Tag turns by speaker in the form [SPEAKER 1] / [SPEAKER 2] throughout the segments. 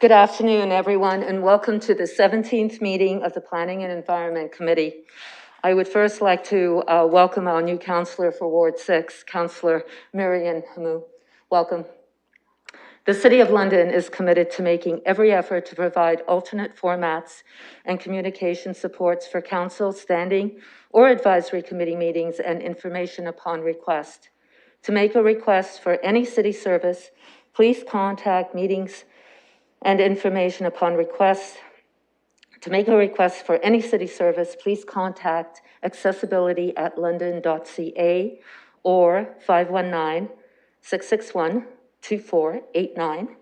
[SPEAKER 1] Good afternoon, everyone, and welcome to the 17th meeting of the Planning and Environment Committee. I would first like to welcome our new councillor for Ward 6, Councillor Marian Hamu. Welcome. The City of London is committed to making every effort to provide alternate formats and communication supports for council, standing, or advisory committee meetings and information upon request. To make a request for any city service, please contact meetings and information upon request. To make a request for any city service, please contact accessibility@london.ca or 519-661-2489,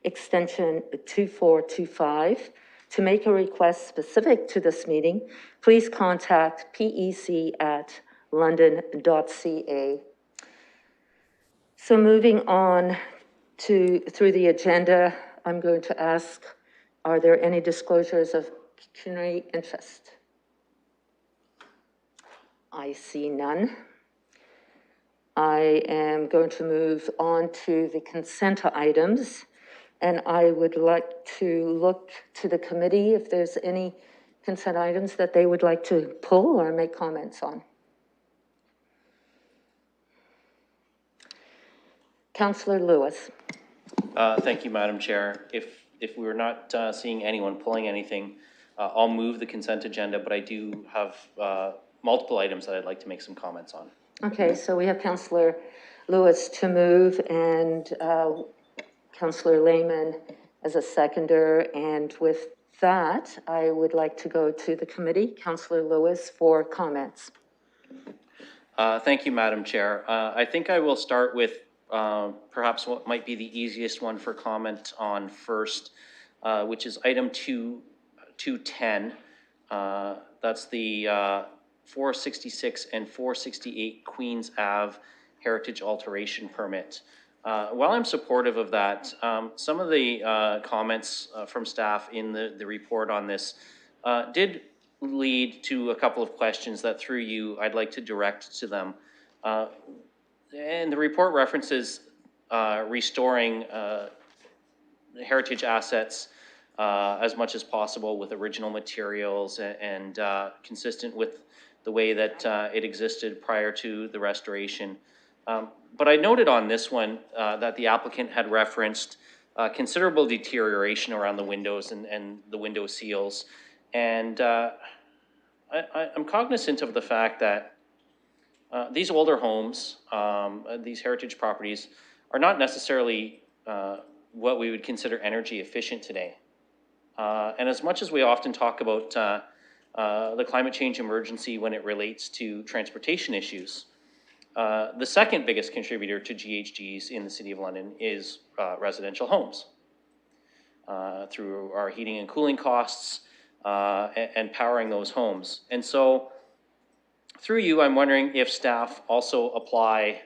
[SPEAKER 1] extension 2425. To make a request specific to this meeting, please contact pec@london.ca. So moving on through the agenda, I'm going to ask, are there any disclosures of pecuniary interest? I see none. I am going to move on to the consent items, and I would like to look to the committee if there's any consent items that they would like to pull or make comments on. Councillor Lewis.
[SPEAKER 2] Thank you, Madam Chair. If we're not seeing anyone pulling anything, I'll move the consent agenda, but I do have multiple items that I'd like to make some comments on.
[SPEAKER 1] Okay, so we have Councillor Lewis to move and Councillor Lehman as a seconder. And with that, I would like to go to the committee. Councillor Lewis for comments.
[SPEAKER 2] Thank you, Madam Chair. I think I will start with perhaps what might be the easiest one for comment on first, which is item 210. That's the 466 and 468 Queens Ave Heritage Alteration Permit. While I'm supportive of that, some of the comments from staff in the report on this did lead to a couple of questions that through you I'd like to direct to them. And the report references restoring heritage assets as much as possible with original materials and consistent with the way that it existed prior to the restoration. But I noted on this one that the applicant had referenced considerable deterioration around the windows and the window seals. And I'm cognizant of the fact that these older homes, these heritage properties, are not necessarily what we would consider energy efficient today. And as much as we often talk about the climate change emergency when it relates to transportation issues, the second biggest contributor to GHGs in the City of London is residential homes. Through our heating and cooling costs and powering those homes. And so through you, I'm wondering if staff also apply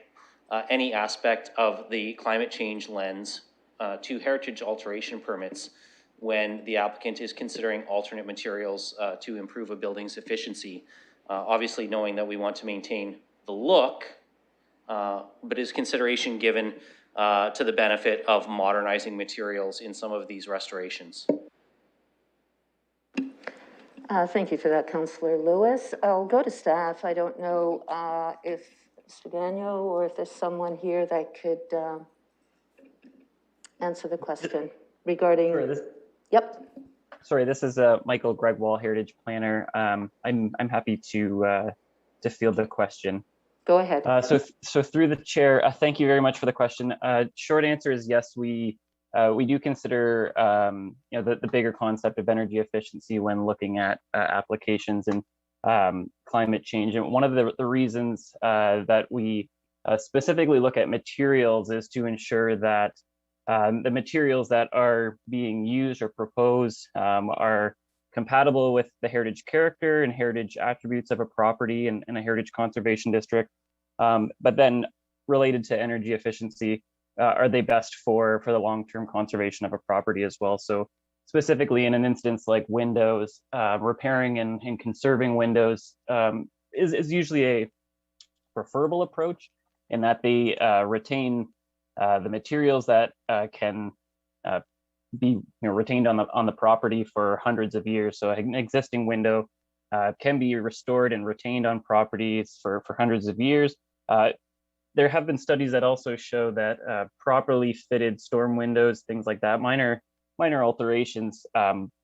[SPEAKER 2] any aspect of the climate change lens to heritage alteration permits when the applicant is considering alternate materials to improve a building's efficiency. Obviously knowing that we want to maintain the look, but is consideration given to the benefit of modernizing materials in some of these restorations?
[SPEAKER 1] Thank you for that, Councillor Lewis. I'll go to staff. I don't know if Mr. Gagnon or if there's someone here that could answer the question regarding.
[SPEAKER 3] Sure,
[SPEAKER 1] Yep.
[SPEAKER 3] Sorry, this is Michael Gregwall, Heritage Planner. I'm happy to field the question.
[SPEAKER 1] Go ahead.
[SPEAKER 3] So through the chair, thank you very much for the question. Short answer is yes, we do consider the bigger concept of energy efficiency when looking at applications and climate change. And one of the reasons that we specifically look at materials is to ensure that the materials that are being used or proposed are compatible with the heritage character and heritage attributes of a property and a heritage conservation district. But then related to energy efficiency, are they best for the long-term conservation of a property as well? So specifically in an instance like windows, repairing and conserving windows is usually a preferable approach in that they retain the materials that can be retained on the property for hundreds of years. So an existing window can be restored and retained on properties for hundreds of years. There have been studies that also show that properly fitted storm windows, things like that, minor alterations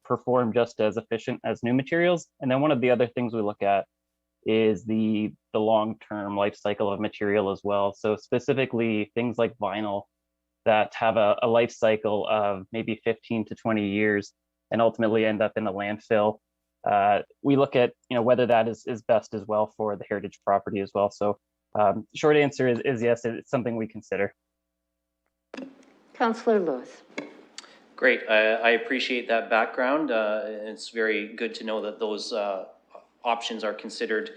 [SPEAKER 3] perform just as efficient as new materials. And then one of the other things we look at is the long-term life cycle of material as well. So specifically things like vinyl that have a life cycle of maybe 15 to 20 years and ultimately end up in the landfill. We look at whether that is best as well for the heritage property as well. So short answer is yes, it's something we consider.
[SPEAKER 1] Councillor Lewis.
[SPEAKER 2] Great. I appreciate that background. It's very good to know that those options are considered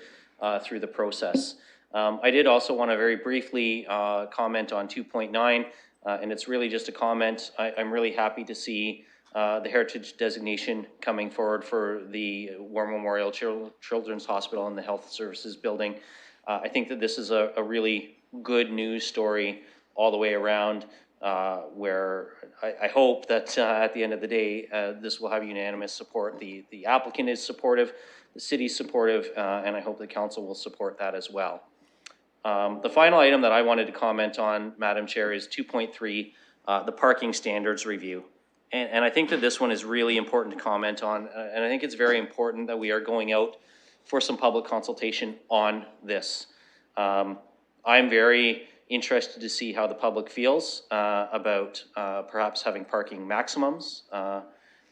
[SPEAKER 2] through the process. I did also want to very briefly comment on 2.9, and it's really just a comment. I'm really happy to see the heritage designation coming forward for the War Memorial Children's Hospital and the Health Services Building. I think that this is a really good news story all the way around, where I hope that at the end of the day, this will have unanimous support. The applicant is supportive, the city's supportive, and I hope the council will support that as well. The final item that I wanted to comment on, Madam Chair, is 2.3, the parking standards review. And I think that this one is really important to comment on, and I think it's very important that we are going out for some public consultation on this. I'm very interested to see how the public feels about perhaps having parking maximums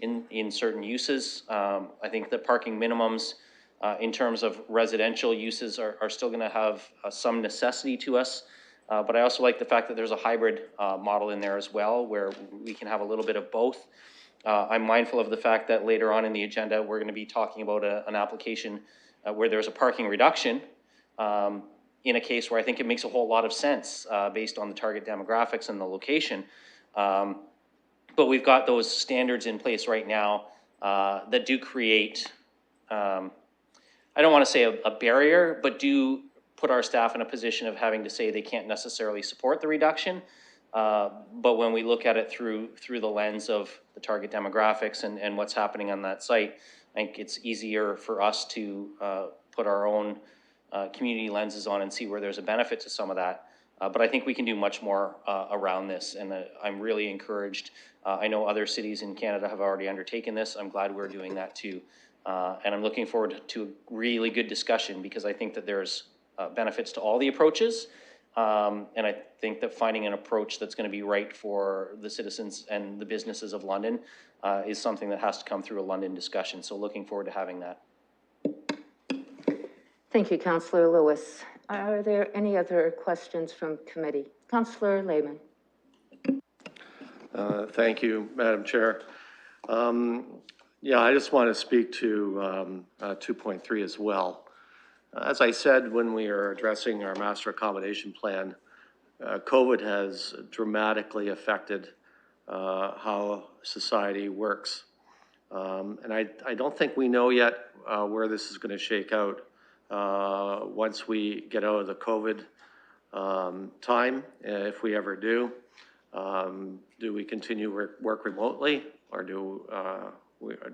[SPEAKER 2] in certain uses. I think that parking minimums in terms of residential uses are still going to have some necessity to us. But I also like the fact that there's a hybrid model in there as well, where we can have a little bit of both. I'm mindful of the fact that later on in the agenda, we're going to be talking about an application where there's a parking reduction in a case where I think it makes a whole lot of sense based on the target demographics and the location. But we've got those standards in place right now that do create, I don't want to say a barrier, but do put our staff in a position of having to say they can't necessarily support the reduction. But when we look at it through the lens of the target demographics and what's happening on that site, I think it's easier for us to put our own community lenses on and see where there's a benefit to some of that. But I think we can do much more around this, and I'm really encouraged. I know other cities in Canada have already undertaken this. I'm glad we're doing that too. And I'm looking forward to a really good discussion, because I think that there's benefits to all the approaches. And I think that finding an approach that's going to be right for the citizens and the businesses of London is something that has to come through a London discussion. So looking forward to having that.
[SPEAKER 1] Thank you, Councillor Lewis. Are there any other questions from committee? Councillor Lehman.
[SPEAKER 4] Thank you, Madam Chair. Yeah, I just want to speak to 2.3 as well. As I said when we are addressing our master accommodation plan, COVID has dramatically affected how society works. And I don't think we know yet where this is going to shake out once we get out of the COVID time, if we ever do. Do we continue work remotely, or do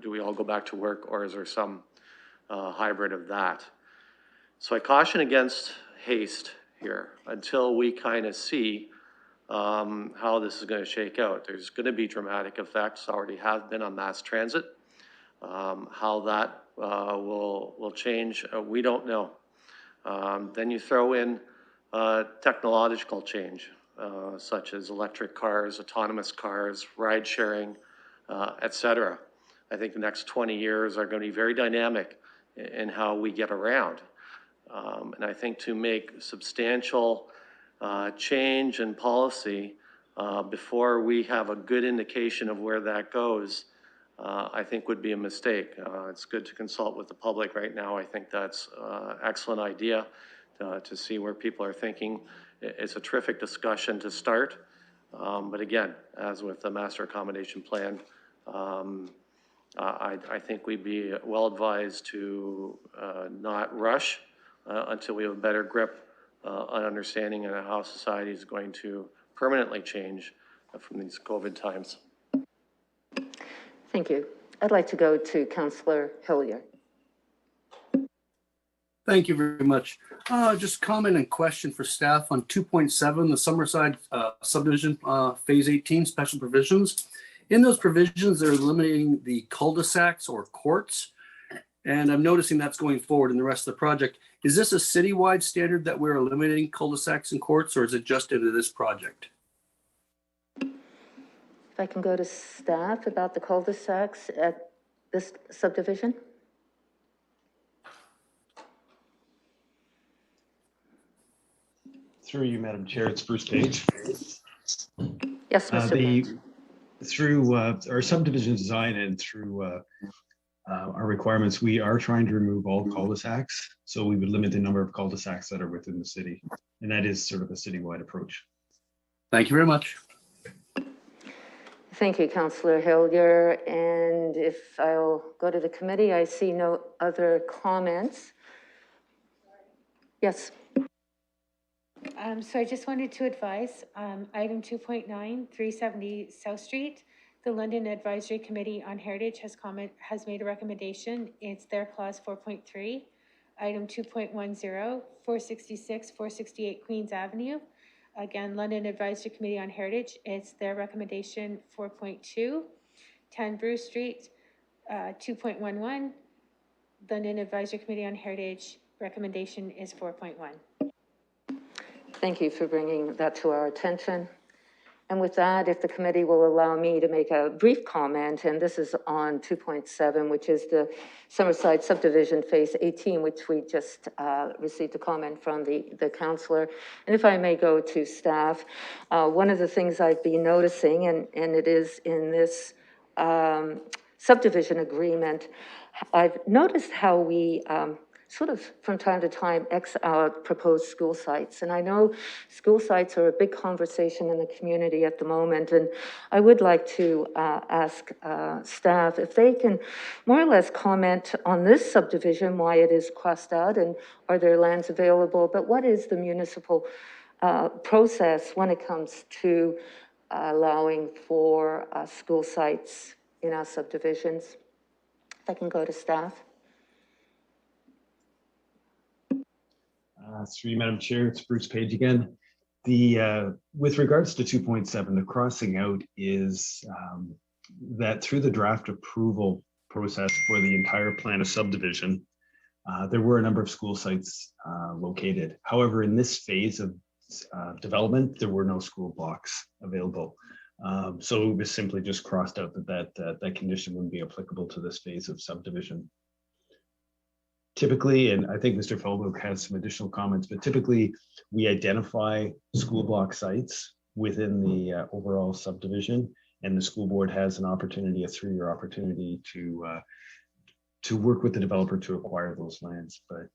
[SPEAKER 4] we all go back to work, or is there some hybrid of that? So I caution against haste here until we kind of see how this is going to shake out. There's going to be dramatic effects, already have been on mass transit. How that will change, we don't know. Then you throw in technological change, such as electric cars, autonomous cars, ride sharing, etc. I think the next 20 years are going to be very dynamic in how we get around. And I think to make substantial change in policy before we have a good indication of where that goes, I think would be a mistake. It's good to consult with the public right now. I think that's an excellent idea to see where people are thinking. It's a terrific discussion to start. But again, as with the master accommodation plan, I think we'd be well advised to not rush until we have a better grip on understanding how society is going to permanently change from these COVID times.
[SPEAKER 1] Thank you. I'd like to go to Councillor Hillier.
[SPEAKER 5] Thank you very much. Just comment and question for staff on 2.7, the Summerside subdivision, phase 18, special provisions. In those provisions, they're eliminating the cul-de-sacs or courts. And I'm noticing that's going forward in the rest of the project. Is this a citywide standard that we're eliminating cul-de-sacs and courts, or is it just into this project?
[SPEAKER 1] If I can go to staff about the cul-de-sacs at this subdivision.
[SPEAKER 6] Through you, Madam Chair, it's Bruce Page.
[SPEAKER 1] Yes, Mr. Page.
[SPEAKER 6] Through our subdivision design and through our requirements, we are trying to remove all cul-de-sacs. So we would limit the number of cul-de-sacs that are within the city. And that is sort of a citywide approach.
[SPEAKER 5] Thank you very much.
[SPEAKER 1] Thank you, Councillor Hillier. And if I'll go to the committee, I see no other comments. Yes.
[SPEAKER 7] So I just wanted to advise, item 2.9, 370 South Street, the London Advisory Committee on Heritage has made a recommendation. It's their clause 4.3. Item 2.10, 466, 468 Queens Avenue. Again, London Advisory Committee on Heritage, it's their recommendation 4.2. 10 Bruce Street, 2.11. London Advisory Committee on Heritage, recommendation is 4.1.
[SPEAKER 1] Thank you for bringing that to our attention. And with that, if the committee will allow me to make a brief comment, and this is on 2.7, which is the Summerside subdivision phase 18, which we just received a comment from the councillor. And if I may go to staff, one of the things I've been noticing, and it is in this subdivision agreement, I've noticed how we sort of from time to time X out proposed school sites. And I know school sites are a big conversation in the community at the moment. And I would like to ask staff if they can more or less comment on this subdivision, why it is crossed out and are there lands available, but what is the municipal process when it comes to allowing for school sites in our subdivisions? If I can go to staff.
[SPEAKER 6] Through you, Madam Chair, it's Bruce Page again. With regards to 2.7, the crossing out is that through the draft approval process for the entire plan of subdivision, there were a number of school sites located. However, in this phase of development, there were no school blocks available. So it was simply just crossed out that condition wouldn't be applicable to this phase of subdivision. Typically, and I think Mr. Fehlberg has some additional comments, but typically we identify school block sites within the overall subdivision, and the school board has an opportunity, a 3-year opportunity to work with the developer to acquire those lands. But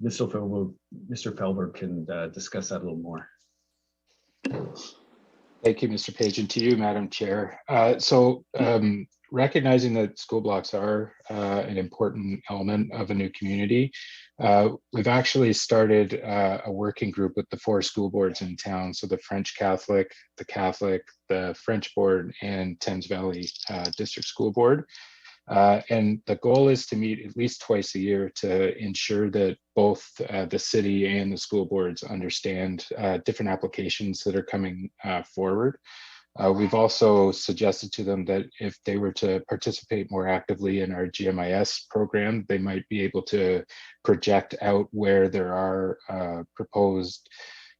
[SPEAKER 6] Mr. Fehlberg can discuss that a little more.
[SPEAKER 8] Thank you, Mr. Page, and to you, Madam Chair. Recognizing that school blocks are an important element of a new community, we've actually started a working group with the 4 school boards in town. So the French Catholic, the French Board, and Thames Valley District School Board. And the goal is to meet at least twice a year to ensure that both the city and the school boards understand different applications that are coming forward. We've also suggested to them that if they were to participate more actively in our GMIS program, they might be able to project out where there are proposed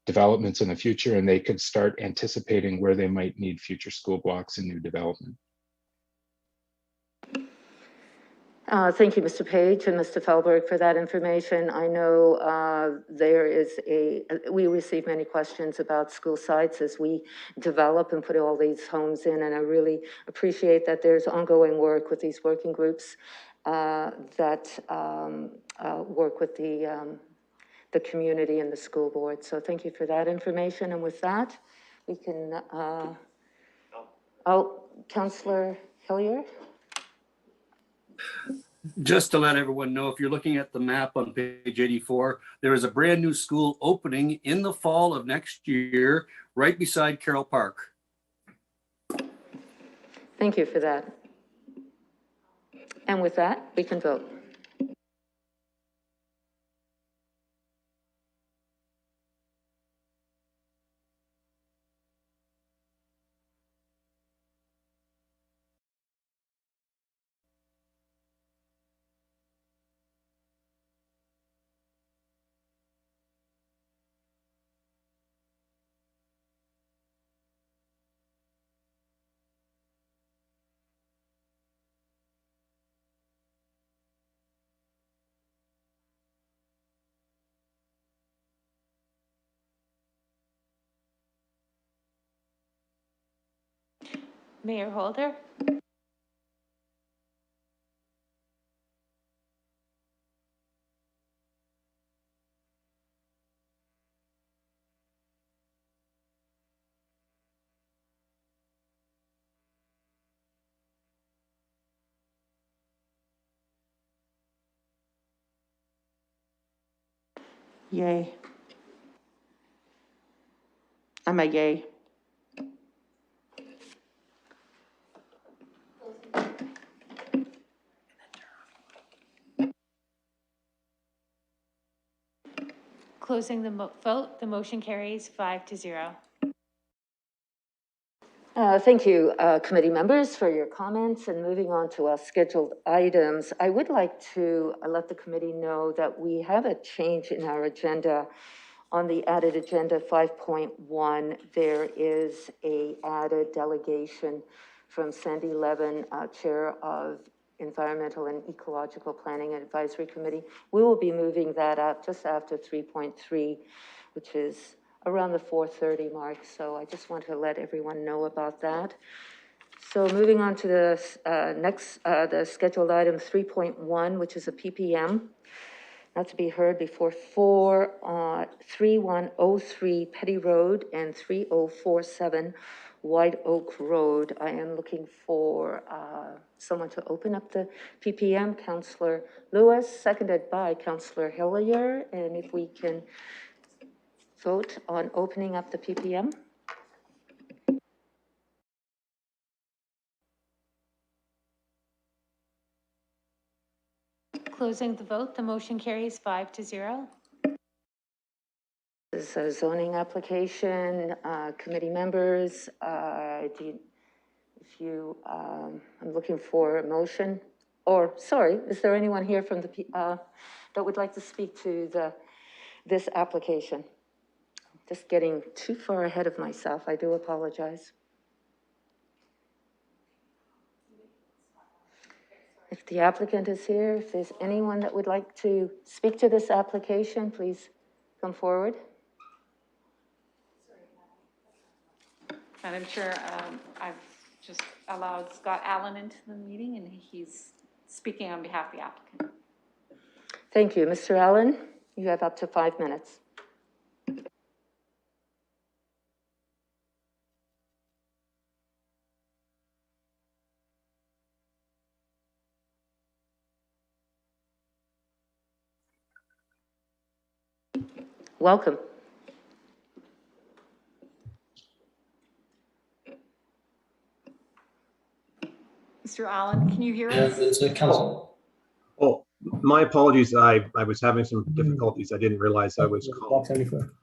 [SPEAKER 8] developments in the future, and they could start anticipating where they might need future school blocks and new development.
[SPEAKER 1] Thank you, Mr. Page and Mr. Fehlberg, for that information. I know we receive many questions about school sites as we develop and put all these homes in, and I really appreciate that there's ongoing work with these working groups that work with the community and the school board. So thank you for that information. And with that, we can, Councillor Hillier.
[SPEAKER 5] Just to let everyone know, if you're looking at the map on page 84, there is a brand new school opening in the fall of next year, right beside Carroll Park.
[SPEAKER 1] Thank you for that. And with that, we can vote.
[SPEAKER 7] Mayor Holder,
[SPEAKER 9] Yay. I'm a yay.
[SPEAKER 7] closing the vote, the motion carries 5-0.
[SPEAKER 1] Thank you, committee members, for your comments. And moving on to our scheduled items, I would like to let the committee know that we have a change in our agenda. On the added agenda 5.1, there is a added delegation from Sandy Levin, Chair of Environmental and Ecological Planning Advisory Committee. We will be moving that up just after 3.3, which is around the 4:30 mark. So I just want to let everyone know about that. So moving on to the next, the scheduled item 3.1, which is a PPM. Not to be heard before 3103 Petty Road and 3047 White Oak Road. I am looking for someone to open up the PPM. Councillor Lewis, seconded by Councillor Hillier. And if we can vote on opening up the PPM.
[SPEAKER 7] Closing the vote, the motion carries 5-0.
[SPEAKER 1] This is a zoning application, committee members, I'm looking for a motion, or, sorry, is there anyone here from the, that would like to speak to this application? Just getting too far ahead of myself, I do apologize. If the applicant is here, if there's anyone that would like to speak to this application, please come forward.
[SPEAKER 10] Madam Chair, I've just allowed Scott Allen into the meeting, and he's speaking on behalf of the applicant.
[SPEAKER 1] Thank you. Mr. Allen, you have up to 5 minutes. Welcome.
[SPEAKER 10] Mr. Allen, can you hear us?
[SPEAKER 11] It's a council.
[SPEAKER 12] Oh, my apologies. I was having some difficulties. I didn't realize I was called.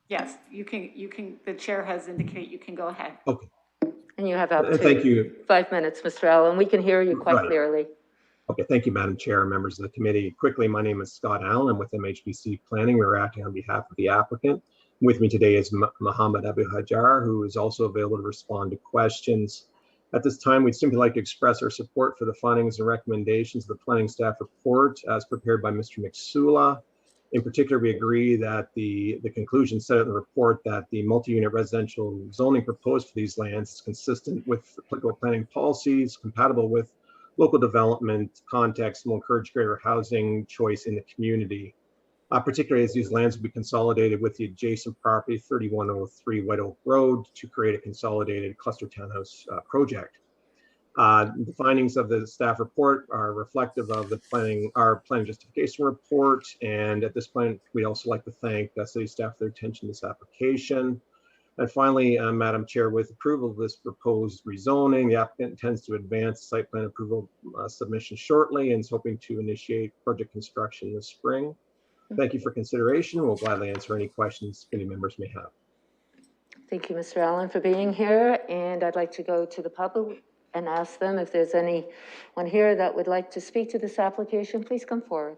[SPEAKER 10] Yes, you can, the chair has indicated you can go ahead.
[SPEAKER 12] Okay.
[SPEAKER 1] And you have up to
[SPEAKER 12] Thank you.
[SPEAKER 1] 5 minutes, Mr. Allen. We can hear you quite clearly.
[SPEAKER 12] Okay, thank you, Madam Chair, members of the committee. Quickly, my name is Scott Allen. I'm with MHBC Planning. We're acting on behalf of the applicant. With me today is Mohammed Abu Hajar, who is also available to respond to questions. At this time, we'd simply like to express our support for the findings and recommendations of the planning staff report as prepared by Mr. McSula. In particular, we agree that the conclusion set in the report that the multi-unit residential zoning proposed for these lands is consistent with applicable planning policies, compatible with local development context, and will encourage greater housing choice in the community. Particularly as these lands will be consolidated with the adjacent property 3103 White Oak Road to create a consolidated cluster townhouse project. The findings of the staff report are reflective of our planning justification report. And at this point, we'd also like to thank city staff for their attention to this application. And finally, Madam Chair, with approval of this proposed rezoning, the applicant intends to advance site plan approval submission shortly and is hoping to initiate project construction this spring. Thank you for consideration. We'll gladly answer any questions committee members may have.
[SPEAKER 1] Thank you, Mr. Allen, for being here. And I'd like to go to the public and ask them if there's anyone here that would like to speak to this application, please come forward.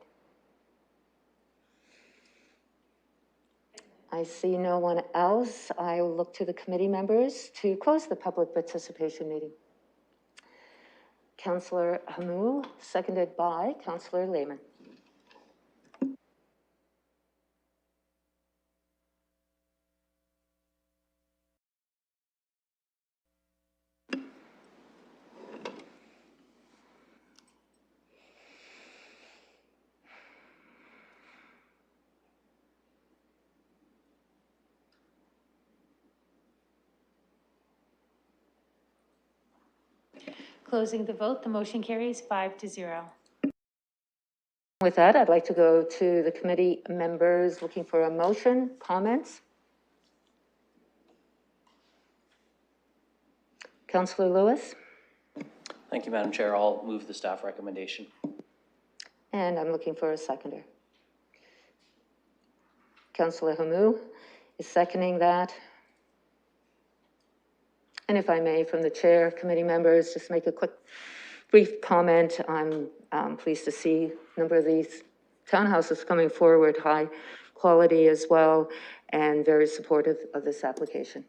[SPEAKER 1] I see no one else. I will look to the committee members to close the public participation meeting. Councillor Hamou, seconded by Councillor Lehman.
[SPEAKER 7] Closing the vote, the motion carries 5-0.
[SPEAKER 1] With that, I'd like to go to the committee members looking for a motion, comments. Councillor Lewis.
[SPEAKER 2] Thank you, Madam Chair. I'll move the staff recommendation.
[SPEAKER 1] And I'm looking for a seconder. Councillor Hamou is seconding that. And if I may, from the chair, committee members, just make a quick, brief comment. I'm pleased to see a number of these townhouses coming forward, high quality as well, and very supportive of this application.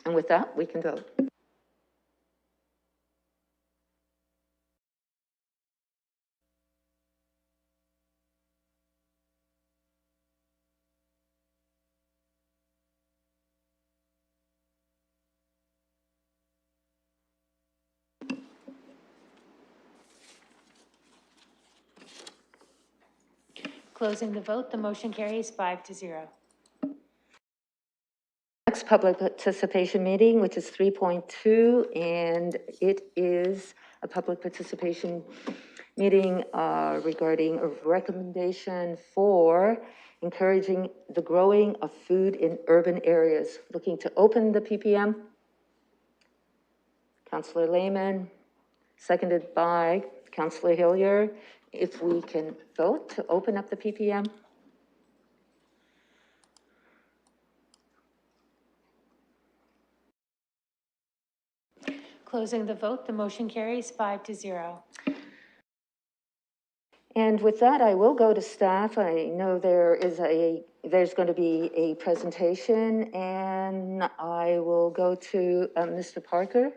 [SPEAKER 1] And with that, we can vote.
[SPEAKER 7] Closing the vote, the motion carries 5-0.
[SPEAKER 1] Next public participation meeting, which is 3.2, and it is a public participation meeting regarding a recommendation for encouraging the growing of food in urban areas. Looking to open the PPM. Councillor Lehman, seconded by Councillor Hillier. If we can vote to open up the PPM.
[SPEAKER 7] Closing the vote, the motion carries 5-0.
[SPEAKER 1] And with that, I will go to staff. I know there's going to be a presentation, and I will go to Mr. Parker.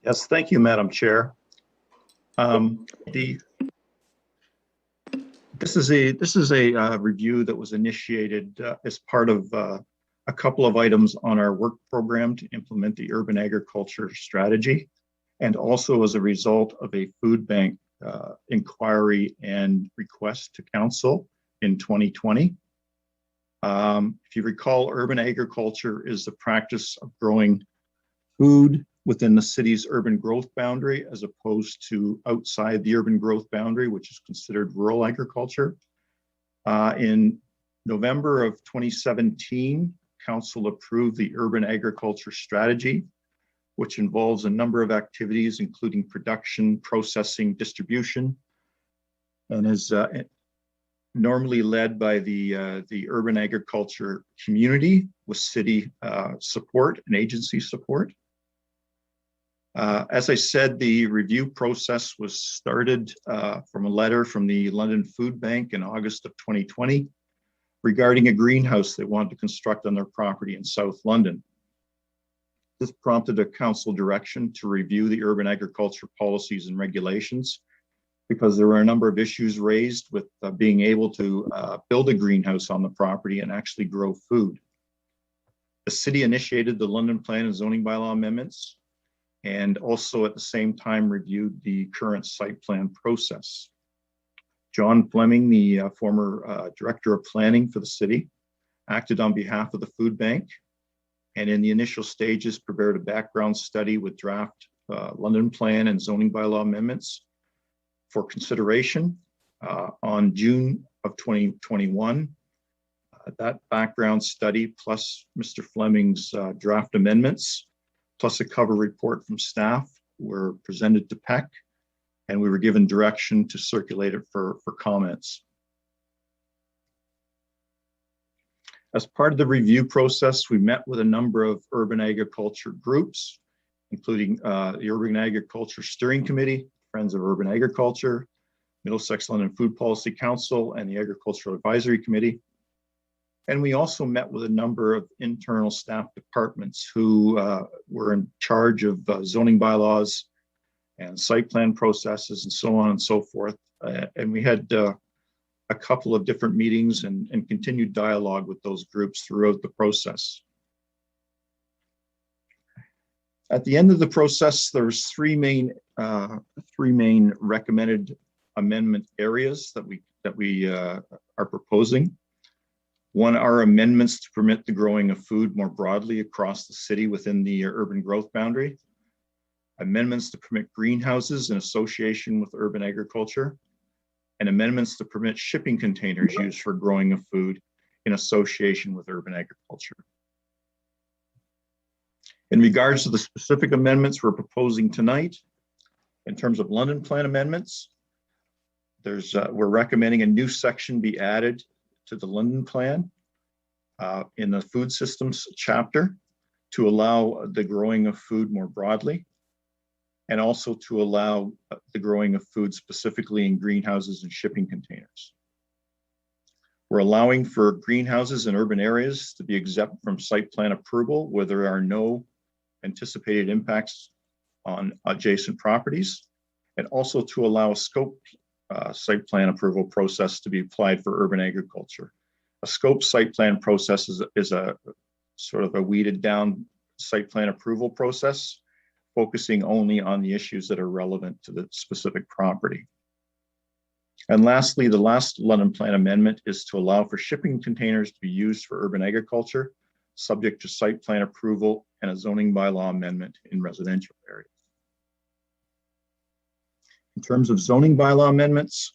[SPEAKER 11] Yes, thank you, Madam Chair. This is a review that was initiated as part of a couple of items on our work program to implement the urban agriculture strategy, and also as a result of a food bank inquiry and request to council in 2020. If you recall, urban agriculture is the practice of growing food within the city's urban growth boundary as opposed to outside the urban growth boundary, which is considered rural agriculture. In November of 2017, Council approved the urban agriculture strategy, which involves a number of activities, including production, processing, distribution, and is normally led by the urban agriculture community with city support and agency support. As I said, the review process was started from a letter from the London Food Bank in August of 2020 regarding a greenhouse they wanted to construct on their property in South London. This prompted a council direction to review the urban agriculture policies and regulations because there were a number of issues raised with being able to build a greenhouse on the property and actually grow food. The city initiated the London Plan and Zoning Bylaw amendments, and also at the same time reviewed the current site plan process. John Fleming, the former Director of Planning for the city, acted on behalf of the food bank, and in the initial stages prepared a background study with draft London Plan and Zoning Bylaw amendments for consideration. on June of 2021. That background study plus Mr. Fleming's draft amendments, plus a cover report from staff were presented to PEC, and we were given direction to circulate it for comments. As part of the review process, we met with a number of urban agriculture groups, including the Urban Agriculture Steering Committee, Friends of Urban Agriculture, Middlesex London Food Policy Council, and the Agricultural Advisory Committee. And we also met with a number of internal staff departments who were in charge of zoning bylaws and site plan processes and so on and so forth. And we had a couple of different meetings and continued dialogue with those groups throughout the process. At the end of the process, there's three main recommended amendment areas that we are proposing. One are amendments to permit the growing of food more broadly across the city within the urban growth boundary. Amendments to permit greenhouses in association with urban agriculture. And amendments to permit shipping containers used for growing of food in association with urban agriculture. In regards to the specific amendments we're proposing tonight, in terms of London Plan amendments, we're recommending a new section be added to the London Plan in the food systems chapter to allow the growing of food more broadly, and also to allow the growing of food specifically in greenhouses and shipping containers. We're allowing for greenhouses in urban areas to be exempt from site plan approval where there are no anticipated impacts on adjacent properties, and also to allow a scope site plan approval process to be applied for urban agriculture. A scope site plan process is a sort of a weeded down site plan approval process, focusing only on the issues that are relevant to the specific property. And lastly, the last London Plan amendment is to allow for shipping containers to be used for urban agriculture, subject to site plan approval and a zoning bylaw amendment in residential areas. In terms of zoning bylaw amendments,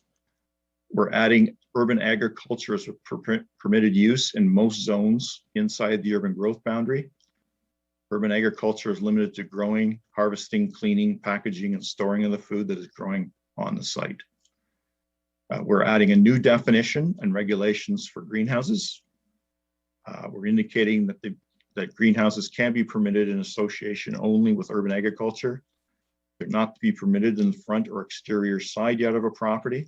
[SPEAKER 11] we're adding urban agriculture as a permitted use in most zones inside the urban growth boundary. Urban agriculture is limited to growing, harvesting, cleaning, packaging, and storing of the food that is growing on the site. We're adding a new definition and regulations for greenhouses. We're indicating that greenhouses can be permitted in association only with urban agriculture. They're not to be permitted in the front or exterior side yard of a property.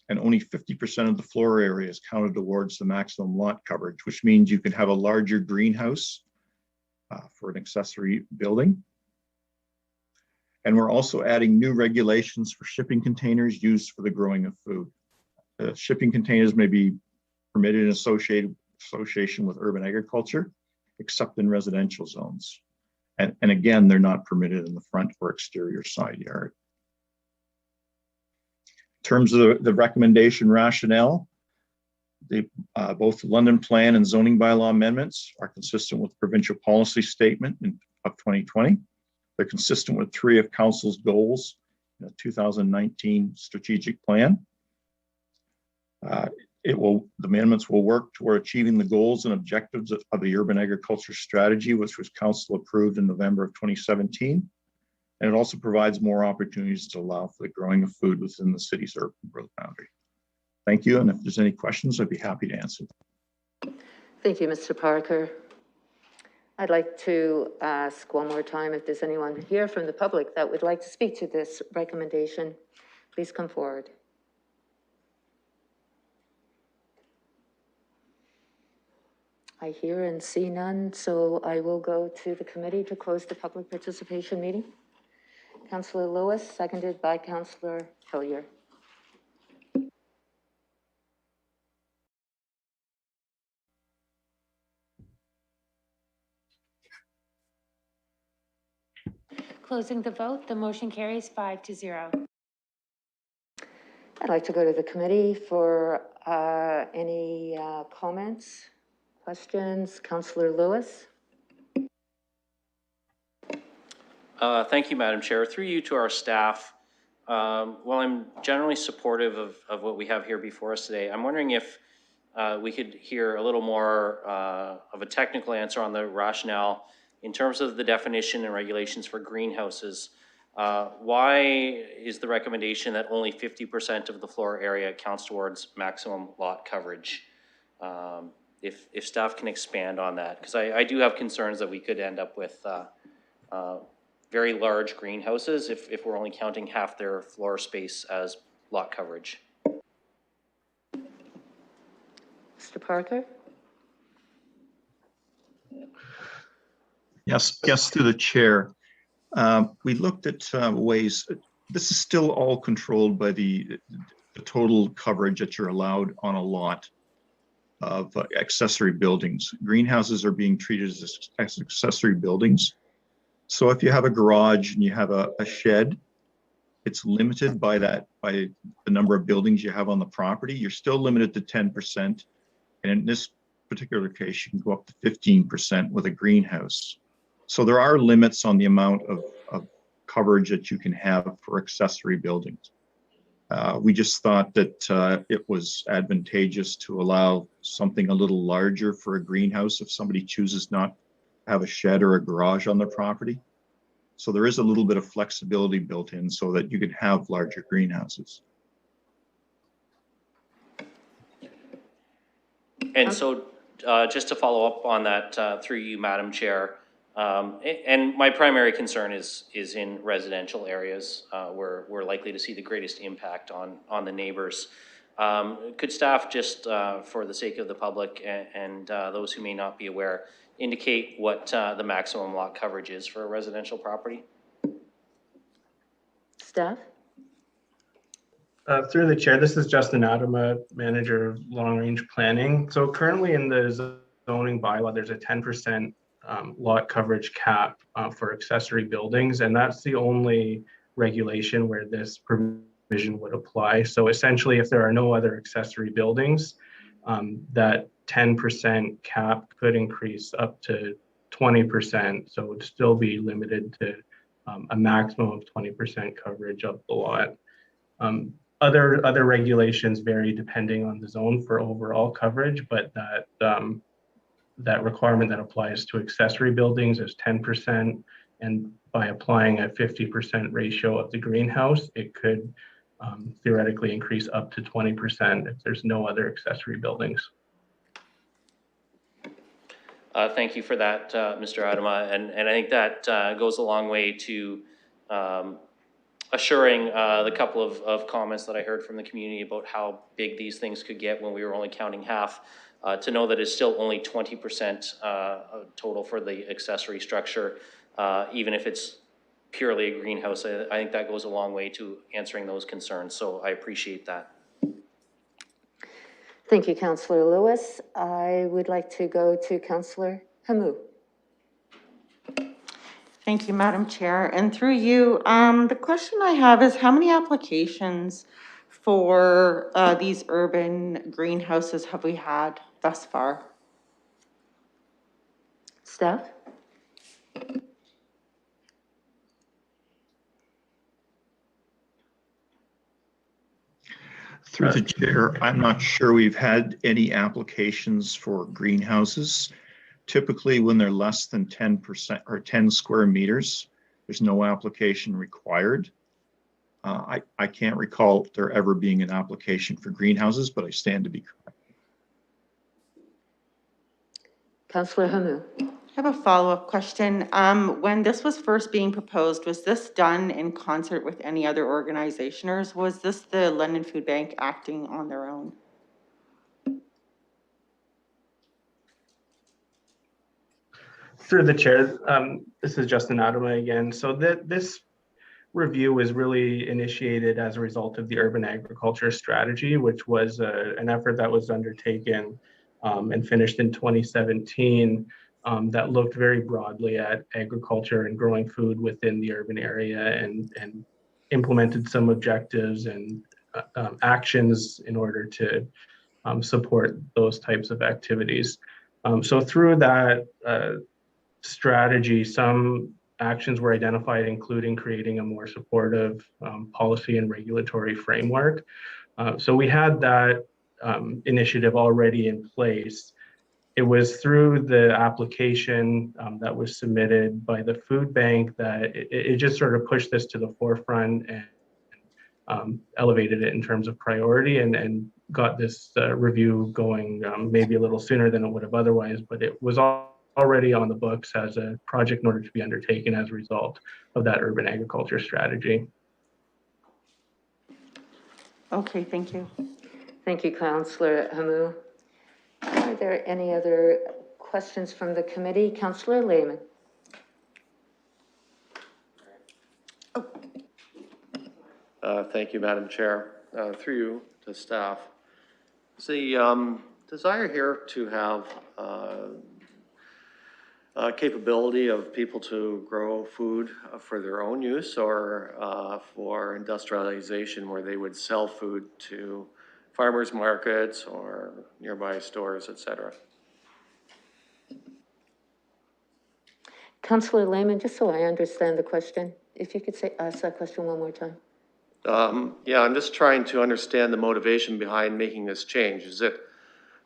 [SPEAKER 11] And only 50% of the floor area is counted towards the maximum lot coverage, which means you can have a larger greenhouse for an accessory building. And we're also adding new regulations for shipping containers used for the growing of food. Shipping containers may be permitted in association with urban agriculture, except in residential zones. And again, they're not permitted in the front or exterior side yard. In terms of the recommendation rationale, both the London Plan and zoning bylaw amendments are consistent with provincial policy statement of 2020. They're consistent with 3 of Council's goals in the 2019 strategic plan. The amendments will work toward achieving the goals and objectives of the urban agriculture strategy, which was Council approved in November of 2017. And it also provides more opportunities to allow for the growing of food within the city's urban growth boundary. Thank you. And if there's any questions, I'd be happy to answer them.
[SPEAKER 1] Thank you, Mr. Parker. I'd like to ask one more time if there's anyone here from the public that would like to speak to this recommendation. Please come forward. I hear and see none, so I will go to the committee to close the public participation meeting. Councillor Lewis, seconded by Councillor Hillier.
[SPEAKER 7] Closing the vote, the motion carries 5-0.
[SPEAKER 1] I'd like to go to the committee for any comments, questions. Councillor Lewis.
[SPEAKER 2] Thank you, Madam Chair. Through you to our staff, Well, I'm generally supportive of what we have here before us today. I'm wondering if we could hear a little more of a technical answer on the rationale in terms of the definition and regulations for greenhouses. Why is the recommendation that only 50% of the floor area counts towards maximum lot coverage? If staff can expand on that, because I do have concerns that we could end up with very large greenhouses if we're only counting half their floor space as lot coverage.
[SPEAKER 1] Mr. Parker?
[SPEAKER 11] Yes, through the chair. We looked at ways, this is still all controlled by the total coverage that you're allowed on a lot of accessory buildings. Greenhouses are being treated as accessory buildings. So if you have a garage and you have a shed, it's limited by the number of buildings you have on the property. You're still limited to 10%. And in this particular case, you can go up to 15% with a greenhouse. So there are limits on the amount of coverage that you can have for accessory buildings. We just thought that it was advantageous to allow something a little larger for a greenhouse if somebody chooses not to have a shed or a garage on their property. So there is a little bit of flexibility built in so that you can have larger greenhouses.
[SPEAKER 2] And so just to follow up on that through you, Madam Chair, and my primary concern is in residential areas where we're likely to see the greatest impact on the neighbors. Could staff just, for the sake of the public and those who may not be aware, indicate what the maximum lot coverage is for a residential property?
[SPEAKER 1] Staff?
[SPEAKER 13] Through the chair, this is Justin Adama, Manager of Long Range Planning. So currently in the zoning bylaw, there's a 10% lot coverage cap for accessory buildings, and that's the only regulation where this provision would apply. So essentially, if there are no other accessory buildings, that 10% cap could increase up to 20%. So it would still be limited to a maximum of 20% coverage of the lot. Other regulations vary depending on the zone for overall coverage, but that requirement that applies to accessory buildings is 10%, and by applying a 50% ratio of the greenhouse, it could theoretically increase up to 20% if there's no other accessory buildings.
[SPEAKER 2] Thank you for that, Mr. Adama, and I think that goes a long way to assuring the couple of comments that I heard from the community about how big these things could get when we were only counting half, to know that it's still only 20% total for the accessory structure, even if it's purely a greenhouse. I think that goes a long way to answering those concerns, so I appreciate that.
[SPEAKER 1] Thank you, Councillor Lewis. I would like to go to Councillor Hamou.
[SPEAKER 9] Thank you, Madam Chair. And through you, the question I have is how many applications for these urban greenhouses have we had thus far?
[SPEAKER 1] Staff?
[SPEAKER 11] Through the chair, I'm not sure we've had any applications for greenhouses. Typically, when they're less than 10% or 10 square meters, there's no application required. I can't recall there ever being an application for greenhouses, but I stand to be correct.
[SPEAKER 1] Councillor Hamou.
[SPEAKER 9] I have a follow-up question. When this was first being proposed, was this done in concert with any other organization, or was this the London Food Bank acting on their own?
[SPEAKER 13] Through the chair, this is Justin Adama again. So this review was really initiated as a result of the urban agriculture strategy, which was an effort that was undertaken and finished in 2017 that looked very broadly at agriculture and growing food within the urban area and implemented some objectives and actions in order to support those types of activities. So through that strategy, some actions were identified, including creating a more supportive policy and regulatory framework. So we had that initiative already in place. It was through the application that was submitted by the food bank that it just sort of pushed this to the forefront and elevated it in terms of priority and got this review going maybe a little sooner than it would have otherwise, but it was already on the books as a project in order to be undertaken as a result of that urban agriculture strategy.
[SPEAKER 9] Okay, thank you.
[SPEAKER 1] Thank you, Councillor Hamou. Are there any other questions from the committee? Councillor Lehman.
[SPEAKER 4] Thank you, Madam Chair. Through you to staff. The desire here to have capability of people to grow food for their own use or for industrialization where they would sell food to farmers markets or nearby stores, etc.
[SPEAKER 1] Councillor Lehman, just so I understand the question, if you could ask that question one more time.
[SPEAKER 4] Yeah, I'm just trying to understand the motivation behind making this change. Is it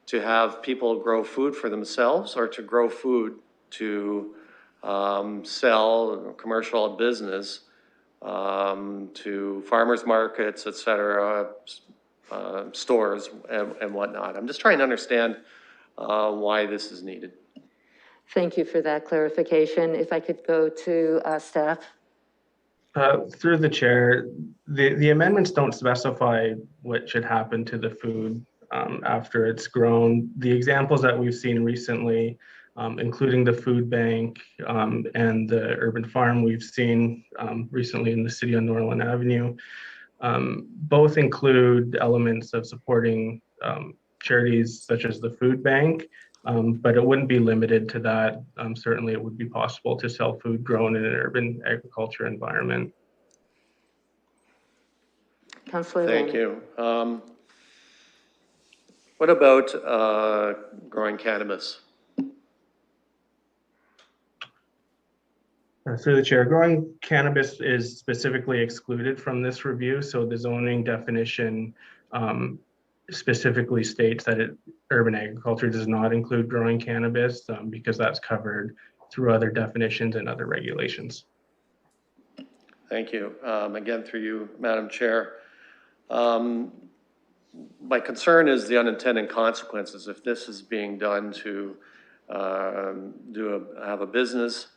[SPEAKER 4] to have people grow food for themselves or to grow food to sell commercial business to farmers markets, et cetera, stores and whatnot? I'm just trying to understand why this is needed.
[SPEAKER 1] Thank you for that clarification. If I could go to staff.
[SPEAKER 13] Through the chair, the amendments don't specify what should happen to the food after it's grown. The examples that we've seen recently, including the food bank and the urban farm we've seen recently in the city on Norland Avenue, both include elements of supporting charities such as the food bank, but it wouldn't be limited to that. Certainly it would be possible to sell food grown in an urban agriculture environment.
[SPEAKER 1] Councillor
[SPEAKER 4] Thank
[SPEAKER 1] Lehman.
[SPEAKER 4] you. What about growing cannabis?
[SPEAKER 13] Through the chair, growing cannabis is specifically excluded from this review. So the zoning definition specifically states that urban agriculture does not include growing cannabis because that's covered through other definitions and other regulations.
[SPEAKER 4] Thank you. Again, through you, Madam Chair. My concern is the unintended consequences. If this is being done to have a business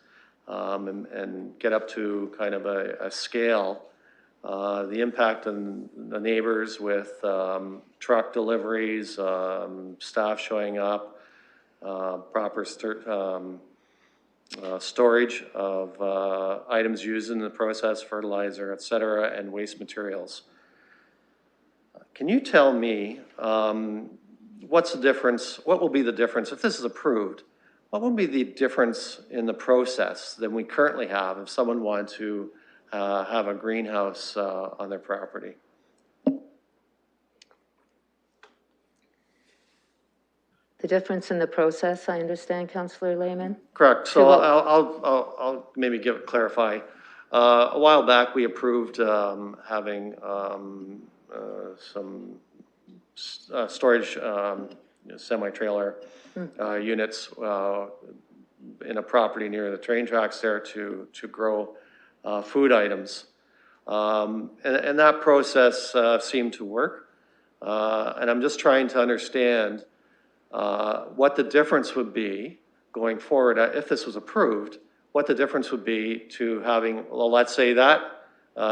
[SPEAKER 4] and get up to kind of a scale, the impact on the neighbors with truck deliveries, staff showing up, proper storage of items used in the process, fertilizer, et cetera, and waste materials. Can you tell me what's the difference, what will be the difference if this is approved? What would be the difference in the process than we currently have if someone wanted to have a greenhouse on their property?
[SPEAKER 1] The difference in the process, I understand, Councillor Lehman?
[SPEAKER 4] Correct. So I'll maybe clarify. A while back, we approved having some storage semi-trailer units in a property near the train tracks there to grow food items. And that process seemed to work. And I'm just trying to understand what the difference would be going forward if this was approved, what the difference would be to having, well, let's say that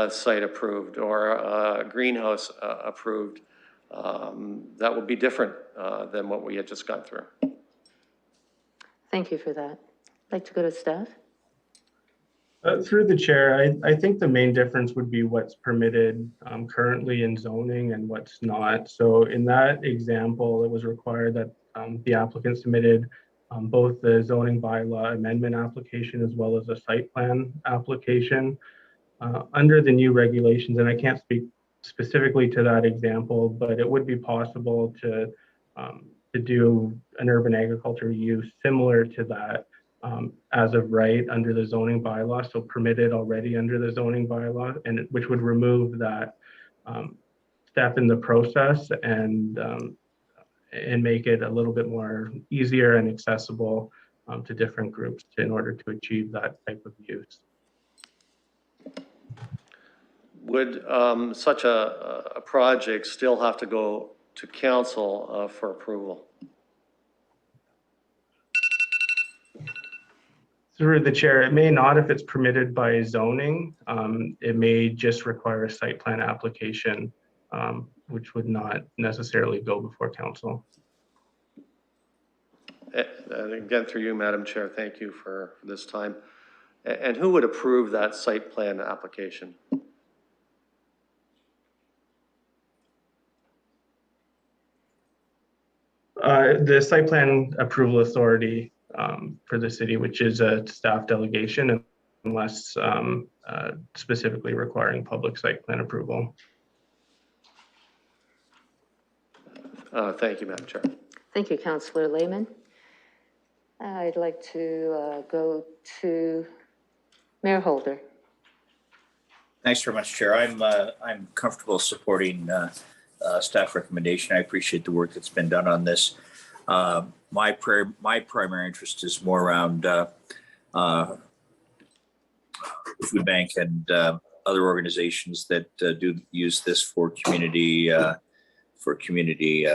[SPEAKER 4] site approved or a greenhouse approved. That would be different than what we had just gone through.
[SPEAKER 1] Thank you for that. I'd like to go to staff.
[SPEAKER 13] Through the chair, I think the main difference would be what's permitted currently in zoning and what's not. So in that example, it was required that the applicant submitted both the zoning bylaw amendment application as well as a site plan application. Under the new regulations, and I can't speak specifically to that example, but it would be possible to do an urban agriculture use similar to that as of right under the zoning bylaw, so permitted already under the zoning bylaw, and which would remove that step in the process and make it a little bit more easier and accessible to different groups in order to achieve that type of use.
[SPEAKER 4] Would such a project still have to go to council for approval?
[SPEAKER 13] Through the chair, it may not if it's permitted by zoning. It may just require a site plan application, which would not necessarily go before council.
[SPEAKER 4] And again, through you, Madam Chair, thank you for this time. And who would approve that site plan application?
[SPEAKER 13] The site plan approval authority for the city, which is a staff delegation, unless specifically requiring public site plan approval.
[SPEAKER 4] Thank you, Madam Chair.
[SPEAKER 1] Thank you, Councillor Lehman. I'd like to go to Mayor Holder.
[SPEAKER 14] Thanks very much, Chair. I'm comfortable supporting staff recommendation. I appreciate the work that's been done on this. My primary interest is more around food bank and other organizations that do use this for community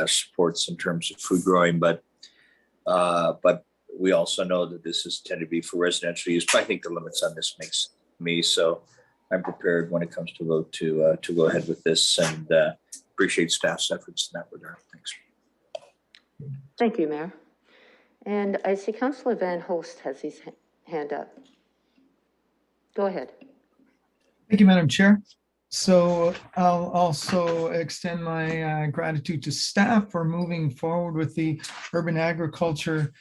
[SPEAKER 14] supports in terms of food growing. But we also know that this is tended to be for residential use. But I think the limits on this makes me so. I'm prepared when it comes to vote to go ahead with this, and appreciate staff's efforts in that regard. Thanks.
[SPEAKER 1] Thank you, Mayor. And I see Councillor Van Holst has his hand up. Go ahead.
[SPEAKER 15] Thank you, Madam Chair. So I'll also extend my gratitude to staff for moving forward with the urban agriculture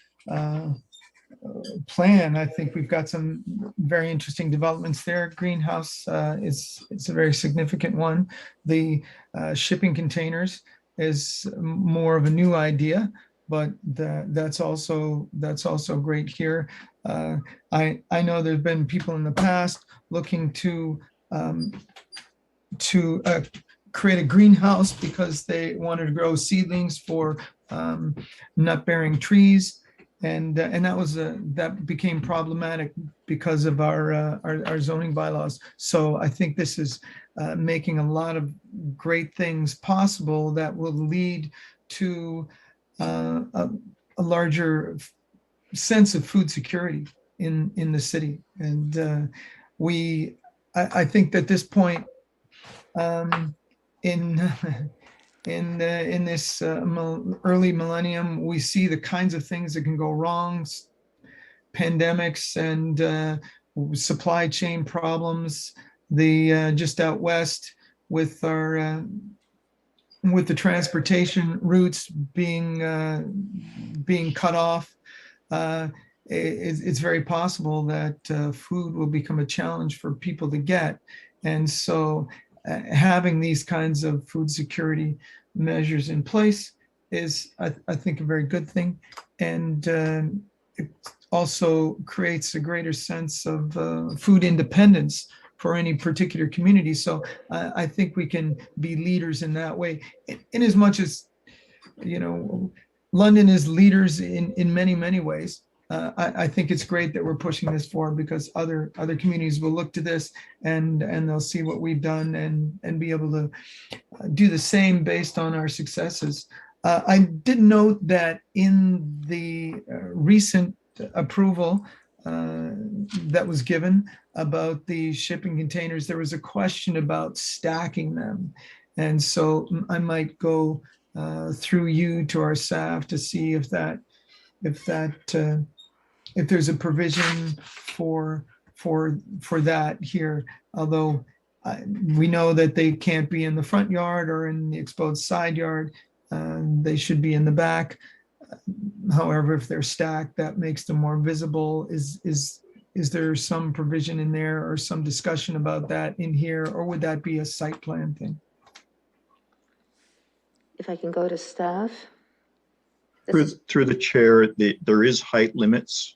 [SPEAKER 15] plan. I think we've got some very interesting developments there. Greenhouse it's a very significant one. The shipping containers is more of a new idea, but that's also great here. I know there's been people in the past looking to create a greenhouse because they wanted to grow seedlings for nut-bearing trees. And that became problematic because of our zoning bylaws. So I think this is making a lot of great things possible that will lead to a larger sense of food security in the city. And I think that this point in this early millennium, we see the kinds of things that can go wrong, pandemics and supply chain problems. The just out west with our with the transportation routes being cut off, it's very possible that food will become a challenge for people to get, and so having these kinds of food security measures in place is, I think, a very good thing. And it also creates a greater sense of food independence for any particular community. So I think we can be leaders in that way. In as much as, London is leaders in many, many ways. I think it's great that we're pushing this forward because other communities will look to this and they'll see what we've done and be able to do the same based on our successes. I did note that in the recent approval that was given about the shipping containers, there was a question about stacking them. And so I might go through you to our staff to see if there's a provision for that here, although we know that they can't be in the front yard or in the exposed side yard. They should be in the back. However, if they're stacked, that makes them more visible. Is there some provision in there or some discussion about that in here, or would that be a site plan thing?
[SPEAKER 1] If I can go to staff.
[SPEAKER 11] Through the chair, there is height limits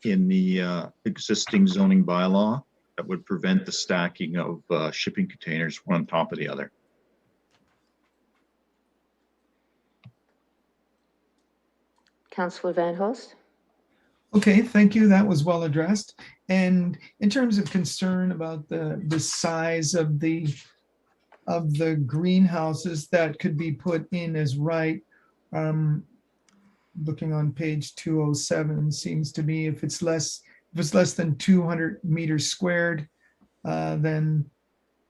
[SPEAKER 11] in the existing zoning bylaw that would prevent the stacking of shipping containers one on top of the other.
[SPEAKER 1] Councillor Van Host?
[SPEAKER 15] Okay, thank you. That was well addressed. And in terms of concern about the size of the greenhouses that could be put in as right, looking on page 207, seems to me if it's less than 200 meters squared, then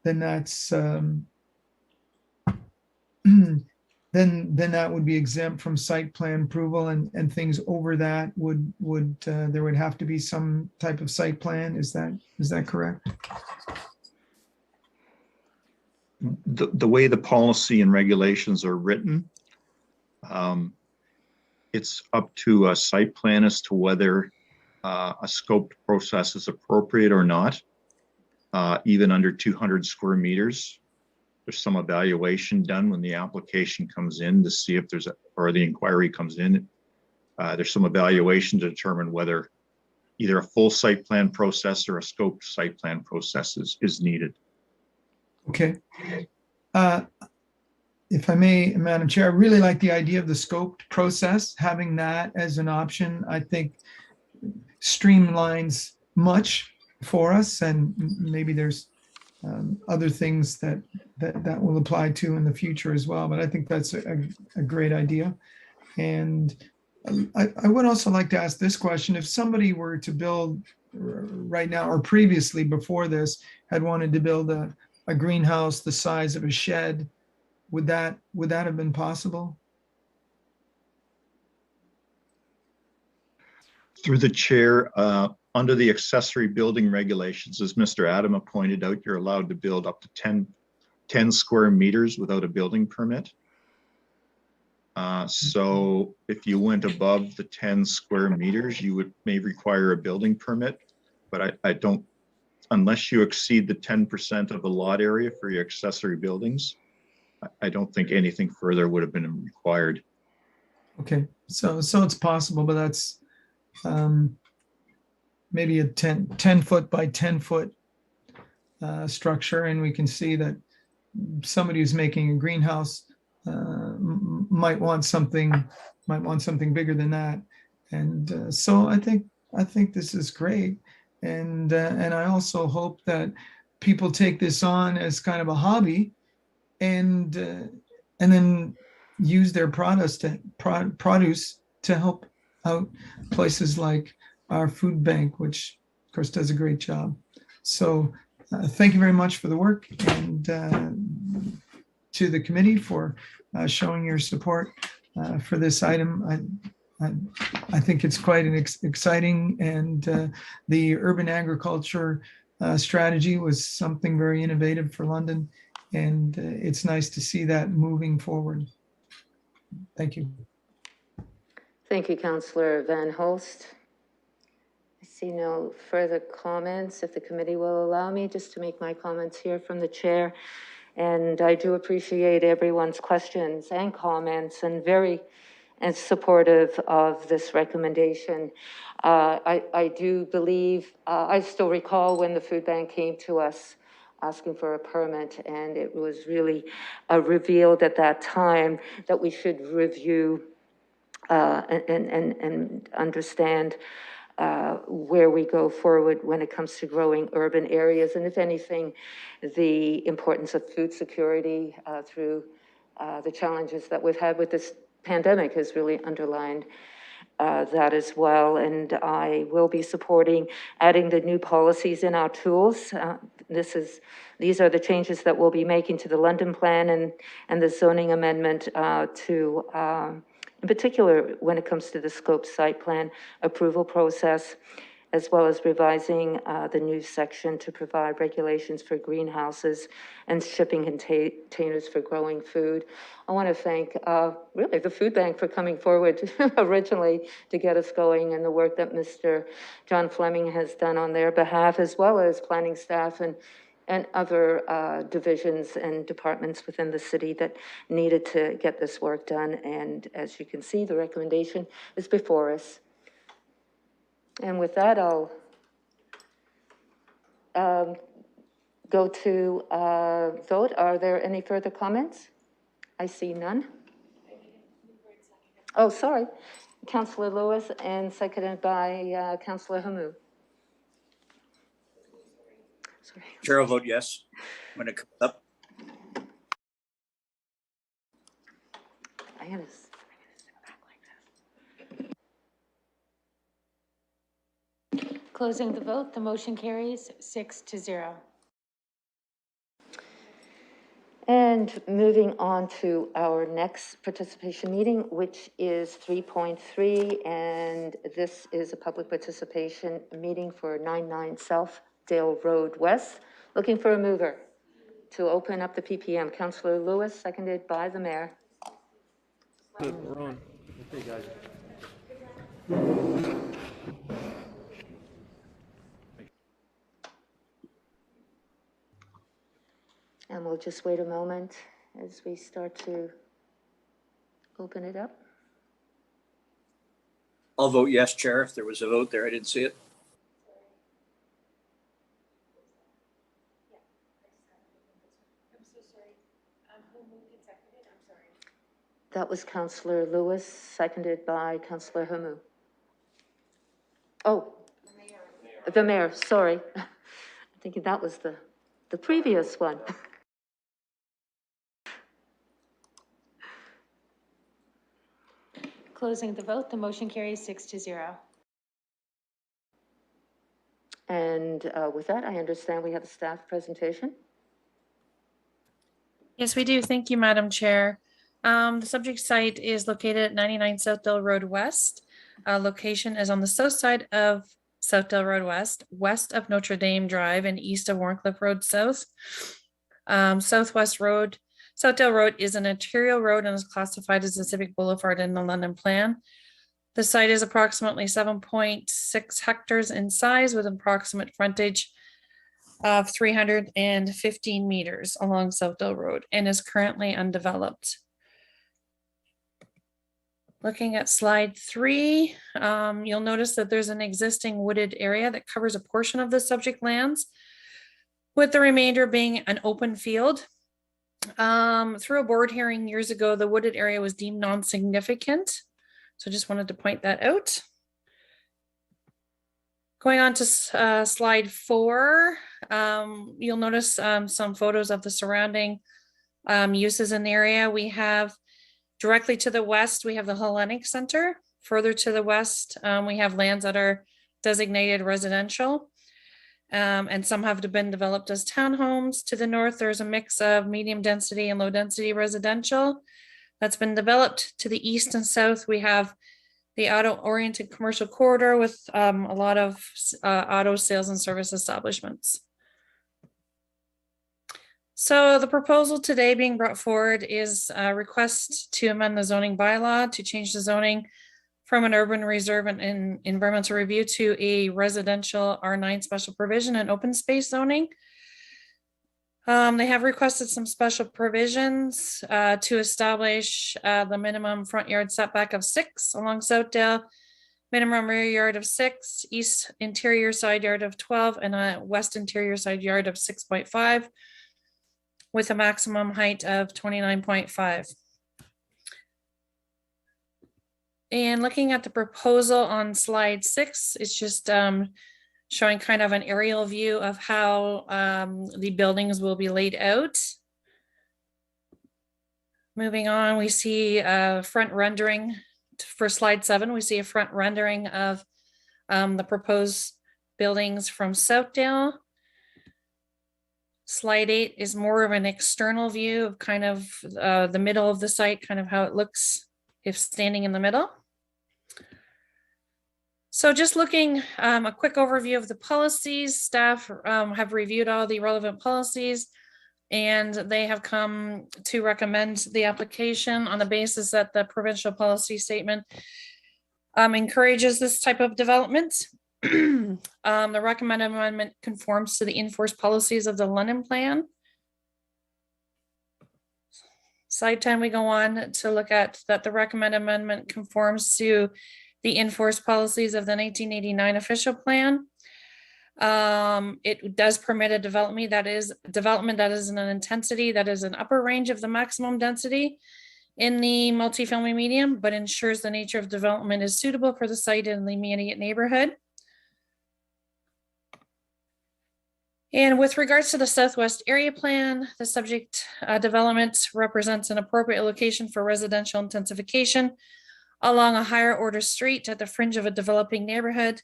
[SPEAKER 15] that's then that would be exempt from site plan approval, and things over that would there would have to be some type of site plan. Is that correct?
[SPEAKER 11] The way the policy and regulations are written, it's up to a site plan as to whether a scoped process is appropriate or not, even under 200 square meters. There's some evaluation done when the application comes in to see if or the inquiry comes in. There's some evaluation to determine whether either a full site plan process or a scoped site plan process is needed.
[SPEAKER 15] Okay. If I may, Madam Chair, I really like the idea of the scoped process. Having that as an option, I think streamlines much for us, and maybe there's other things that will apply to in the future as well. But I think that's a great idea. And I would also like to ask this question. If somebody were to build right now, or previously before this, had wanted to build a greenhouse the size of a shed, would that have been possible?
[SPEAKER 11] Through the chair, under the accessory building regulations, as Mr. Adama pointed out, you're allowed to build up to 10 square meters without a building permit. So if you went above the 10 square meters, you may require a building permit, but I don't, unless you exceed the 10% of the lot area for your accessory buildings, I don't think anything further would have been required.
[SPEAKER 15] Okay, so it's possible, but that's maybe a 10 foot by 10 foot structure, and we can see that somebody who's making a greenhouse might want something bigger than that. And so I think this is great, and I also hope that people take this on as kind of a hobby, and then use their produce to help out places like our food bank, which of course does a great job. So thank you very much for the work, and to the committee for showing your support for this item. I think it's quite an exciting, and the urban agriculture strategy was something very innovative for London, and it's nice to see that moving forward. Thank you.
[SPEAKER 1] Thank you, Councillor Van Holst. I see no further comments. If the committee will allow me just to make my comments here from the chair. And I do appreciate everyone's questions and comments, and very supportive of this recommendation. I do believe, I still recall when the food bank came to us asking for a permit, and it was really revealed at that time that we should review and understand where we go forward when it comes to growing urban areas, and if anything, the importance of food security through the challenges that we've had with this pandemic has really underlined that as well. And I will be supporting adding the new policies in our tools. These are the changes that we'll be making to the London plan and the zoning amendment to in particular, when it comes to the scope site plan approval process, as well as revising the new section to provide regulations for greenhouses and shipping containers for growing food. I want to thank really the food bank for coming forward originally to get us going, and the work that Mr. John Fleming has done on their behalf, as well as planning staff and other divisions and departments within the city that needed to get this work done. And as you can see, the recommendation is before us. And with that, I'll go to vote. Are there any further comments? I see none. Oh, sorry. Councillor Lewis and seconded by Councillor Hamou. Sorry.
[SPEAKER 14] Chair will vote yes when it comes up.
[SPEAKER 1] I gotta sit back like this.
[SPEAKER 7] Closing the vote, the motion carries 6-0.
[SPEAKER 1] And moving on to our next participation meeting, which is 3.3, and this is a public participation meeting for 99 Southdale Road West. Looking for a mover to open up the PPM. Councillor Lewis, seconded by the mayor.
[SPEAKER 16] We're on. Okay, guys.
[SPEAKER 1] And we'll just wait a moment as we start to open it up.
[SPEAKER 14] I'll vote yes, Chair. If there was a vote there, I didn't see it.
[SPEAKER 1] That was Councillor Lewis, seconded by Councillor Hamou. Oh, the mayor, sorry. I'm thinking that was the previous one.
[SPEAKER 7] Closing the vote, the motion carries 6-0.
[SPEAKER 1] And with that, I understand we have a staff presentation.
[SPEAKER 17] Yes, we do. Thank you, Madam Chair. The subject site is located at 99 Southdale Road West. Location is on the south side of Southdale Road West, west of Notre Dame Drive and east of Warncliffe Road South. Southwest Road, Southdale Road is an arterial road and is classified as a civic boulevard in the London Plan. The site is approximately 7.6 hectares in size with approximate frontage of 315 meters along Southdale Road and is currently undeveloped. Looking at slide 3, you'll notice that there's an existing wooded area that covers a portion of the subject lands, with the remainder being an open field. Through a board hearing years ago, the wooded area was deemed non-significant. So just wanted to point that out. Going on to slide 4, you'll notice some photos of the surrounding uses in the area. We have directly to the west, we have the Hellenic Center. Further to the west, we have lands that are designated residential. And some have been developed as townhomes. To the north, there's a mix of medium density and low density residential that's been developed. To the east and south, we have the auto-oriented commercial corridor with a lot of auto sales and service establishments. So the proposal today being brought forward is a request to amend the zoning bylaw to change the zoning from an urban reserve and environmental review to a residential R9 special provision and open space zoning. They have requested some special provisions to establish the minimum front yard setback of 6 along Southdale, minimum rear yard of 6, east interior side yard of 12, and a west interior side yard of 6.5, with a maximum height of 29.5. And looking at the proposal on slide 6, it's just showing kind of an aerial view of how the buildings will be laid out. Moving on, we see a front rendering for slide 7. We see a front rendering of the proposed buildings from Southdale. Slide 8 is more of an external view of kind of the middle of the site, kind of how it looks if standing in the middle. So just looking a quick overview of the policies, staff have reviewed all the relevant policies and they have come to recommend the application on the basis that the provincial policy statement encourages this type of development. The recommended amendment conforms to the enforced policies of the London Plan. Slide 10, we go on to look at that the recommended amendment conforms to the enforced policies of the 1989 official plan. It does permit a development that is in an intensity that is an upper range of the maximum density in the multifamily medium, but ensures the nature of development is suitable for the site and the immediate neighborhood. And with regards to the Southwest Area Plan, the subject development represents an appropriate location for residential intensification along a higher order street at the fringe of a developing neighborhood.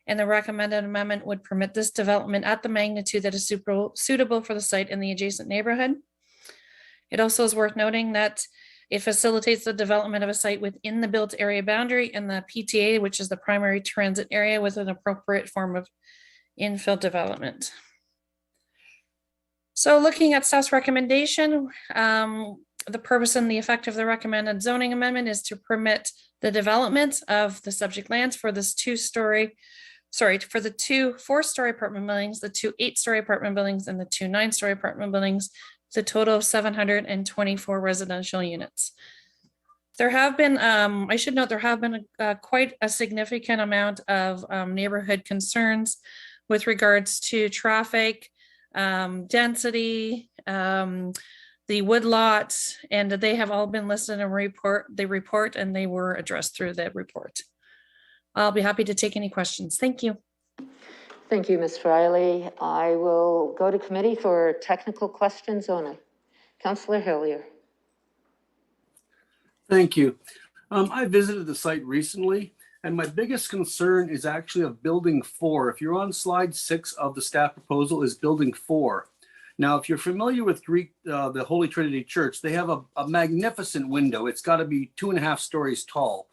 [SPEAKER 17] And the recommended amendment would permit this development at the magnitude that is suitable for the site and the adjacent neighborhood. It also is worth noting that it facilitates the development of a site within the built area boundary and the PTA, which is the primary transit area, with an appropriate form of infill development. So looking at staff's recommendation, the purpose and the effect of the recommended zoning amendment is to permit the development of the subject lands for this for the 2 4-story apartment buildings, the 2 8-story apartment buildings, and the 2 9-story apartment buildings, with a total of 724 residential units. There have been, I should note, there have been quite a significant amount of neighborhood concerns with regards to traffic, density, the woodlot, and they have all been listed in the report, and they were addressed through the report. I'll be happy to take any questions. Thank you.
[SPEAKER 1] Thank you, Ms. Riley. I will go to committee for technical questions only. Councillor Hillier.
[SPEAKER 5] Thank you. I visited the site recently, and my biggest concern is actually of building 4. If you're on slide 6 of the staff proposal, is building 4. Now, if you're familiar with Greek, the Holy Trinity Church, they have a magnificent window. It's got to be 2.5 stories tall.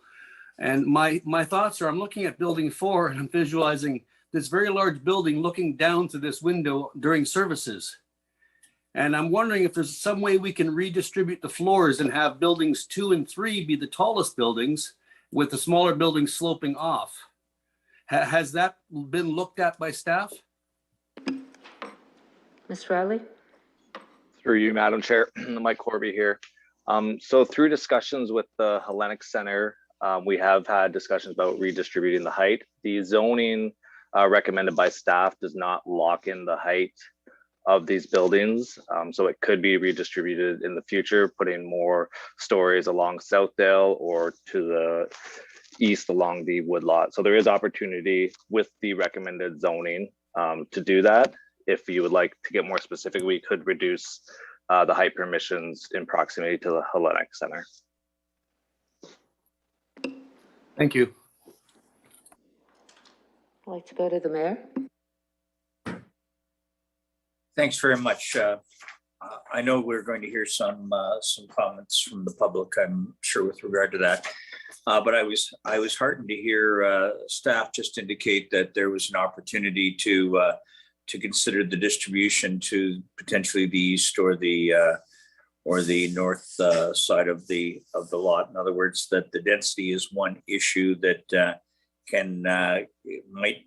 [SPEAKER 5] And my thoughts are, I'm looking at building 4 and I'm visualizing this very large building looking down to this window during services. And I'm wondering if there's some way we can redistribute the floors and have buildings 2 and 3 be the tallest buildings with the smaller buildings sloping off. Has that been looked at by staff?
[SPEAKER 1] Ms. Riley?
[SPEAKER 18] Through you, Madam Chair, Mike Corby here. So through discussions with the Hellenic Center, we have had discussions about redistributing the height. The zoning recommended by staff does not lock in the height of these buildings. So it could be redistributed in the future, putting more stories along Southdale or to the east along the woodlot. So there is opportunity with the recommended zoning to do that. If you would like to get more specific, we could reduce the height permissions in proximity to the Hellenic Center.
[SPEAKER 5] Thank you.
[SPEAKER 1] I'd like to go to the mayor.
[SPEAKER 14] Thanks very much. I know we're going to hear some comments from the public, I'm sure, with regard to that. But I was heartened to hear staff just indicate that there was an opportunity to consider the distribution to potentially the east or the north side of the lot. In other words, that the density is one issue that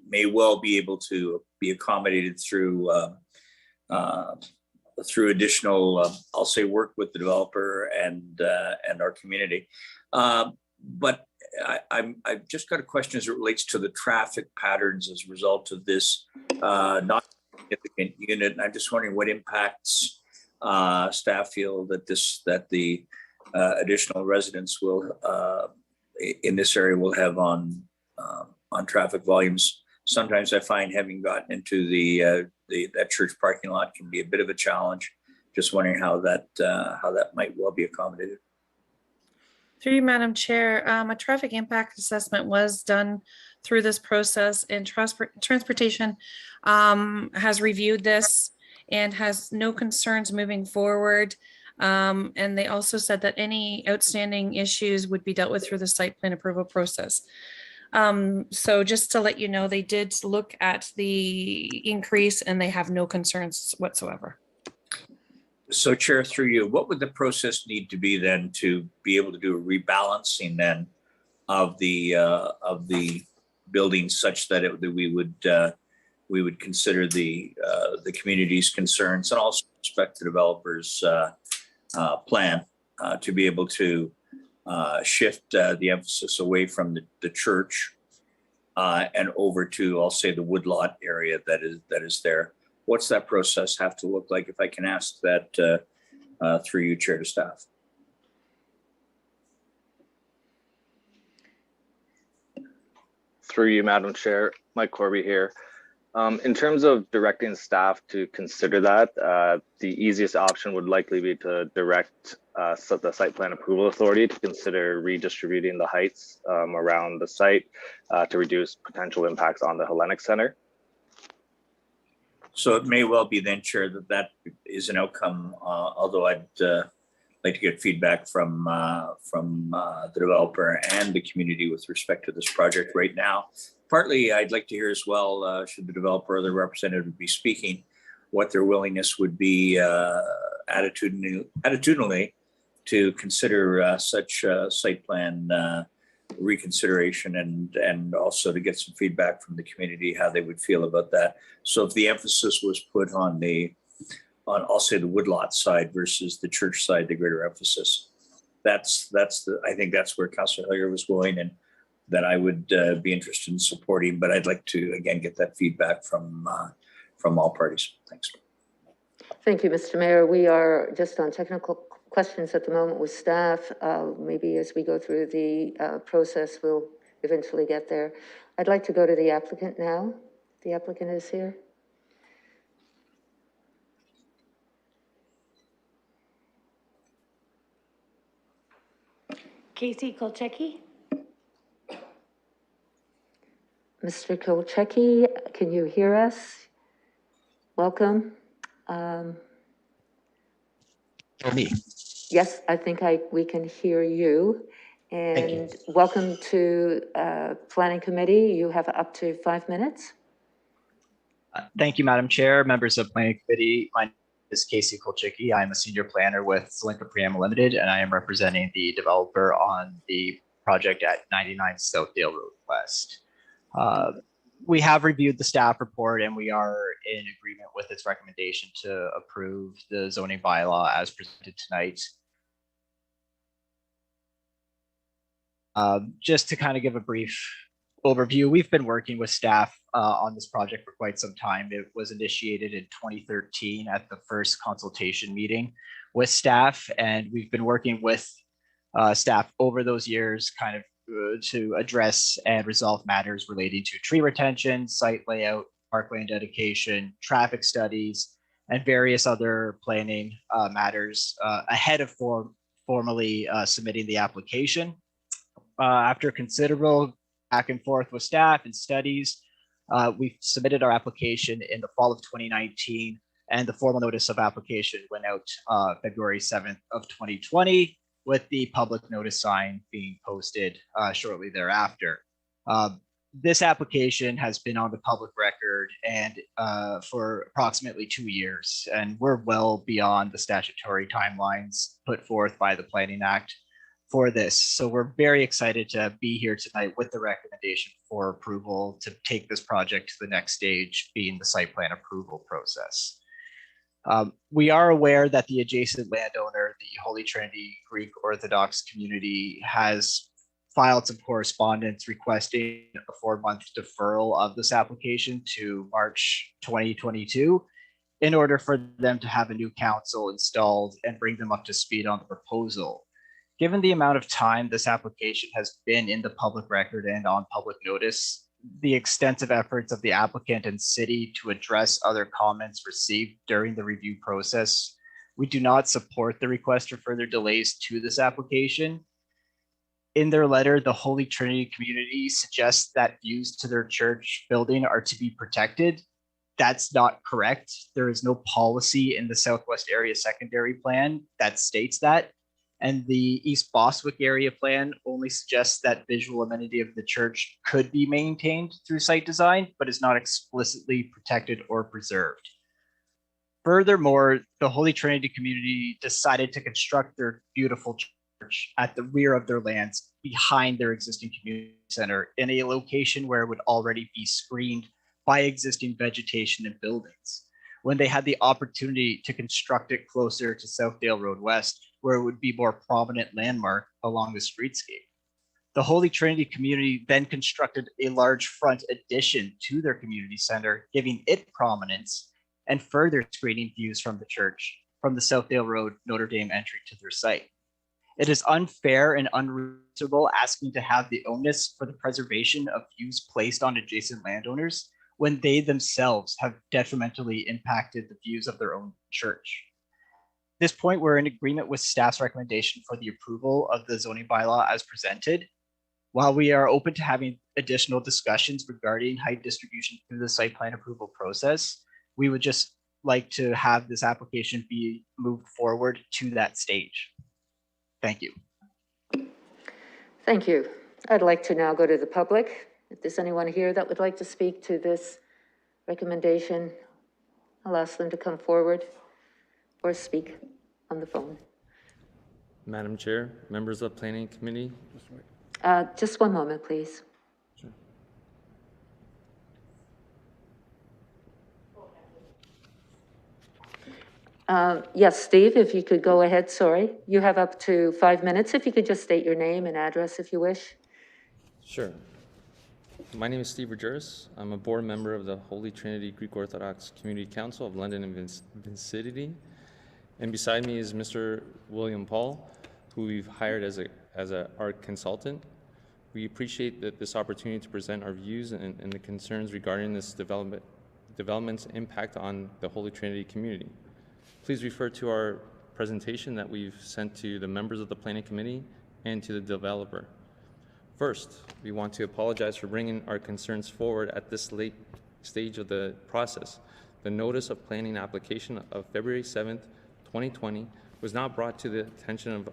[SPEAKER 14] may well be able to be accommodated through additional, I'll say, work with the developer and our community. But I've just got a question as it relates to the traffic patterns as a result of this not significant unit. And I'm just wondering what impacts staff feel that the additional residents will in this area will have on traffic volumes. Sometimes I find, having gotten into that church parking lot, can be a bit of a challenge. Just wondering how that might well be accommodated.
[SPEAKER 17] Through you, Madam Chair, a traffic impact assessment was done through this process, and transportation has reviewed this and has no concerns moving forward. And they also said that any outstanding issues would be dealt with through the site plan approval process. So just to let you know, they did look at the increase and they have no concerns whatsoever.
[SPEAKER 14] So, Chair, through you, what would the process need to be then to be able to do a rebalancing then of the buildings such that we would consider the community's concerns and also respect the developer's plan to be able to shift the emphasis away from the church and over to, I'll say, the woodlot area that is there. What's that process have to look like? If I can ask that through you, Chair, to staff.
[SPEAKER 18] Through you, Madam Chair, Mike Corby here. In terms of directing staff to consider that, the easiest option would likely be to direct the Site Plan Approval Authority to consider redistributing the heights around the site to reduce potential impacts on the Hellenic Center.
[SPEAKER 14] So it may well be then, Chair, that is an outcome, although I'd like to get feedback from the developer and the community with respect to this project right now. Partly, I'd like to hear as well, should the developer or the representative be speaking, what their willingness would be attitudinally to consider such site plan reconsideration and also to get some feedback from the community, how they would feel about that. So if the emphasis was put on I'll say the woodlot side versus the church side, the greater emphasis. I think that's where Councillor Hillier was going, and that I would be interested in supporting, but I'd like to, again, get that feedback from all parties. Thanks.
[SPEAKER 1] Thank you, Mr. Mayor. We are just on technical questions at the moment with staff. Maybe as we go through the process, we'll eventually get there. I'd like to go to the applicant now. The applicant is here.
[SPEAKER 7] Casey Kolchecki.
[SPEAKER 1] Mr. Kolchecki, can you hear us? Welcome.
[SPEAKER 19] Me.
[SPEAKER 1] Yes, I think we can hear you. And welcome to Planning Committee. You have up to 5 minutes.
[SPEAKER 19] Thank you, Madam Chair, members of Planning Committee. My name is Casey Kolchicki. I'm a senior planner with Selinka Preama Limited, and I am representing the developer on the project at 99 Southdale Road West. We have reviewed the staff report and we are in agreement with its recommendation to approve the zoning bylaw as presented tonight. Just to kind of give a brief overview, we've been working with staff on this project for quite some time. It was initiated in 2013 at the first consultation meeting with staff, and we've been working with staff over those years kind of to address and resolve matters relating to tree retention, site layout, parkland dedication, traffic studies, and various other planning matters ahead of formally submitting the application. After considerable back and forth with staff and studies, we submitted our application in the fall of 2019, and the formal notice of application went out February 7th of 2020, with the public notice sign being posted shortly thereafter. This application has been on the public record and for approximately 2 years, and we're well beyond the statutory timelines put forth by the Planning Act for this. So we're very excited to be here tonight with the recommendation for approval to take this project to the next stage, being the site plan approval process. We are aware that the adjacent landowner, the Holy Trinity Greek Orthodox community, has filed some correspondence requesting a 4-month deferral of this application to March 2022 in order for them to have a new council installed and bring them up to speed on the proposal. Given the amount of time this application has been in the public record and on public notice, the extensive efforts of the applicant and city to address other comments received during the review process, we do not support the request for further delays to this application. In their letter, the Holy Trinity community suggests that views to their church building are to be protected. That's not correct. There is no policy in the Southwest Area Secondary Plan that states that. And the East Bostwick Area Plan only suggests that visual amenity of the church could be maintained through site design, but is not explicitly protected or preserved. Furthermore, the Holy Trinity community decided to construct their beautiful church at the rear of their lands behind their existing community center in a location where it would already be screened by existing vegetation and buildings, when they had the opportunity to construct it closer to Southdale Road West, where it would be more prominent landmark along the streetscape. The Holy Trinity community then constructed a large front addition to their community center, giving it prominence and further screening views from the church from the Southdale Road Notre Dame entry to their site. It is unfair and unreasonable asking to have the onus for the preservation of views placed on adjacent landowners when they themselves have detrimentally impacted the views of their own church. At this point, we're in agreement with staff's recommendation for the approval of the zoning bylaw as presented. While we are open to having additional discussions regarding height distribution through the site plan approval process, we would just like to have this application be moved forward to that stage. Thank you.
[SPEAKER 1] Thank you. I'd like to now go to the public. If there's anyone here that would like to speak to this recommendation, I'll ask them to come forward or speak on the phone.
[SPEAKER 20] Madam Chair, members of the Planning Committee.
[SPEAKER 1] Just one moment, please.
[SPEAKER 20] Sure.
[SPEAKER 1] Yes, Steve, if you could go ahead, sorry. You have up to 5 minutes. If you could just state your name and address if you wish.
[SPEAKER 20] Sure. My name is Steve Vergeris. I'm a board member of the Holy Trinity Greek Orthodox Community Council of London and Vicinity. And beside me is Mr. William Paul, who we've hired as a art consultant. We appreciate this opportunity to present our views and the concerns regarding this development's impact on the Holy Trinity community. Please refer to our presentation that we've sent to the members of the Planning Committee and to the developer. First, we want to apologize for bringing our concerns forward at this late stage of the process. The notice of planning application of February 7th, 2020 was not brought to the attention of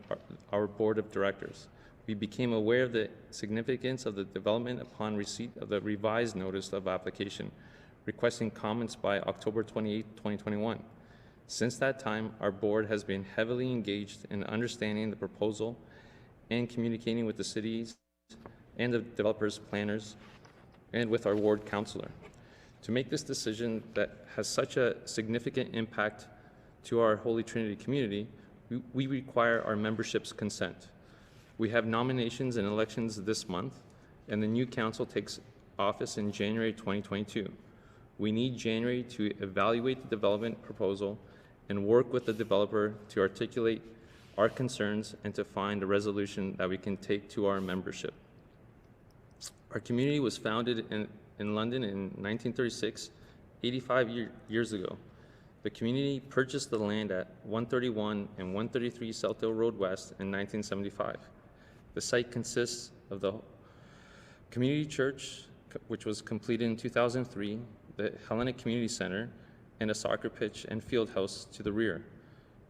[SPEAKER 20] our board of directors. We became aware of the significance of the development upon receipt of the revised notice of application, requesting comments by October 28, 2021. Since that time, our board has been heavily engaged in understanding the proposal and communicating with the cities and the developers, planners, and with our ward councillor. To make this decision that has such a significant impact to our Holy Trinity community, we require our membership's consent. We have nominations and elections this month, and the new council takes office in January 2022. We need January to evaluate the development proposal and work with the developer to articulate our concerns and to find a resolution that we can take to our membership. Our community was founded in London in 1936, 85 years ago. The community purchased the land at 131 and 133 Southdale Road West in 1975. The site consists of the community church, which was completed in 2003, the Hellenic Community Center, and a soccer pitch and field house to the rear.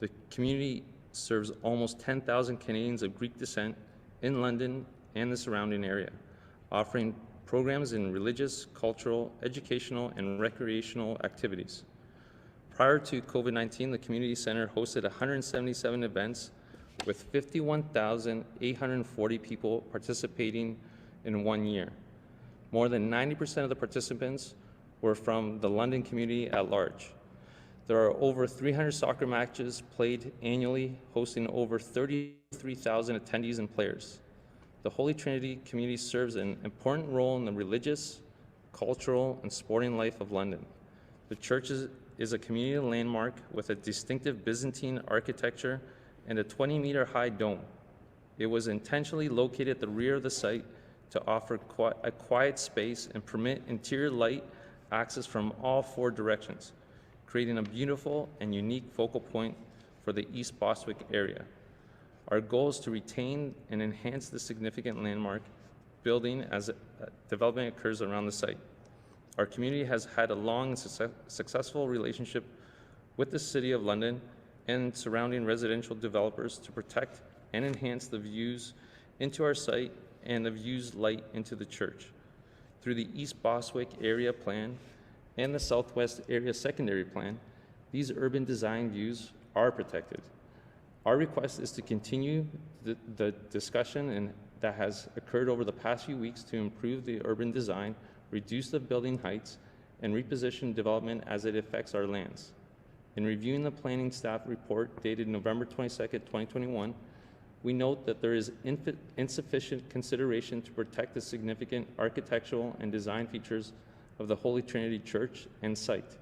[SPEAKER 20] The community serves almost 10,000 Canadians of Greek descent in London and the surrounding area, offering programs in religious, cultural, educational, and recreational activities. Prior to COVID-19, the community center hosted 177 events with 51,840 people participating in 1 year. More than 90% of the participants were from the London community at large. There are over 300 soccer matches played annually, hosting over 33,000 attendees and players. The Holy Trinity community serves an important role in the religious, cultural, and sporting life of London. The church is a community landmark with a distinctive Byzantine architecture and a 20-meter high dome. It was intentionally located at the rear of the site to offer a quiet space and permit interior light access from all 4 directions, creating a beautiful and unique focal point for the East Bostwick area. Our goal is to retain and enhance the significant landmark building as development occurs around the site. Our community has had a long and successful relationship with the City of London and surrounding residential developers to protect and enhance the views into our site and the views light into the church. Through the East Bostwick Area Plan and the Southwest Area Secondary Plan, these urban design views are protected. Our request is to continue the discussion that has occurred over the past few weeks to improve the urban design, reduce the building heights, and reposition development as it affects our lands. In reviewing the planning staff report dated November 22nd, 2021, we note that there is insufficient consideration to protect the significant architectural and design features of the Holy Trinity Church and site.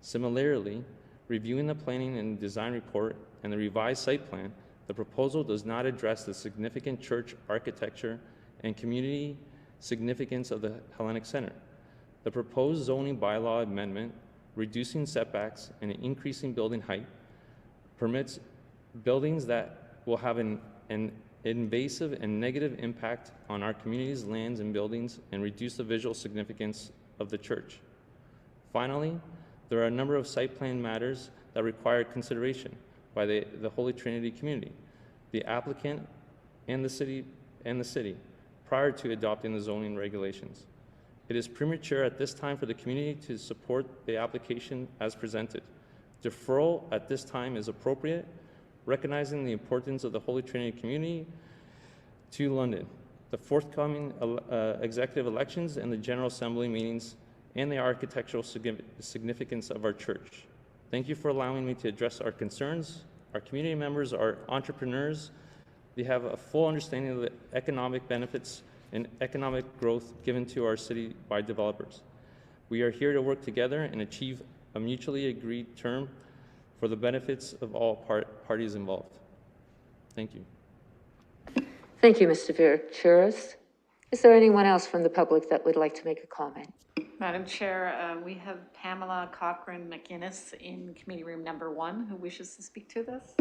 [SPEAKER 20] Similarly, reviewing the planning and design report and the revised site plan, the proposal does not address the significant church architecture and community significance of the Hellenic Center. The proposed zoning bylaw amendment, reducing setbacks and increasing building height, permits buildings that will have an invasive and negative impact on our community's lands and buildings and reduce the visual significance of the church. Finally, there are a number of site plan matters that require consideration by the Holy Trinity community, the applicant, and the city prior to adopting the zoning regulations. It is premature at this time for the community to support the application as presented. Deferral at this time is appropriate, recognizing the importance of the Holy Trinity community to London, the forthcoming executive elections and the General Assembly meetings, and the architectural significance of our church. Thank you for allowing me to address our concerns. Our community members are entrepreneurs. They have a full understanding of the economic benefits and economic growth given to our city by developers. We are here to work together and achieve a mutually agreed term for the benefits of all parties involved. Thank you.
[SPEAKER 1] Thank you, Mr. Virturis. Is there anyone else from the public that would like to make a comment?
[SPEAKER 10] Madam Chair, we have Pamela Cochran McInnes in committee room number 1 who wishes to speak to this.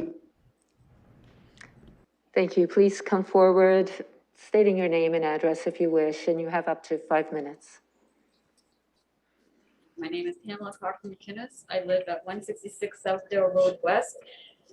[SPEAKER 1] Thank you. Please come forward, stating your name and address if you wish, and you have up to 5 minutes.
[SPEAKER 21] My name is Pamela Cochran McInnes. I live at 166 Southdale Road West,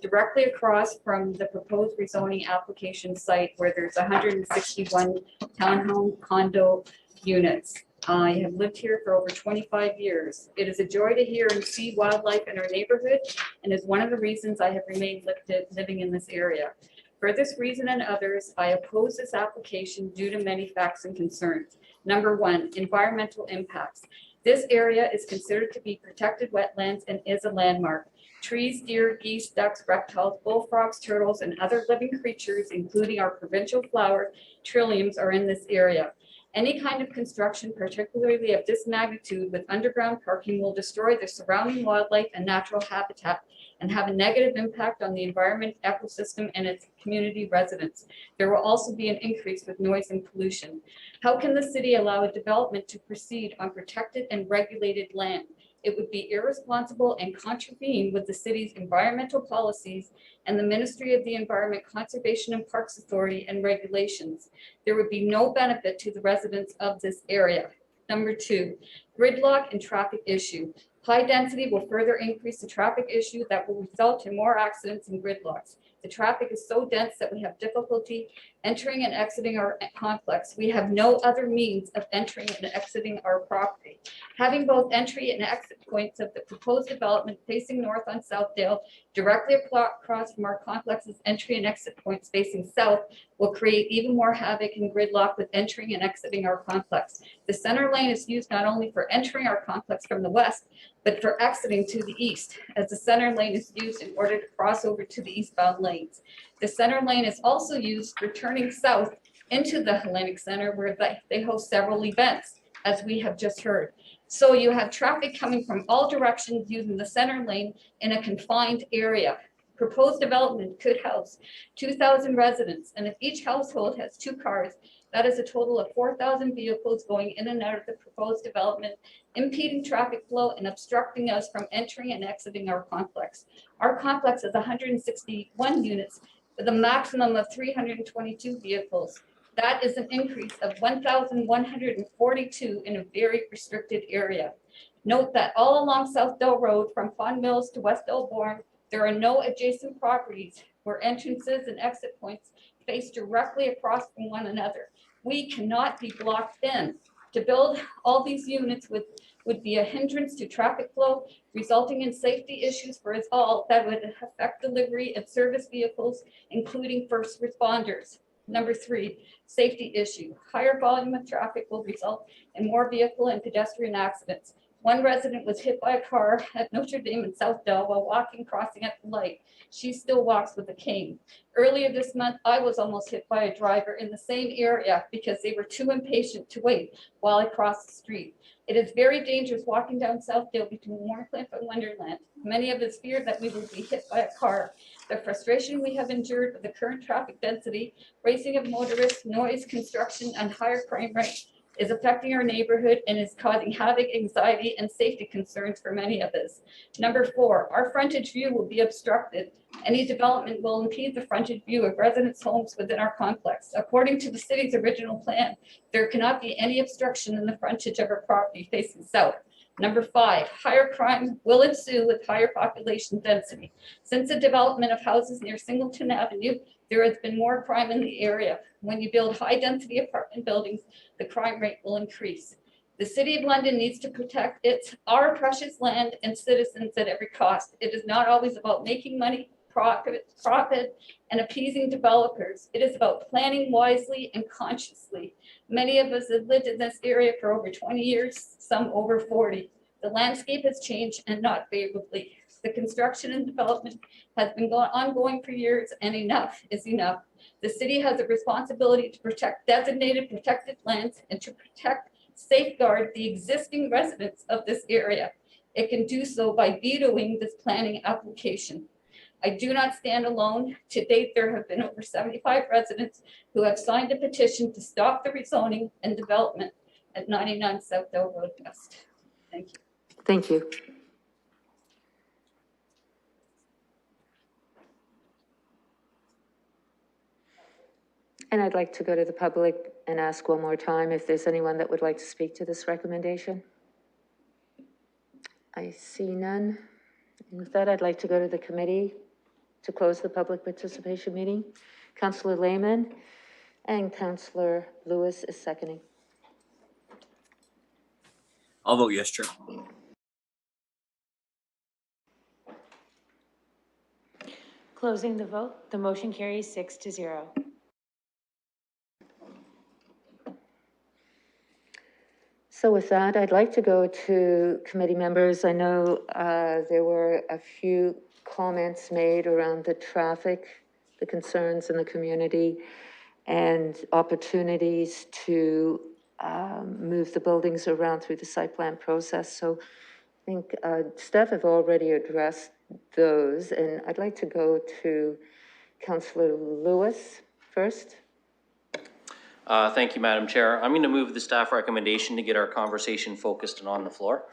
[SPEAKER 21] directly across from the proposed rezoning application site where there's 161 townhome condo units. I have lived here for over 25 years. It is a joy to hear and see wildlife in our neighborhood and is one of the reasons I have remained living in this area. For this reason and others, I oppose this application due to many facts and concerns. Number 1, environmental impacts. This area is considered to be protected wetlands and is a landmark. Trees, deer, geese, ducks, reptiles, bullfrogs, turtles, and other living creatures, including our provincial flower, trilliums, are in this area. Any kind of construction, particularly of this magnitude with underground parking, will destroy the surrounding wildlife and natural habitat and have a negative impact on the environment, ecosystem, and its community residents. There will also be an increase with noise and pollution. How can the city allow a development to proceed on protected and regulated land? It would be irresponsible and contravene with the city's environmental policies and the Ministry of the Environment, Conservation and Parks Authority and regulations. There would be no benefit to the residents of this area. Number 2, gridlock and traffic issue. High density will further increase the traffic issue that will result in more accidents and gridlocks. The traffic is so dense that we have difficulty entering and exiting our complex. We have no other means of entering and exiting our property. Having both entry and exit points of the proposed development facing north on Southdale, directly across from our complex's entry and exit points facing south, will create even more havoc and gridlock with entering and exiting our complex. The center lane is used not only for entering our complex from the west, but for exiting to the east, as the center lane is used in order to cross over to the eastbound lanes. The center lane is also used for turning south into the Hellenic Center, where they host several events, as we have just heard. So you have traffic coming from all directions using the center lane in a confined area. Proposed development could house 2,000 residents, and if each household has 2 cars, that is a total of 4,000 vehicles going in and out of the proposed development, impeding traffic flow and obstructing us from entering and exiting our complex. Our complex has 161 units with a maximum of 322 vehicles. That is an increase of 1,142 in a very restricted area. Note that all along Southdale Road from Pond Mills to West Elborn, there are no adjacent properties where entrances and exit points face directly across from one another. We cannot be blocked in. To build all these units would be a hindrance to traffic flow, resulting in safety issues for us all that would affect delivery and service vehicles, including first responders. Number 3, safety issue. Higher volume of traffic will result in more vehicle and pedestrian accidents. One resident was hit by a car at Notre Dame in Southdale while crossing at the light. She still walks with a cane. Earlier this month, I was almost hit by a driver in the same area because they were too impatient to wait while I crossed the street. It is very dangerous walking down Southdale between Warncliffe and Wonderland. Many of us fear that we will be hit by a car. The frustration we have endured with the current traffic density, racing of motorists, noise, construction, and higher crime rate is affecting our neighborhood and is causing havoc, anxiety, and safety concerns for many of us. Number 4, our frontage view will be obstructed. Any development will impede the frontage view of residents' homes within our complex. According to the city's original plan, there cannot be any obstruction in the frontage of our property facing south. Number 5, higher crime will ensue with higher population density. Since the development of houses near Singleton Avenue, there has been more crime in the area. When you build high-density apartment buildings, the crime rate will increase. The City of London needs to protect our precious land and citizens at every cost. It is not always about making money, profit, and appeasing developers. It is about planning wisely and consciously. Many of us have lived in this area for over 20 years, some over 40. The landscape has changed and not favorably. The construction and development has been ongoing for years, and enough is enough. The city has a responsibility to protect designated protected lands and to safeguard the existing residents of this area. It can do so by vetoing this planning application. I do not stand alone. To date, there have been over 75 residents who have signed a petition to stop the rezoning and development at 99 Southdale Road West. Thank you.
[SPEAKER 1] Thank you. And I'd like to go to the public and ask one more time if there's anyone that would like to speak to this recommendation. I see none. And with that, I'd like to go to the committee to close the public participation meeting. Councillor Lehman and Councillor Lewis is seconding.
[SPEAKER 14] I'll vote yes, Chair.
[SPEAKER 7] Closing the vote, the motion carries 6-0.
[SPEAKER 1] So with that, I'd like to go to committee members. I know there were a few comments made around the traffic, the concerns in the community, and opportunities to move the buildings around through the site plan process. So I think staff have already addressed those, and I'd like to go to Councillor Lewis first.
[SPEAKER 2] Thank you, Madam Chair. I'm going to move the staff recommendation to get our conversation focused and on the floor.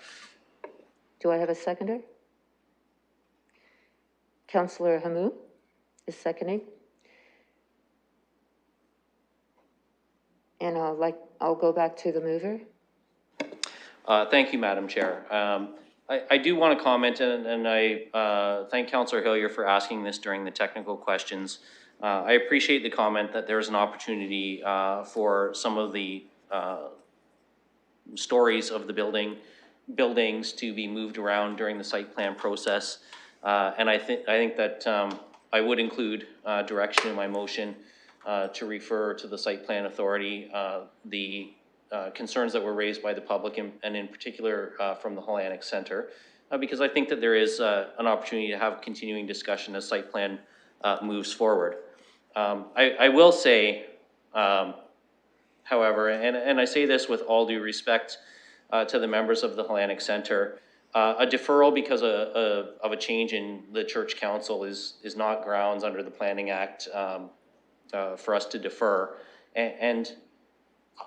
[SPEAKER 1] Do I have a seconder? Councillor Hamou is seconding. And I'll go back to the mover.
[SPEAKER 2] Thank you, Madam Chair. I do want to comment, and I thank Councillor Hillier for asking this during the technical questions. I appreciate the comment that there's an opportunity for some of the stories of the buildings to be moved around during the site plan process. And I think that I would include direction in my motion to refer to the site plan authority the concerns that were raised by the public and in particular from the Hellenic Center, because I think that there is an opportunity to have continuing discussion as site plan moves forward. I will say, however, and I say this with all due respect to the members of the Hellenic Center, a deferral because of a change in the church council is not grounds under the Planning Act for us to defer. And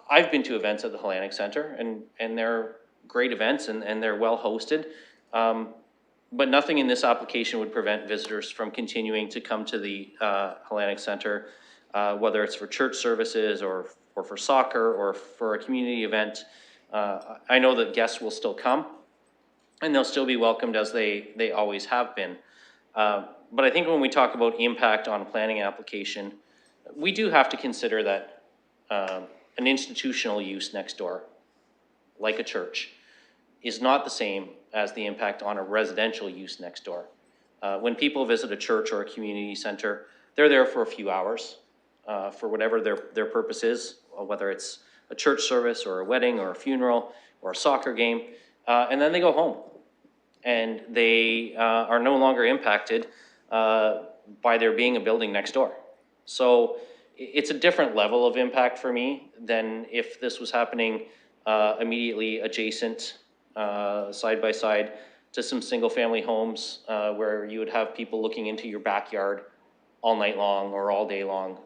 [SPEAKER 2] I've been to events at the Hellenic Center, and they're great events and they're well hosted. But nothing in this application would prevent visitors from continuing to come to the Hellenic Center, whether it's for church services or for soccer or for a community event. I know that guests will still come and they'll still be welcomed as they always have been. But I think when we talk about impact on a planning application, we do have to consider that an institutional use next door, like a church, is not the same as the impact on a residential use next door. When people visit a church or a community center, they're there for a few hours for whatever their purpose is, whether it's a church service or a wedding or a funeral or a soccer game. and then they go home. And they are no longer impacted by there being a building next door. So it's a different level of impact for me than if this was happening immediately adjacent, side by side to some single family homes where you would have people looking into your backyard all night long or all day long.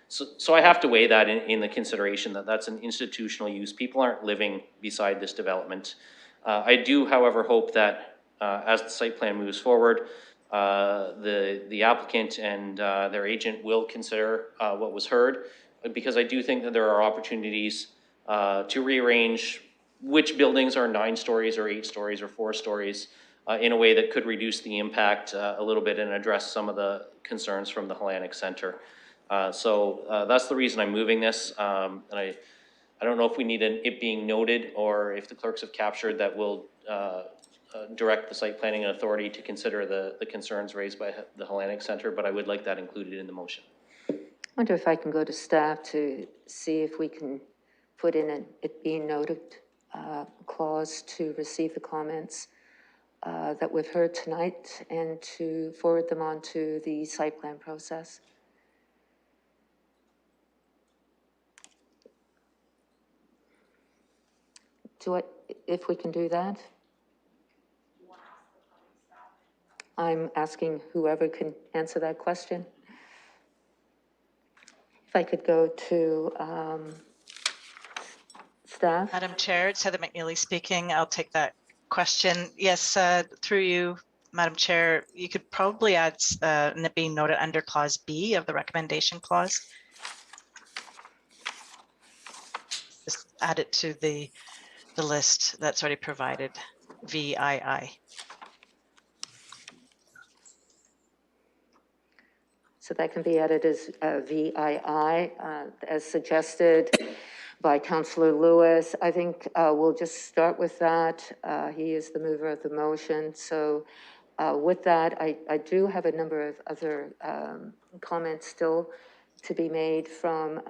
[SPEAKER 2] So I have to weigh that in the consideration that that's an institutional use. People aren't living beside this development. I do, however, hope that as the site plan moves forward, the applicant and their agent will consider what was heard, because I do think that there are opportunities to rearrange which buildings are 9 stories or 8 stories or 4 stories in a way that could reduce the impact a little bit and address some of the concerns from the Hellenic Center. So that's the reason I'm moving this. And I don't know if we need it being noted or if the clerks have captured that we'll direct the site planning authority to consider the concerns raised by the Hellenic Center, but I would like that included in the motion.
[SPEAKER 1] I wonder if I can go to staff to see if we can put in it being noted clause to receive the comments that we've heard tonight and to forward them on to the site plan process. If we can do that? I'm asking whoever can answer that question. If I could go to staff.
[SPEAKER 3] Madam Chair, it's Heather McNeely speaking. I'll take that question. Yes, through you, Madam Chair, you could probably add it being noted under clause B of the recommendation clause. Just add it to the list that's already provided, VII.
[SPEAKER 1] So that can be added as VII, as suggested by Councillor Lewis. I think we'll just start with that. He is the mover of the motion. So with that, I do have a number of other comments still to be made from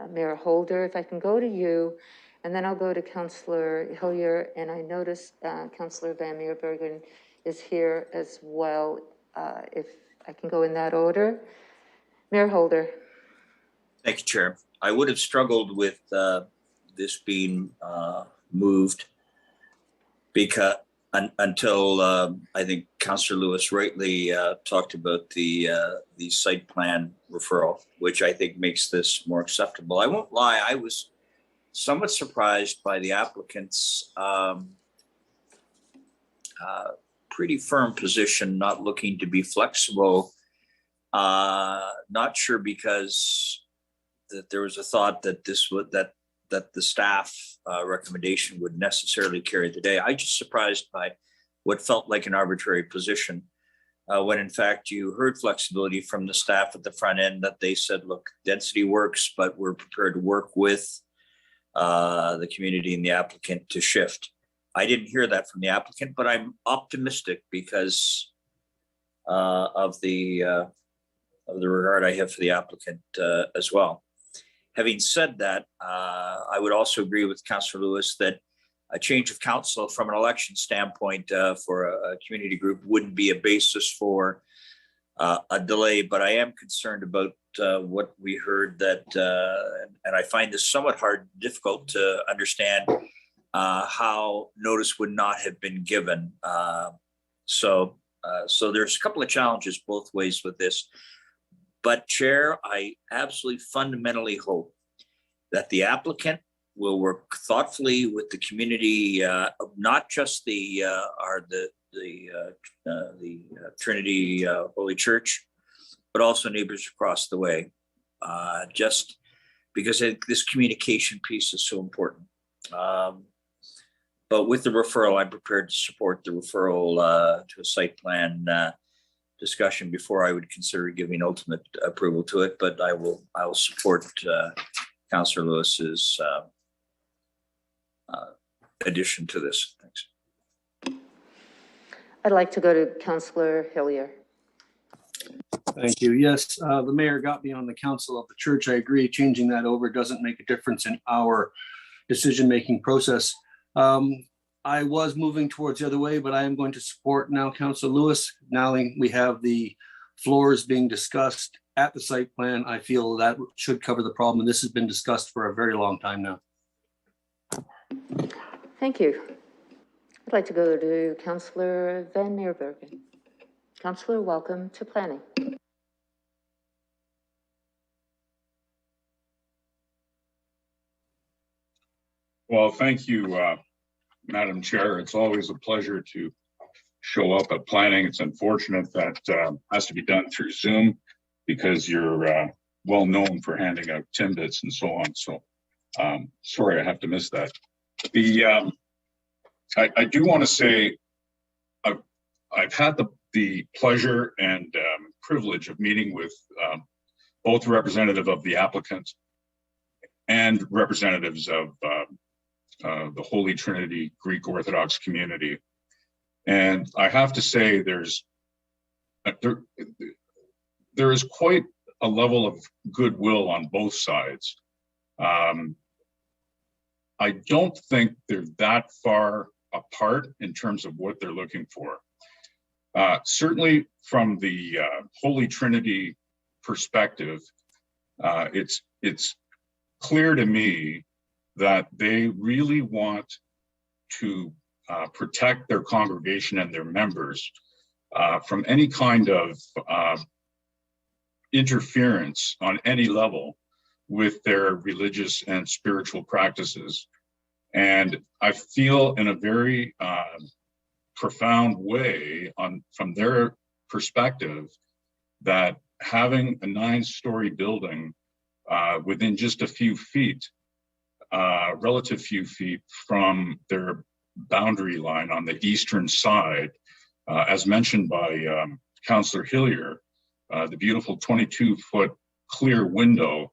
[SPEAKER 1] Mayor Holder. If I can go to you, and then I'll go to Councillor Hillier, and I noticed Councillor Van Meerbergen is here as well, if I can go in that order. Mayor Holder.
[SPEAKER 14] Thank you, Chair. I would have struggled with this being moved because until I think Councillor Lewis rightly talked about the site plan referral, which I think makes this more acceptable. I won't lie, I was somewhat surprised by the applicant's pretty firm position, not looking to be flexible. Not sure because that there was a thought that this would that the staff recommendation would necessarily carry the day. I just surprised by what felt like an arbitrary position when in fact you heard flexibility from the staff at the front end that they said, look, density works, but we're prepared to work with the community and the applicant to shift. I didn't hear that from the applicant, but I'm optimistic because of the regard I have for the applicant as well. Having said that, I would also agree with Councillor Lewis that a change of council from an election standpoint for a community group wouldn't be a basis for a delay, but I am concerned about what we heard that, and I find this somewhat difficult to understand how notice would not have been given. So there's a couple of challenges both ways with this. But Chair, I absolutely fundamentally hope that the applicant will work thoughtfully with the community, not just the Trinity Holy Church, but also neighbors across the way. Just because I think this communication piece is so important. But with the referral, I'm prepared to support the referral to a site plan discussion before I would consider giving ultimate approval to it, but I will support Councillor Lewis's addition to this. Thanks.
[SPEAKER 1] I'd like to go to Councillor Hillier.
[SPEAKER 5] Thank you. Yes, the mayor got me on the council of the church. I agree. Changing that over doesn't make a difference in our decision-making process. I was moving towards the other way, but I am going to support now Councillor Lewis. Now we have the floors being discussed at the site plan. I feel that should cover the problem, and this has been discussed for a very long time now.
[SPEAKER 1] Thank you. I'd like to go to Councillor Van Meerbergen. Councillor, welcome to planning.
[SPEAKER 6] Well, thank you, Madam Chair. It's always a pleasure to show up at planning. It's unfortunate that has to be done through Zoom because you're well known for handing out Timbits and so on. So sorry, I have to miss that. I do want to say I've had the pleasure and privilege of meeting with both representative of the applicant and representatives of the Holy Trinity Greek Orthodox community. And I have to say there is quite a level of goodwill on both sides. I don't think they're that far apart in terms of what they're looking for. Certainly from the Holy Trinity perspective, it's clear to me that they really want to protect their congregation and their members from any kind of interference on any level with their religious and spiritual practices. And I feel in a very profound way from their perspective that having a 9-story building within just a few feet, relative few feet from their boundary line on the eastern side, as mentioned by Councillor Hillier, the beautiful 22-foot clear window,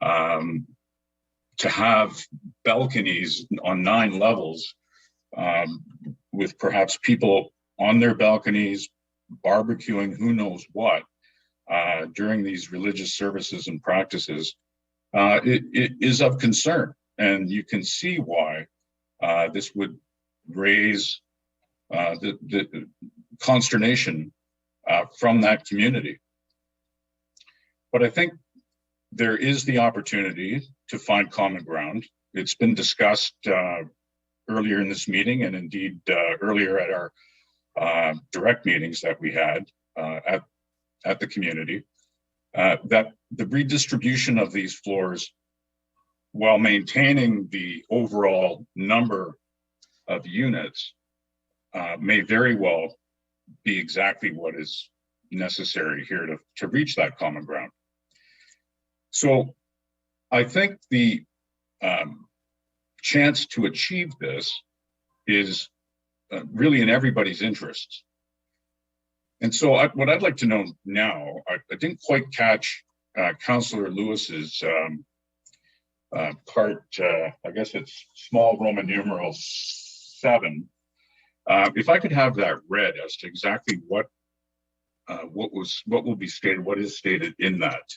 [SPEAKER 6] to have balconies on 9 levels with perhaps people on their balconies barbecuing who knows what during these religious services and practices, it is of concern. And you can see why this would raise the consternation from that community. But I think there is the opportunity to find common ground. It's been discussed earlier in this meeting, and indeed earlier at our direct meetings that we had at the community, that the redistribution of these floors, while maintaining the overall number of units, may very well be exactly what is necessary here to reach that common ground. So I think the chance to achieve this is really in everybody's interests. And so what I'd like to know now, I didn't quite catch Councillor Lewis's part, I guess it's small Roman numeral 7. If I could have that read as to exactly what will be stated, what is stated in that.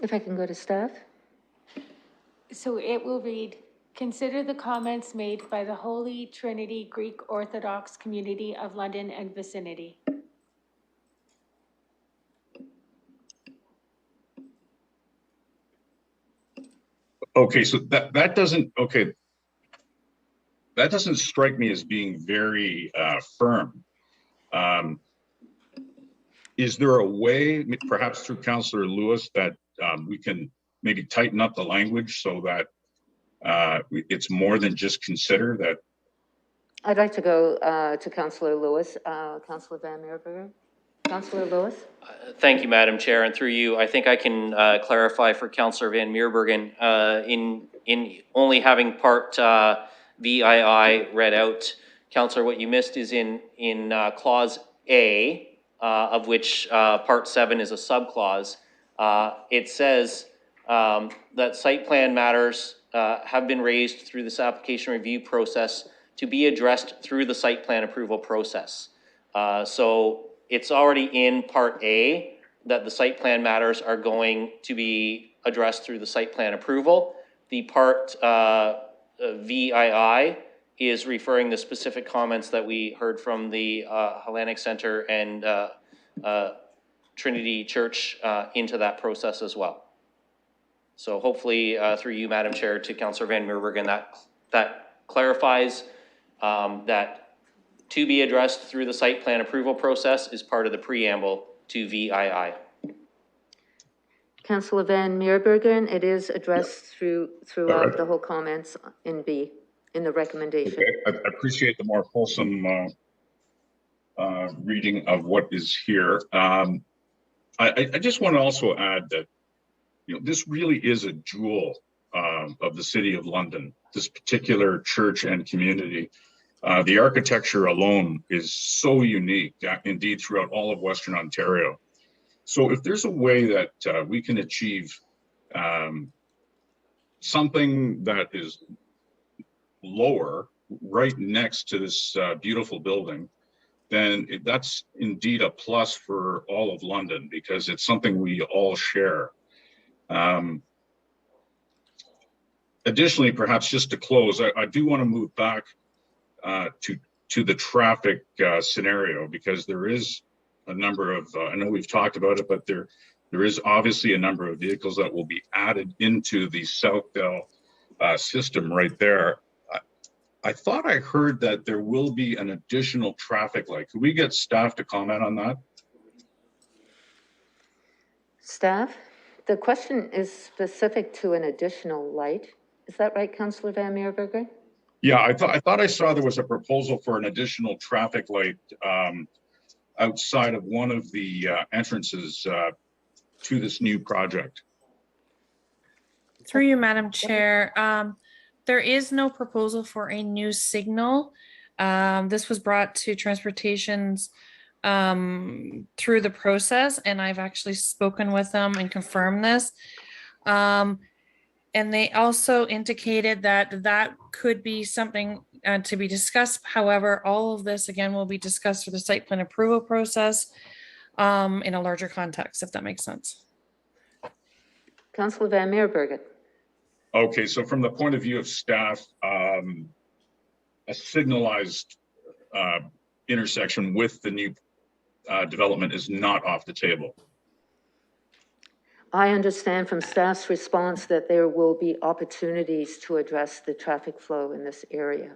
[SPEAKER 1] If I can go to staff.
[SPEAKER 7] So it will read, consider the comments made by the Holy Trinity Greek Orthodox community of London and vicinity.
[SPEAKER 6] Okay, so that doesn't strike me as being very firm. Is there a way, perhaps through Councillor Lewis, that we can maybe tighten up the language so that it's more than just consider that?
[SPEAKER 1] I'd like to go to Councillor Lewis. Councillor Van Meerberger. Councillor Lewis.
[SPEAKER 2] Thank you, Madam Chair, and through you, I think I can clarify for Councillor Van Meerbergen in only having part VII read out. Councillor, what you missed is in clause A, of which part 7 is a subclause. It says that site plan matters have been raised through this application review process to be addressed through the site plan approval process. So it's already in part A that the site plan matters are going to be addressed through the site plan approval. The part VII is referring the specific comments that we heard from the Hellenic Center and Trinity Church into that process as well. So hopefully through you, Madam Chair, to Councillor Van Meerbergen, that clarifies that to be addressed through the site plan approval process is part of the preamble to VII.
[SPEAKER 1] Councillor Van Meerbergen, it is addressed throughout the whole comments in B, in the recommendation.
[SPEAKER 6] Okay. I appreciate the more wholesome reading of what is here. I just want to also add that, you know, this really is a jewel of the City of London, this particular church and community. The architecture alone is so unique, indeed, throughout all of Western Ontario. So if there's a way that we can achieve something that is lower right next to this beautiful building, then that's indeed a plus for all of London, because it's something we all share. Additionally, perhaps just to close, I do want to move back to the traffic scenario, because there is a number of, I know we've talked about it, but there is obviously a number of vehicles that will be added into the Southdale system right there. I thought I heard that there will be an additional traffic light. Could we get staff to comment on that?
[SPEAKER 1] Staff, the question is specific to an additional light. Is that right, Councillor Van Meerbergen?
[SPEAKER 6] Yeah, I thought I saw there was a proposal for an additional traffic light outside of one of the entrances to this new project.
[SPEAKER 17] Through you, Madam Chair. There is no proposal for a new signal. This was brought to Transportation's through the process, and I've actually spoken with them and confirmed this. And they also indicated that that could be something to be discussed. However, all of this again will be discussed through the site plan approval process in a larger context, if that makes sense.
[SPEAKER 1] Councillor Van Meerbergen.
[SPEAKER 6] Okay, so from the point of view of staff, a signalized intersection with the new development is not off the table.
[SPEAKER 1] I understand from staff's response that there will be opportunities to address the traffic flow in this area.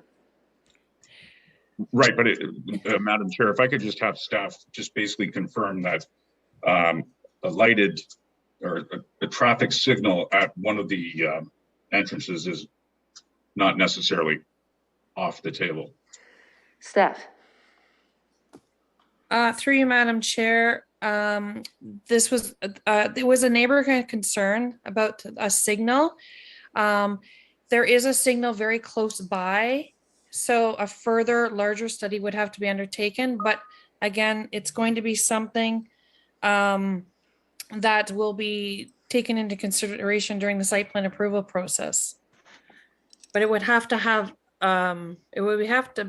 [SPEAKER 6] Right, but Madam Chair, if I could just have staff just basically confirm that a lighted or a traffic signal at one of the entrances is not necessarily off the table.
[SPEAKER 1] Staff.
[SPEAKER 17] Through you, Madam Chair, this was there was a neighborhood concern about a signal. There is a signal very close by, so a further larger study would have to be undertaken. But again, it's going to be something that will be taken into consideration during the site plan approval process. But it would have to have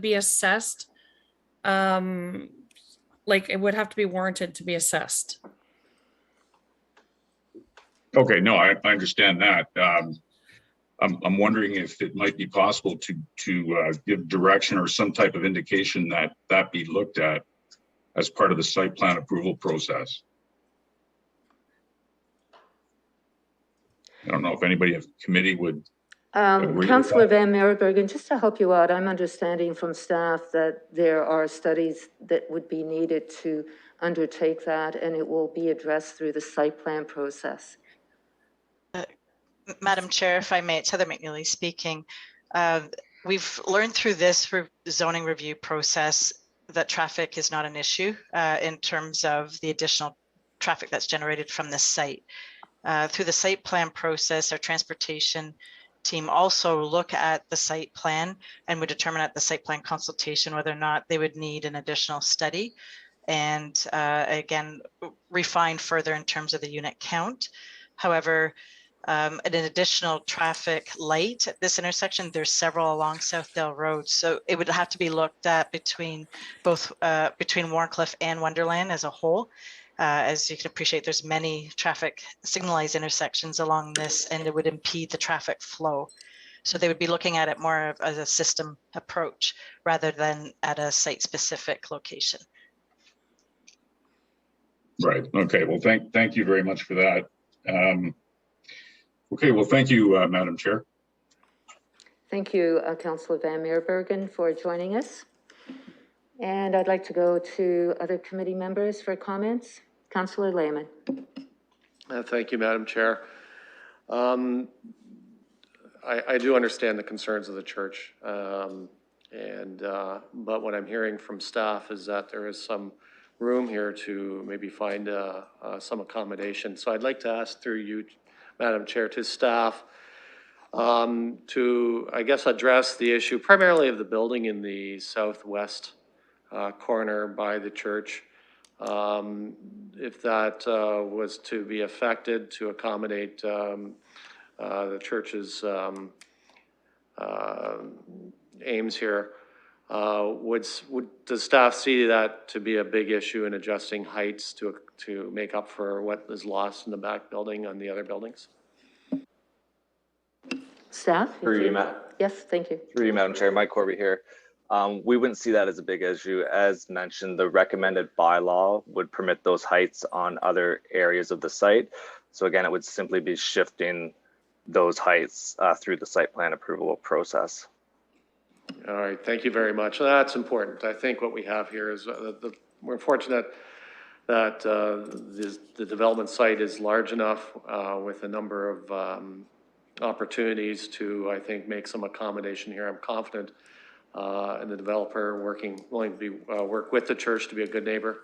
[SPEAKER 17] be assessed. Like it would have to be warranted to be assessed.
[SPEAKER 6] Okay, no, I understand that. I'm wondering if it might be possible to give direction or some type of indication that be looked at as part of the site plan approval process. I don't know if anybody of committee would.
[SPEAKER 1] Councillor Van Meerbergen, just to help you out, I'm understanding from staff that there are studies that would be needed to undertake that, and it will be addressed through the site plan process.
[SPEAKER 3] Madam Chair, if I may, it's Heather McNeely speaking. We've learned through this zoning review process that traffic is not an issue in terms of the additional traffic that's generated from this site. Through the site plan process, our transportation team also look at the site plan and would determine at the site plan consultation whether or not they would need an additional study and again refine further in terms of the unit count. However, an additional traffic light at this intersection, there's several along Southdale Road, so it would have to be looked at between both between Wharncliffe and Wonderland as a whole. As you can appreciate, there's many traffic signalized intersections along this, and it would impede the traffic flow. So they would be looking at it more as a system approach rather than at a site-specific location.
[SPEAKER 6] Right. Okay. Well, thank you very much for that. Okay. Well, thank you, Madam Chair.
[SPEAKER 1] Thank you, Councillor Van Meerbergen, for joining us. And I'd like to go to other committee members for comments. Councillor Lehman.
[SPEAKER 4] Thank you, Madam Chair. I do understand the concerns of the church, but what I'm hearing from staff is that there is some room here to maybe find some accommodation. So I'd like to ask through you, Madam Chair, to staff to, I guess, address the issue primarily of the building in the southwest corner by the church. If that was to be affected to accommodate the church's aims here, does staff see that to be a big issue in adjusting heights to make up for what is lost in the back building on the other buildings?
[SPEAKER 1] Staff?
[SPEAKER 18] Through you, Matt.
[SPEAKER 1] Yes, thank you.
[SPEAKER 18] Through you, Madam Chair. Mike Corby here. We wouldn't see that as a big issue. As mentioned, the recommended bylaw would permit those heights on other areas of the site. So again, it would simply be shifting those heights through the site plan approval process.
[SPEAKER 4] All right, thank you very much. That's important. I think what we have here is we're fortunate that the development site is large enough with a number of opportunities to, I think, make some accommodation here. I'm confident in the developer willing to work with the church to be a good neighbor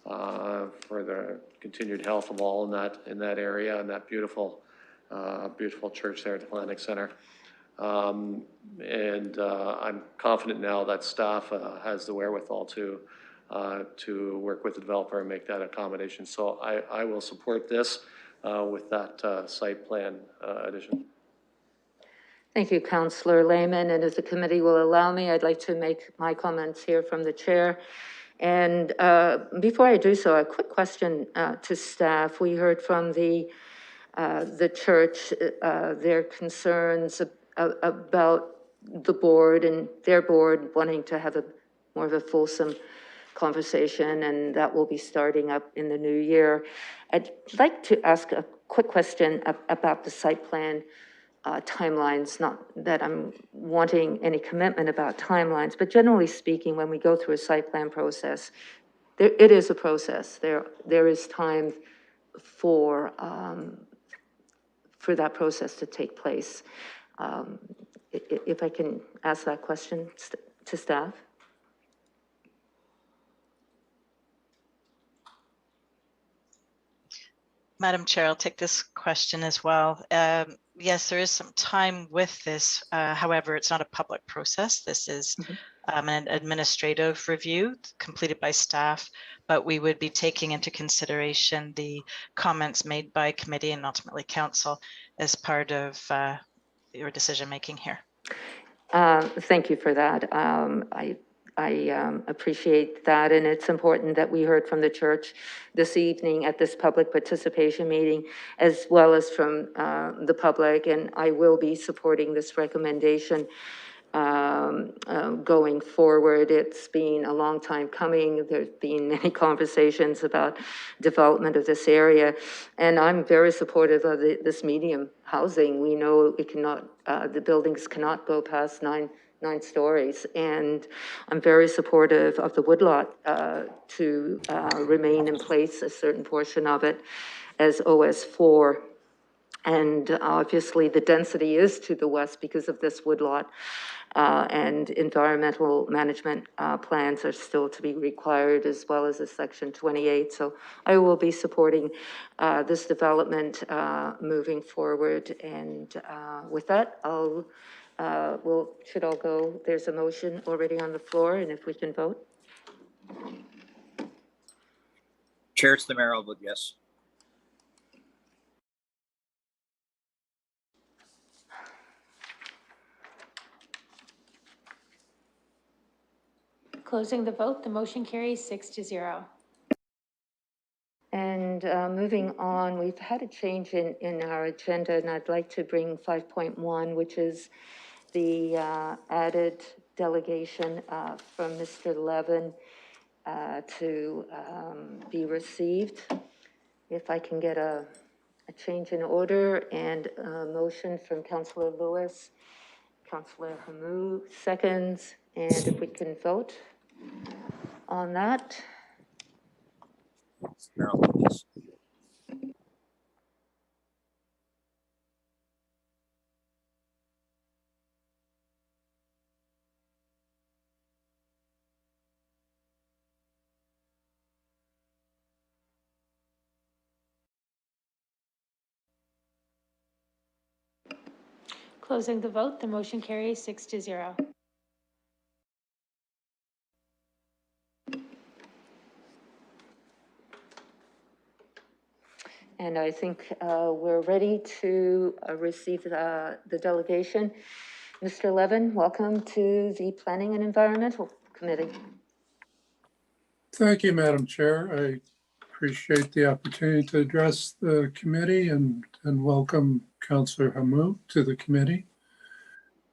[SPEAKER 4] for the continued health of all in that area and that beautiful church there at the Atlantic Center. I'm confident now that staff has the wherewithal to work with the developer and make that accommodation. So I will support this with that site plan addition.
[SPEAKER 1] Thank you, Councillor Lehman. And if the committee will allow me, I'd like to make my comments here from the chair. And before I do so, a quick question to staff. We heard from the church, their concerns about the board and their board wanting to have more of a fulsome conversation, and that will be starting up in the new year. I'd like to ask a quick question about the site plan timelines, not that I'm wanting any commitment about timelines, but generally speaking, when we go through a site plan process, it is a process. There is time for that process to take place. If I can ask that question to staff.
[SPEAKER 3] Madam Chair, I'll take this question as well. Yes, there is some time with this. However, it's not a public process. This is an administrative review completed by staff, but we would be taking into consideration the comments made by committee and ultimately council as part of your decision making here.
[SPEAKER 1] Thank you for that. I appreciate that, and it's important that we heard from the church this evening at this public participation meeting, as well as from the public, and I will be supporting this recommendation going forward. It's been a long time coming. There's been many conversations about development of this area, and I'm very supportive of this medium housing. We know it cannot, the buildings cannot go past nine stories, and I'm very supportive of the woodlot to remain in place, a certain portion of it as OS4. And obviously the density is to the west because of this woodlot, and environmental management plans are still to be required, as well as a Section 28. So I will be supporting this development moving forward. And with that, should all go, there's a motion already on the floor, and if we can vote.
[SPEAKER 14] Chair, it's the mayor, I'll vote yes.
[SPEAKER 7] Closing the vote, the motion carries 6-0.
[SPEAKER 1] And moving on, we've had a change in our agenda, and I'd like to bring 5.1, which is the added delegation from Mr. Levin to be received. If I can get a change in order and a motion from Councillor Lewis, Councillor Hamou seconds, and if we can vote on that.
[SPEAKER 7] Closing the vote, the motion carries 6-0.
[SPEAKER 1] And I think we're ready to receive the delegation. Mr. Levin, welcome to the Planning and Environmental Committee.
[SPEAKER 8] Thank you, Madam Chair. I appreciate the opportunity to address the committee and welcome Councillor Hamou to the committee.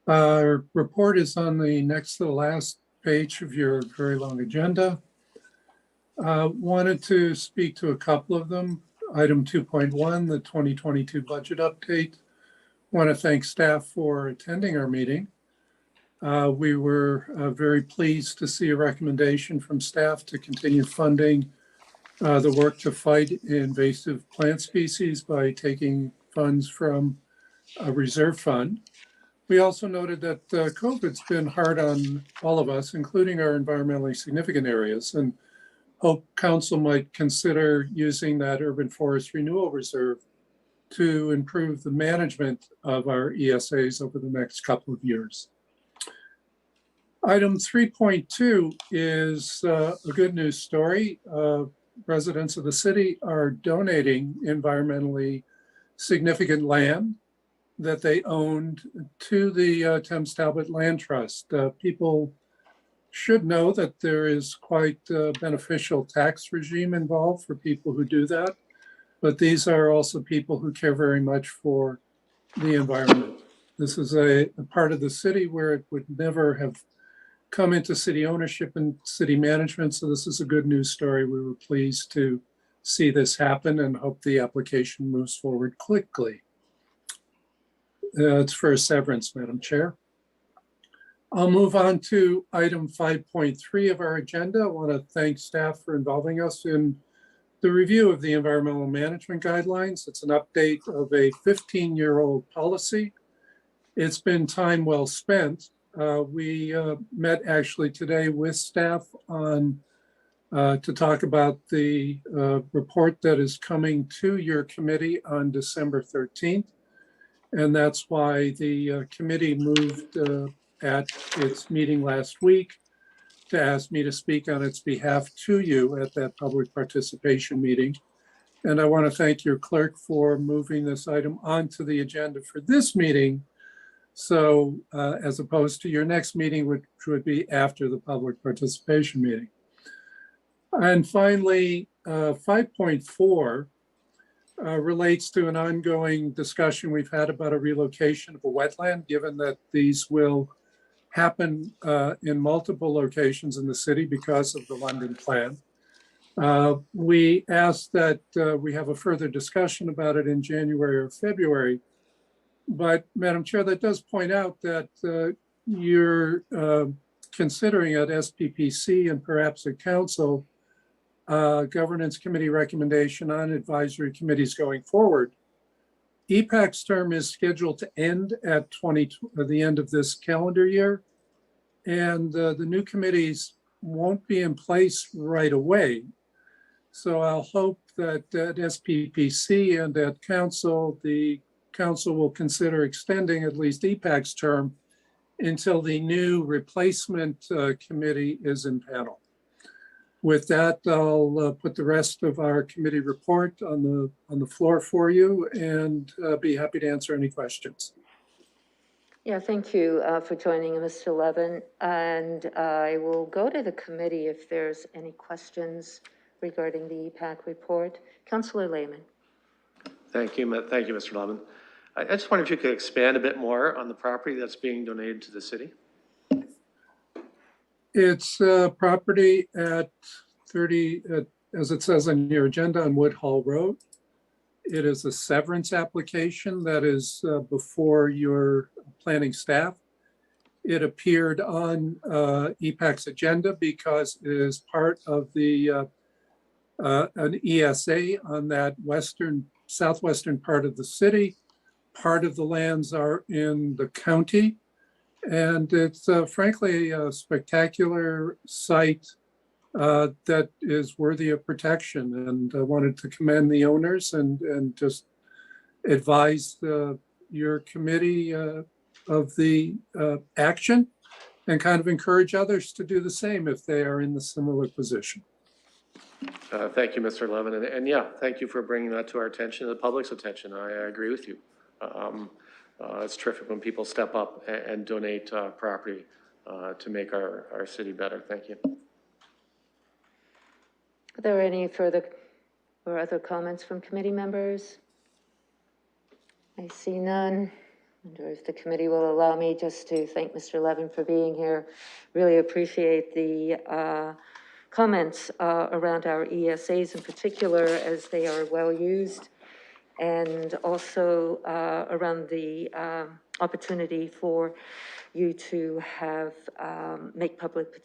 [SPEAKER 8] Our report is on the next to the last page of your very long agenda. Wanted to speak to a couple of them. Item 2.1, the 2022 budget update. Want to thank staff for attending our meeting. We were very pleased to see a recommendation from staff to continue funding the work to fight invasive plant species by taking funds from a reserve fund. We also noted that COVID's been hard on all of us, including our environmentally significant areas, and hope council might consider using that urban forest renewal reserve to improve the management of our ESAs over the next couple of years. Item 3.2 is a good news story. Residents of the city are donating environmentally significant land that they owned to the Thames Talbot Land Trust. People should know that there is quite a beneficial tax regime involved for people who do that, but these are also people who care very much for the environment. This is a part of the city where it would never have come into city ownership and city management, so this is a good news story. We were pleased to see this happen and hope the application moves forward quickly. It's for a severance, Madam Chair. I'll move on to item 5.3 of our agenda. I want to thank staff for involving us in the review of the environmental management guidelines. It's an update of a 15-year-old policy. It's been time well spent. We met actually today with staff on to talk about the report that is coming to your committee on December 13th. And that's why the committee moved at its meeting last week to ask me to speak on its behalf to you at that public participation meeting. And I want to thank your clerk for moving this item onto the agenda for this meeting. So as opposed to your next meeting, which would be after the public participation meeting. And finally, 5.4 relates to an ongoing discussion we've had about a relocation of a wetland, given that these will happen in multiple locations in the city because of the London plan. We asked that we have a further discussion about it in January or February. But Madam Chair, that does point out that you're considering at SPPC and perhaps at council governance committee recommendation on advisory committees going forward. EPAC's term is scheduled to end at the end of this calendar year, and the new committees won't be in place right away. So I'll hope that at SPPC and at council, the council will consider extending at least EPAC's term until the new replacement committee is in panel. With that, I'll put the rest of our committee report on the floor for you and be happy to answer any questions.
[SPEAKER 1] Yeah, thank you for joining, Mr. Levin. And I will go to the committee if there's any questions regarding the EPAC report. Councillor Lehman.
[SPEAKER 4] Thank you, Mr. Levin. I just wonder if you could expand a bit more on the property that's being donated to the city?
[SPEAKER 8] It's property at 30, as it says on your agenda, on Woodhall Road. It is a severance application that is before your planning staff. It appeared on EPAC's agenda because it is part of the an ESA on that southwestern part of the city. Part of the lands are in the county. And it's frankly a spectacular site that is worthy of protection. And I wanted to commend the owners and just advise your committee of the action and kind of encourage others to do the same if they are in the similar position.
[SPEAKER 4] Thank you, Mr. Levin. And yeah, thank you for bringing that to our attention, the public's attention. I agree with you. It's terrific when people step up and donate property to make our city better. Thank you.
[SPEAKER 1] Are there any further or other comments from committee members? I see none. I wonder if the committee will allow me just to thank Mr. Levin for being here. Really appreciate the comments around our ESAs in particular, as they are well used, and also around the opportunity for you to have make public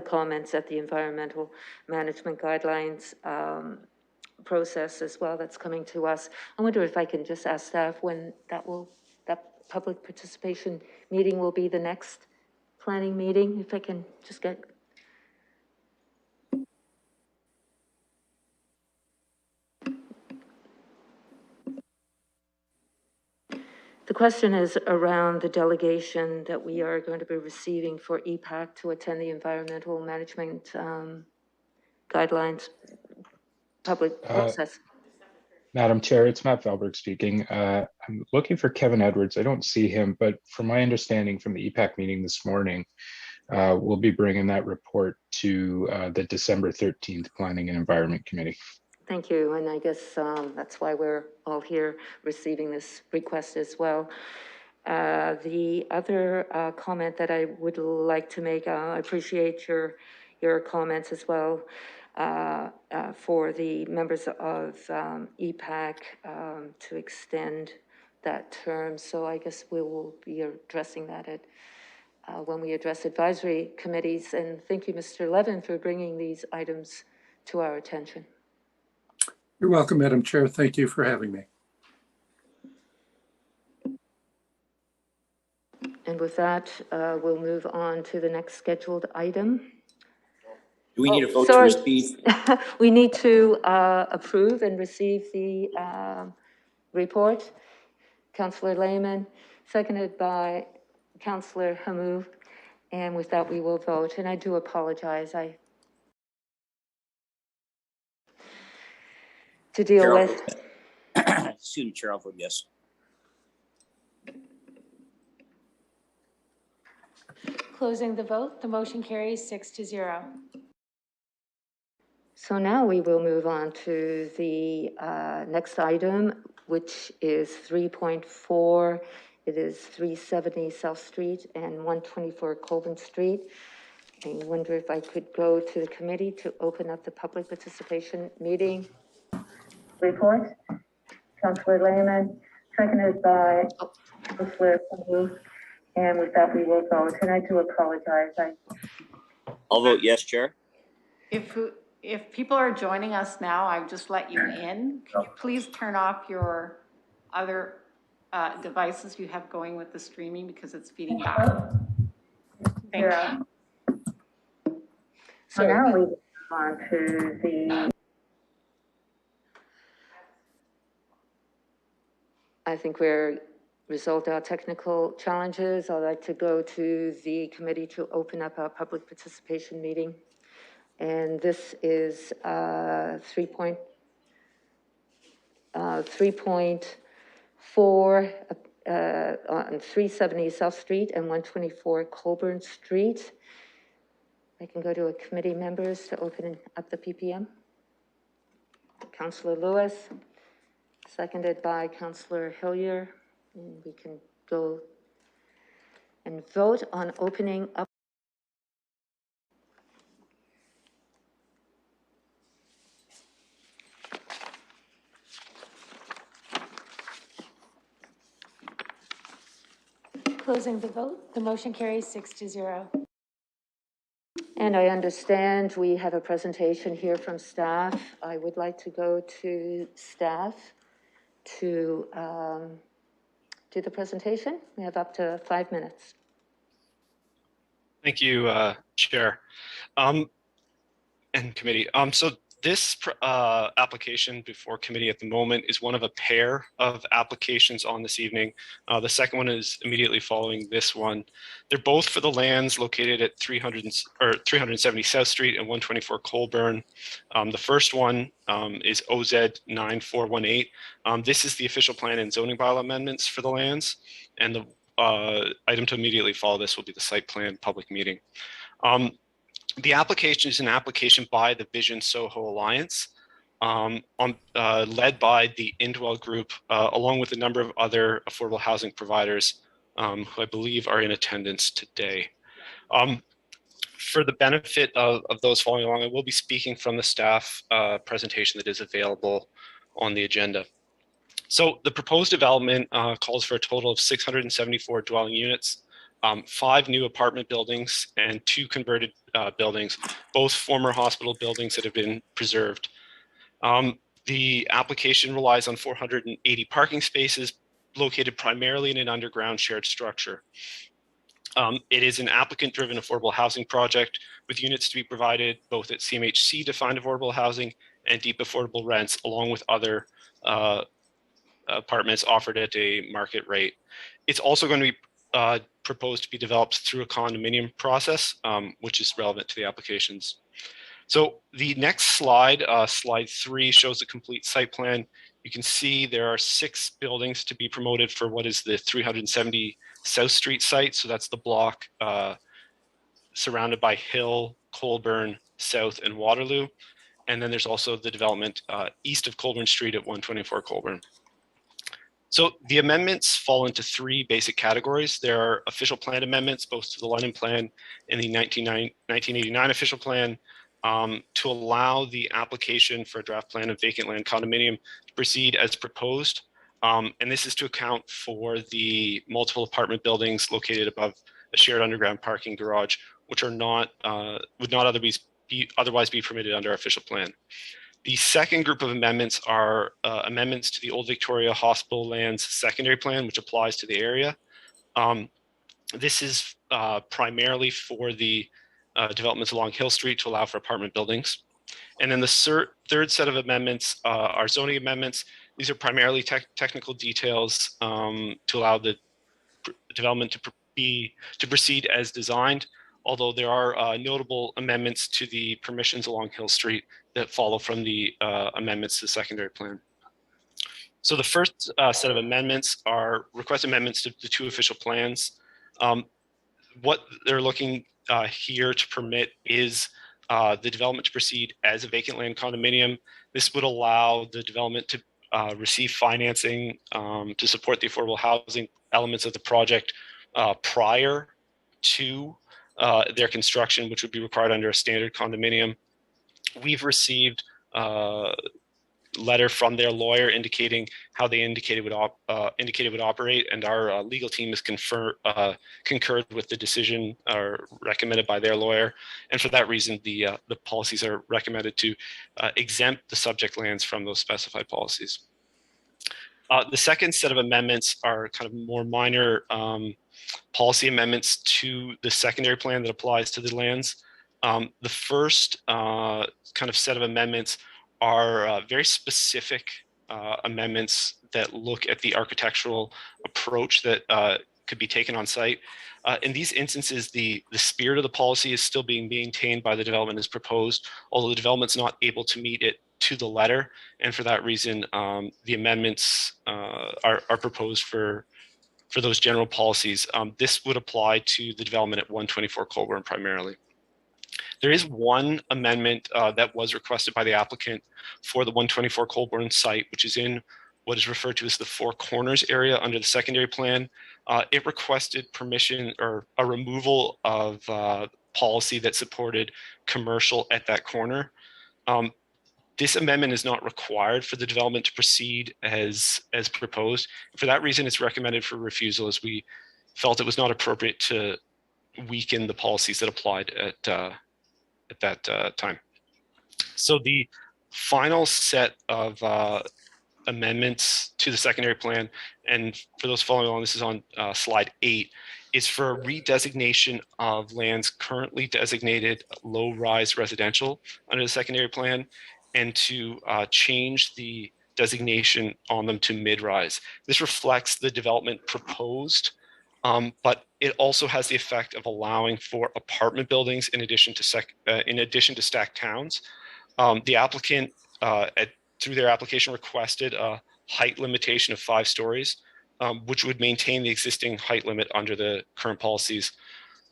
[SPEAKER 1] comments at the environmental management guidelines process as well that's coming to us. I wonder if I can just ask staff when that public participation meeting will be the next planning meeting, if I can just get. The question is around the delegation that we are going to be receiving for EPAC to attend the environmental management guidelines public process.
[SPEAKER 12] Madam Chair, it's Matt Valberg speaking. I'm looking for Kevin Edwards. I don't see him, but from my understanding from the EPAC meeting this morning, we'll be bringing that report to the December 13th Planning and Environment Committee.
[SPEAKER 1] Thank you, and I guess that's why we're all here receiving this request as well. The other comment that I would like to make, I appreciate your comments as well for the members of EPAC to extend that term. So I guess we will be addressing that at when we address advisory committees. And thank you, Mr. Levin, for bringing these items to our attention.
[SPEAKER 8] You're welcome, Madam Chair. Thank you for having me.
[SPEAKER 1] And with that, we'll move on to the next scheduled item.
[SPEAKER 14] Do we need a vote to receive?
[SPEAKER 1] We need to approve and receive the report. Councillor Lehman, seconded by Councillor Hamou. And with that, we will vote. And I do apologize. To deal
[SPEAKER 14] Chair,
[SPEAKER 1] with.
[SPEAKER 14] Excuse me, Chair, I'll vote yes.
[SPEAKER 7] Closing the vote, the motion carries 6-0.
[SPEAKER 1] So now we will move on to the next item, which is 3.4. It is 370 South Street and 124 Colburn Street. I wonder if I could go to the committee to open up the public participation meeting. Report. Councillor Lehman, seconded by Councillor Hamou. And with that, we will vote. And I do apologize.
[SPEAKER 14] I'll vote yes, Chair.
[SPEAKER 10] If people are joining us now, I've just let you in. Could you please turn off your other devices you have going with the streaming, because it's feeding back. Thank you.
[SPEAKER 1] So now we move on to the. I think we're resolved our technical challenges. I'd like to go to the committee to open up our public participation meeting. And this is 3.4 on 370 South Street and 124 Colburn Street. I can go to a committee members to open up the PPM. Councillor Lewis. seconded by Councillor Hillier. And we can go and vote on opening up.
[SPEAKER 7] Closing the vote, the motion carries 6-0.
[SPEAKER 1] And I understand we have a presentation here from staff. I would like to go to staff to do the presentation. We have up to 5 minutes.
[SPEAKER 9] Thank you, Chair and committee. So this application before committee at the moment is one of a pair of applications on this evening. The second one is immediately following this one. They're both for the lands located at 370 South Street and 124 Colburn. The first one is OZ 9418. This is the official plan and zoning bylaw amendments for the lands, and the item to immediately follow this will be the site plan public meeting. The application is an application by the Vision Soho Alliance, led by the Indwell Group, along with a number of other affordable housing providers who I believe are in attendance today. For the benefit of those following along, I will be speaking from the staff presentation that is available on the agenda. So the proposed development calls for a total of 674 dwelling units, 5 new apartment buildings, and 2 converted buildings, both former hospital buildings that have been preserved. The application relies on 480 parking spaces located primarily in an underground shared structure. It is an applicant-driven affordable housing project with units to be provided both at CMHC defined affordable housing and deep affordable rents, along with other apartments offered at a market rate. It's also going to be proposed to be developed through a condominium process, which is relevant to the applications. So the next slide, slide 3, shows the complete site plan. You can see there are 6 buildings to be promoted for what is the 370 South Street site. So that's the block surrounded by Hill, Colburn, South, and Waterloo. And then there's also the development east of Colburn Street at 124 Colburn. So the amendments fall into 3 basic categories. There are official plan amendments, both to the London Plan and the 1989 official plan, to allow the application for a draft plan of vacant land condominium to proceed as proposed. And this is to account for the multiple apartment buildings located above a shared underground parking garage, which are not would not otherwise be permitted under our official plan. The second group of amendments are amendments to the Old Victoria Hospital Lands secondary plan, which applies to the area. This is primarily for the developments along Hill Street to allow for apartment buildings. And then the third set of amendments are zoning amendments. These are primarily technical details to allow the development to proceed as designed, although there are notable amendments to the permissions along Hill Street that follow from the amendments to the secondary plan. So the first set of amendments are request amendments to the 2 official plans. What they're looking here to permit is the development to proceed as a vacant land condominium. This would allow the development to receive financing to support the affordable housing elements of the project prior to their construction, which would be required under a standard condominium. We've received a letter from their lawyer indicating how they indicated would operate, and our legal team has concurred with the decision recommended by their lawyer. And for that reason, the policies are recommended to exempt the subject lands from those specified policies. The second set of amendments are kind of more minor policy amendments to the secondary plan that applies to the lands. The first kind of set of amendments are very specific amendments that look at the architectural approach that could be taken on site. In these instances, the spirit of the policy is still being maintained by the development as proposed, although the development's not able to meet it to the letter. And for that reason, the amendments are proposed for those general policies. This would apply to the development at 124 Colburn primarily. There is one amendment that was requested by the applicant for the 124 Colburn site, which is in what is referred to as the Four Corners area under the secondary plan. It requested permission or a removal of policy that supported commercial at that corner. This amendment is not required for the development to proceed as proposed. For that reason, it's recommended for refusal, as we felt it was not appropriate to weaken the policies that applied at that time. So the final set of amendments to the secondary plan, and for those following along, this is on slide 8, is for a redesignation of lands currently designated low-rise residential under the secondary plan, and to change the designation on them to mid-rise. This reflects the development proposed, but it also has the effect of allowing for apartment buildings in addition to stacked towns. The applicant, through their application, requested a height limitation of 5 stories, which would maintain the existing height limit under the current policies,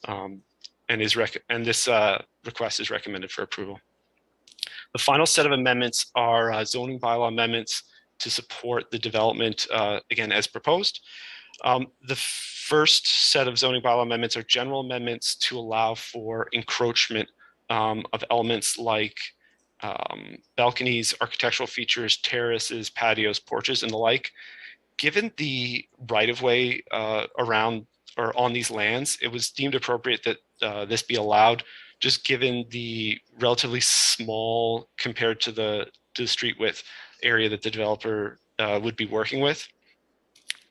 [SPEAKER 9] and this request is recommended for approval. The final set of amendments are zoning bylaw amendments to support the development, again, as proposed. The first set of zoning bylaw amendments are general amendments to allow for encroachment of elements like balconies, architectural features, terraces, patios, porches, and the like. Given the right-of-way around or on these lands, it was deemed appropriate that this be allowed, just given the relatively small compared to the street width area that the developer would be working with.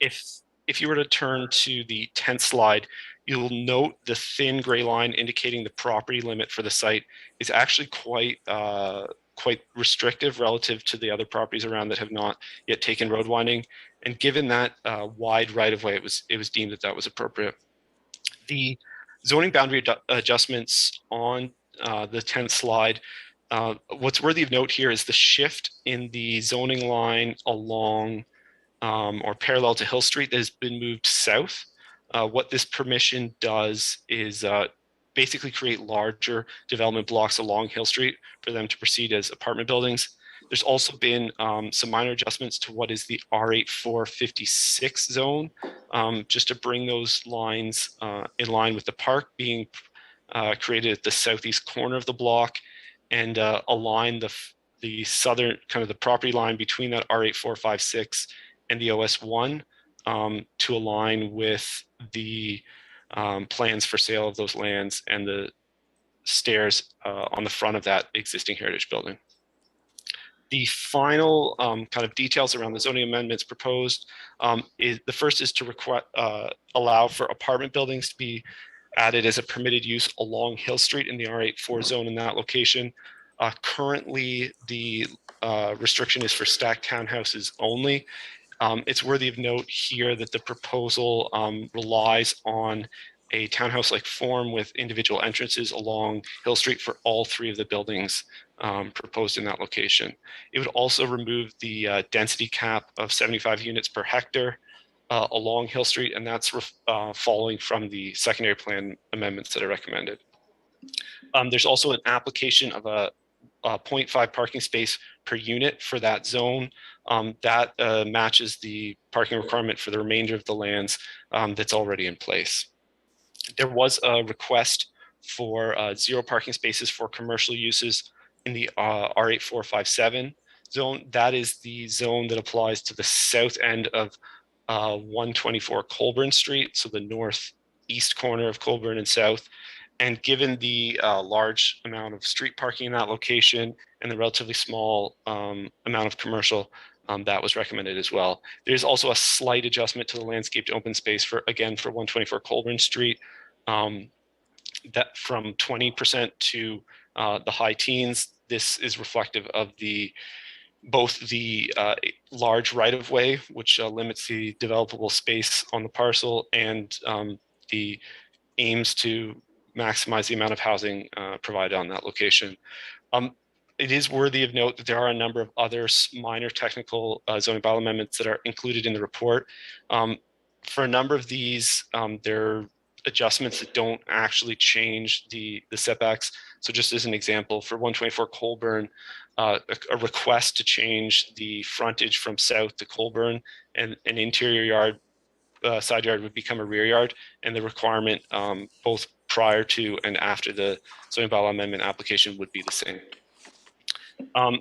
[SPEAKER 9] If you were to turn to the 10th slide, you'll note the thin gray line indicating the property limit for the site is actually quite restrictive relative to the other properties around that have not yet taken road winding. And given that wide right-of-way, it was deemed that was appropriate. The zoning boundary adjustments on the 10th slide, what's worthy of note here is the shift in the zoning line along or parallel to Hill Street that has been moved south. What this permission does is basically create larger development blocks along Hill Street for them to proceed as apartment buildings. There's also been some minor adjustments to what is the R8456 zone, just to bring those lines in line with the park being created at the southeast corner of the block, and align the southern kind of the property line between that R8456 and the OS1 to align with the plans for sale of those lands and the stairs on the front of that existing heritage building. The final kind of details around the zoning amendments proposed is the first is to allow for apartment buildings to be added as a permitted use along Hill Street in the R84 zone in that location. Currently, the restriction is for stacked townhouses only. It's worthy of note here that the proposal relies on a townhouse-like form with individual entrances along Hill Street for all 3 of the buildings proposed in that location. It would also remove the density cap of 75 units per hectare along Hill Street, and that's following from the secondary plan amendments that are recommended. There's also an application of a 0.5 parking space per unit for that zone. That matches the parking requirement for the remainder of the lands that's already in place. There was a request for 0 parking spaces for commercial uses in the R8457 zone. That is the zone that applies to the south end of 124 Colburn Street, so the northeast corner of Colburn and South. And given the large amount of street parking in that location and the relatively small amount of commercial, that was recommended as well. There's also a slight adjustment to the landscaped open space for 124 Colburn Street, that from 20% to the high teens. This is reflective of both the large right-of-way, which limits the developable space on the parcel, and the aims to maximize the amount of housing provided on that location. It is worthy of note that there are a number of other minor technical zoning bylaw amendments that are included in the report. For a number of these, there are adjustments that don't actually change the setbacks. So just as an example, for 124 Colburn, a request to change the frontage from south to Colburn, and an interior yard, side yard would become a rear yard, and the requirement both prior to and after the zoning bylaw amendment application would be the same.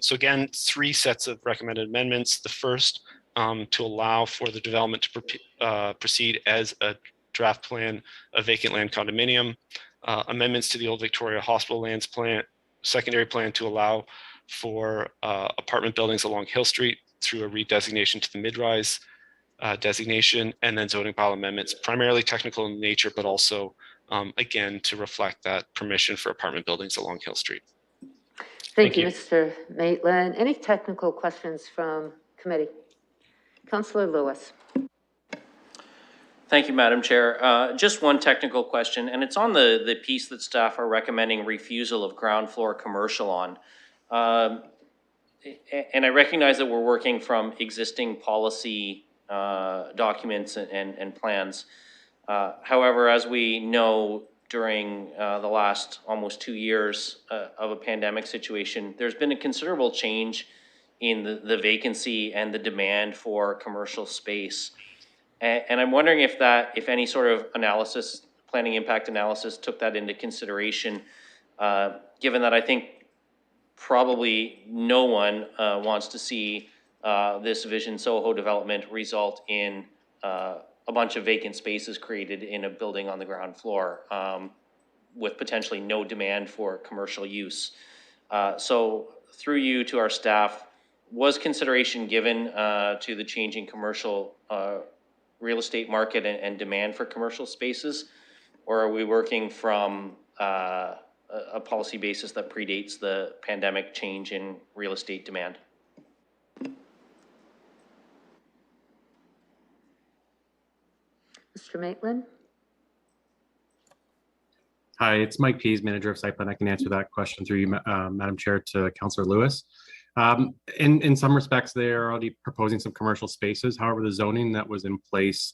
[SPEAKER 9] So again, 3 sets of recommended amendments. The first, to allow for the development to proceed as a draft plan of vacant land condominium. Amendments to the Old Victoria Hospital lands plan, secondary plan to allow for apartment buildings along Hill Street through a redesignation to the mid-rise designation, and then zoning bylaw amendments, primarily technical in nature, but also again to reflect that permission for apartment buildings along Hill Street.
[SPEAKER 1] Thank you, Mr. Maitland. Any technical questions from committee? Councillor Lewis.
[SPEAKER 2] Thank you, Madam Chair. Just one technical question, and it's on the piece that staff are recommending refusal of ground floor commercial on. And I recognize that we're working from existing policy documents and plans. However, as we know, during the last almost 2 years of a pandemic situation, there's been a considerable change in the vacancy and the demand for commercial space. And I'm wondering if any sort of analysis, planning impact analysis, took that into consideration, given that I think probably no one wants to see this Vision Soho development result in a bunch of vacant spaces created in a building on the ground floor with potentially no demand for commercial use. So through you to our staff, was consideration given to the changing commercial real estate market and demand for commercial spaces? Or are we working from a policy basis that predates the pandemic change in real estate demand?
[SPEAKER 1] Mr. Maitland?
[SPEAKER 13] Hi, it's Mike Pease, Manager of Site Plan. I can answer that question through you, Madam Chair, to Councillor Lewis. In some respects, they are already proposing some commercial spaces. However, the zoning that was in place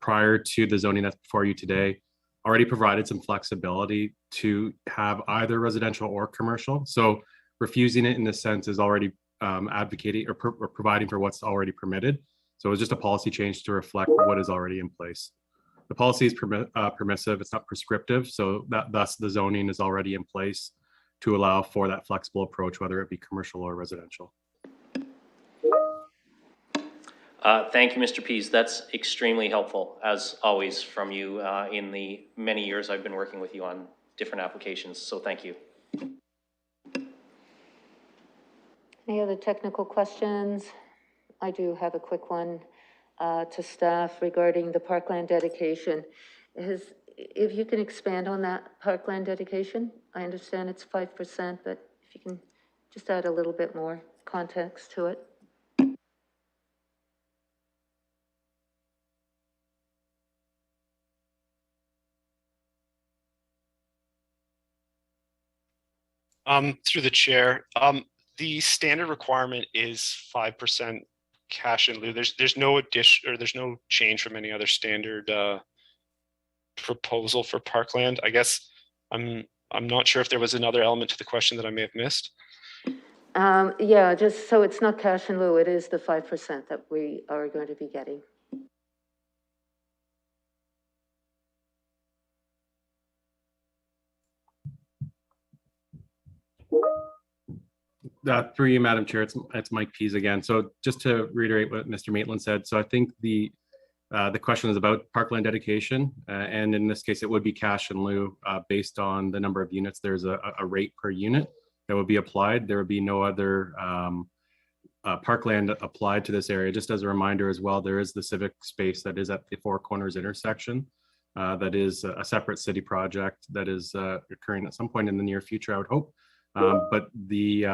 [SPEAKER 13] prior to the zoning that's before you today already provided some flexibility to have either residential or commercial. So refusing it in this sense is already advocating or providing for what's already permitted. So it's just a policy change to reflect what is already in place. The policy is permissive, it's not prescriptive, so thus the zoning is already in place to allow for that flexible approach, whether it be commercial or residential.
[SPEAKER 2] Thank you, Mr. Pease. That's extremely helpful, as always, from you in the many years I've been working with you on different applications, so thank you.
[SPEAKER 1] Any other technical questions? I do have a quick one to staff regarding the parkland dedication. If you can expand on that parkland dedication, I understand it's 5%, but if you can just add a little bit more context to it.
[SPEAKER 9] Through the chair, the standard requirement is 5% cash in lieu. There's no addition, or there's no change from any other standard proposal for parkland. I guess I'm not sure if there was another element to the question that I may have missed.
[SPEAKER 1] Yeah, just so it's not cash in lieu, it is the 5% that we are going to be getting.
[SPEAKER 13] Through you, Madam Chair, it's Mike Pease again. So just to reiterate what Mr. Maitland said, so I think the question is about parkland dedication, and in this case, it would be cash in lieu based on the number of units. There's a rate per unit that would be applied. There would be no other parkland applied to this area. Just as a reminder as well, there is the civic space that is at the Four Corners intersection. That is a separate city project that is occurring at some point in the near future, I would hope. But the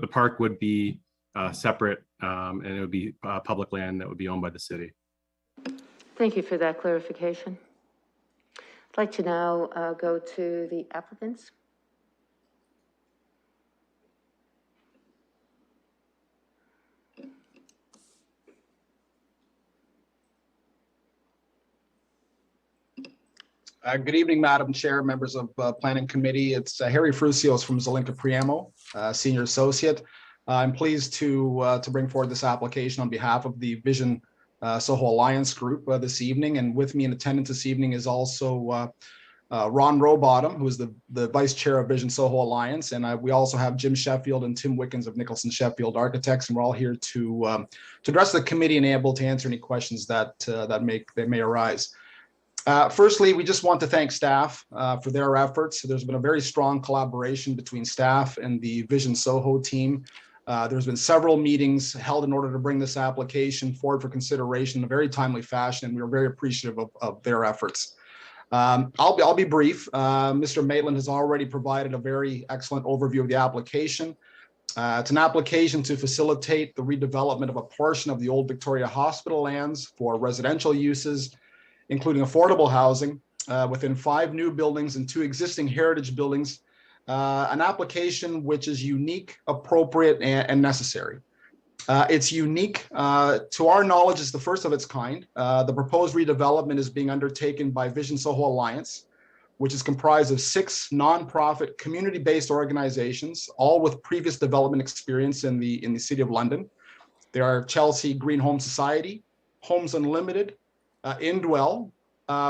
[SPEAKER 13] park would be separate, and it would be public land that would be owned by the city.
[SPEAKER 1] Thank you for that clarification. I'd like to now go to the applicants.
[SPEAKER 22] Good evening, Madam Chair, members of Planning Committee. It's Harry Frusios from Zelinka Priamo.
[SPEAKER 11] Senior Associate. I'm pleased to bring forward this application on behalf of the Vision Soho Alliance Group this evening. And with me in attendance this evening is also Ron Rowbottom, who is the Vice Chair of Vision Soho Alliance. And we also have Jim Sheffield and Tim Wickens of Nicholson Sheffield Architects. And we're all here to address the committee and able to answer any questions that may arise. Firstly, we just want to thank staff for their efforts. There's been a very strong collaboration between staff and the Vision Soho team. There's been several meetings held in order to bring this application forward for consideration in a very timely fashion, and we are very appreciative of their efforts. I'll be brief. Mr. Maitland has already provided a very excellent overview of the application. It's an application to facilitate the redevelopment of a portion of the old Victoria Hospital lands for residential uses, including affordable housing within 5 new buildings and 2 existing heritage buildings. An application which is unique, appropriate, and necessary. It's unique. To our knowledge, it's the first of its kind. The proposed redevelopment is being undertaken by Vision Soho Alliance, which is comprised of 6 nonprofit community-based organizations, all with previous development experience in the City of London. There are Chelsea Green Home Society, Homes Unlimited, Indwell,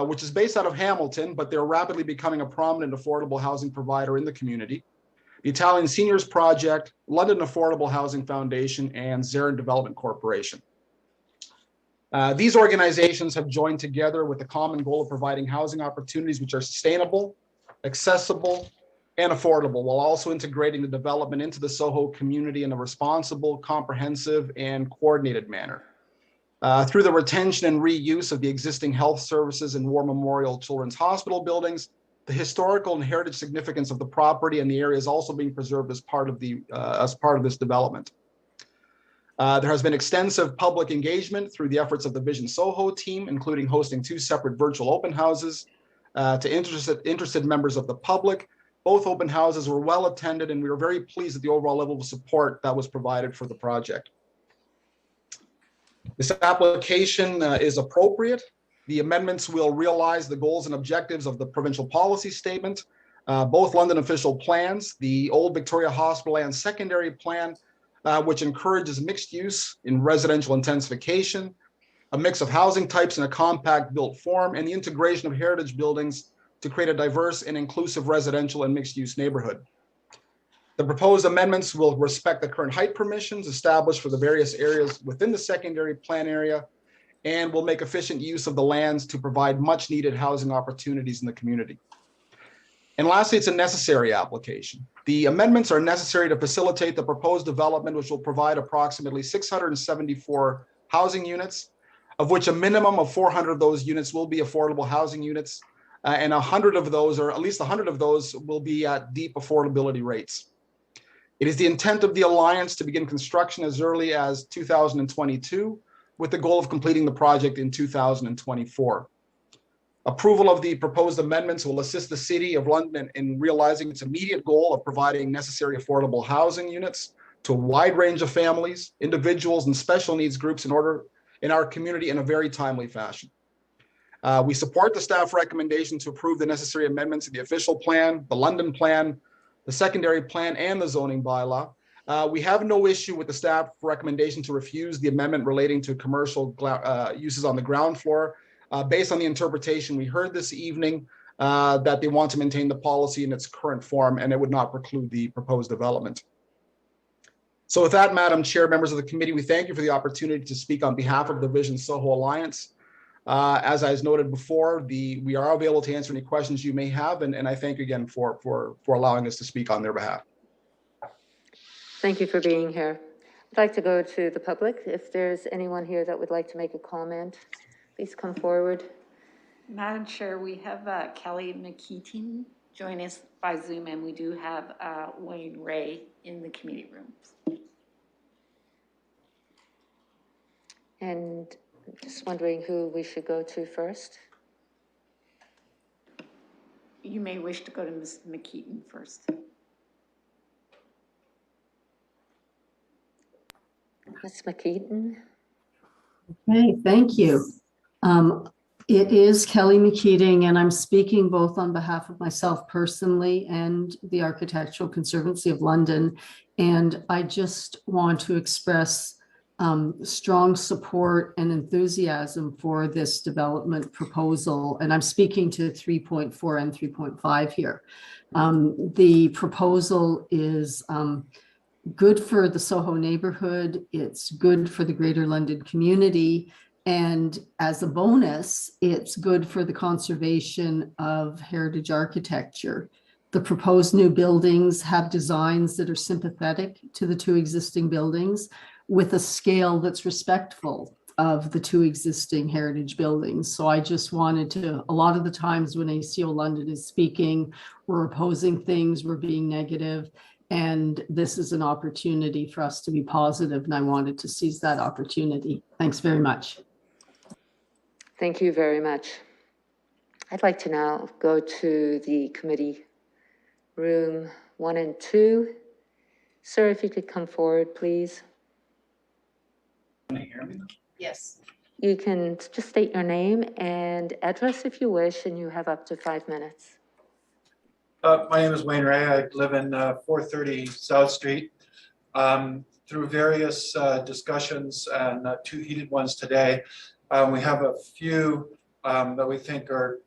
[SPEAKER 11] which is based out of Hamilton, but they're rapidly becoming a prominent affordable housing provider in the community. The Italian Seniors Project, London Affordable Housing Foundation, and Zarin Development Corporation. These organizations have joined together with the common goal of providing housing opportunities which are sustainable, accessible, and affordable, while also integrating the development into the Soho community in a responsible, comprehensive, and coordinated manner. Through the retention and reuse of the existing health services and War Memorial Children's Hospital buildings, the historical and heritage significance of the property and the area is also being preserved as part of this development. There has been extensive public engagement through the efforts of the Vision Soho team, including hosting 2 separate virtual open houses to interested members of the public. Both open houses were well attended, and we were very pleased at the overall level of support that was provided for the project. This application is appropriate. The amendments will realize the goals and objectives of the provincial policy statement, both London official plans, the Old Victoria Hospital and secondary plan, which encourages mixed use in residential intensification, a mix of housing types in a compact built form, and the integration of heritage buildings to create a diverse and inclusive residential and mixed use neighborhood. The proposed amendments will respect the current height permissions established for the various areas within the secondary plan area and will make efficient use of the lands to provide much needed housing opportunities in the community. And lastly, it's a necessary application. The amendments are necessary to facilitate the proposed development, which will provide approximately 674 housing units, of which a minimum of 400 of those units will be affordable housing units, and 100 of those, or at least 100 of those, will be at deep affordability rates. It is the intent of the Alliance to begin construction as early as 2022, with the goal of completing the project in 2024. Approval of the proposed amendments will assist the City of London in realizing its immediate goal of providing necessary affordable housing units to a wide range of families, individuals, and special needs groups in our community in a very timely fashion. We support the staff recommendation to approve the necessary amendments to the official plan, the London plan, the secondary plan, and the zoning bylaw. We have no issue with the staff recommendation to refuse the amendment relating to commercial uses on the ground floor, based on the interpretation we heard this evening, that they want to maintain the policy in its current form and it would not preclude the proposed development. So with that, Madam Chair, members of the committee, we thank you for the opportunity to speak on behalf of the Vision Soho Alliance. As I noted before, we are available to answer any questions you may have, and I thank you again for allowing us to speak on their behalf.
[SPEAKER 1] Thank you for being here. I'd like to go to the public. If there's anyone here that would like to make a comment, please come forward.
[SPEAKER 10] Madam Chair, we have Kelly McKeating join us by Zoom, and we do have Wayne Ray in the committee rooms.
[SPEAKER 1] And just wondering who we should go to first.
[SPEAKER 10] You may wish to go to Ms. McKeating first.
[SPEAKER 1] Ms. McKeating.
[SPEAKER 22] Okay, thank you.
[SPEAKER 15] It is Kelly McKeating, and I'm speaking both on behalf of myself personally and the Architectural Conservancy of London. And I just want to express strong support and enthusiasm for this development proposal. And I'm speaking to 3.4 and 3.5 here. The proposal is good for the Soho neighborhood. It's good for the Greater London community. And as a bonus, it's good for the conservation of heritage architecture. The proposed new buildings have designs that are sympathetic to the two existing buildings with a scale that's respectful of the two existing heritage buildings. So I just wanted to, a lot of the times when ACO London is speaking, we're opposing things, we're being negative, and this is an opportunity for us to be positive, and I wanted to seize that opportunity. Thanks very much.
[SPEAKER 1] Thank you very much. I'd like to now go to the committee room 1 and 2. Sir, if you could come forward, please.
[SPEAKER 22] Can you hear me?
[SPEAKER 21] Yes.
[SPEAKER 1] You can just state your name and address if you wish, and you have up to 5 minutes.
[SPEAKER 22] My name is Wayne Ray. I live in 430 South Street. Through various discussions and 2 heated ones today, we have a few that we think are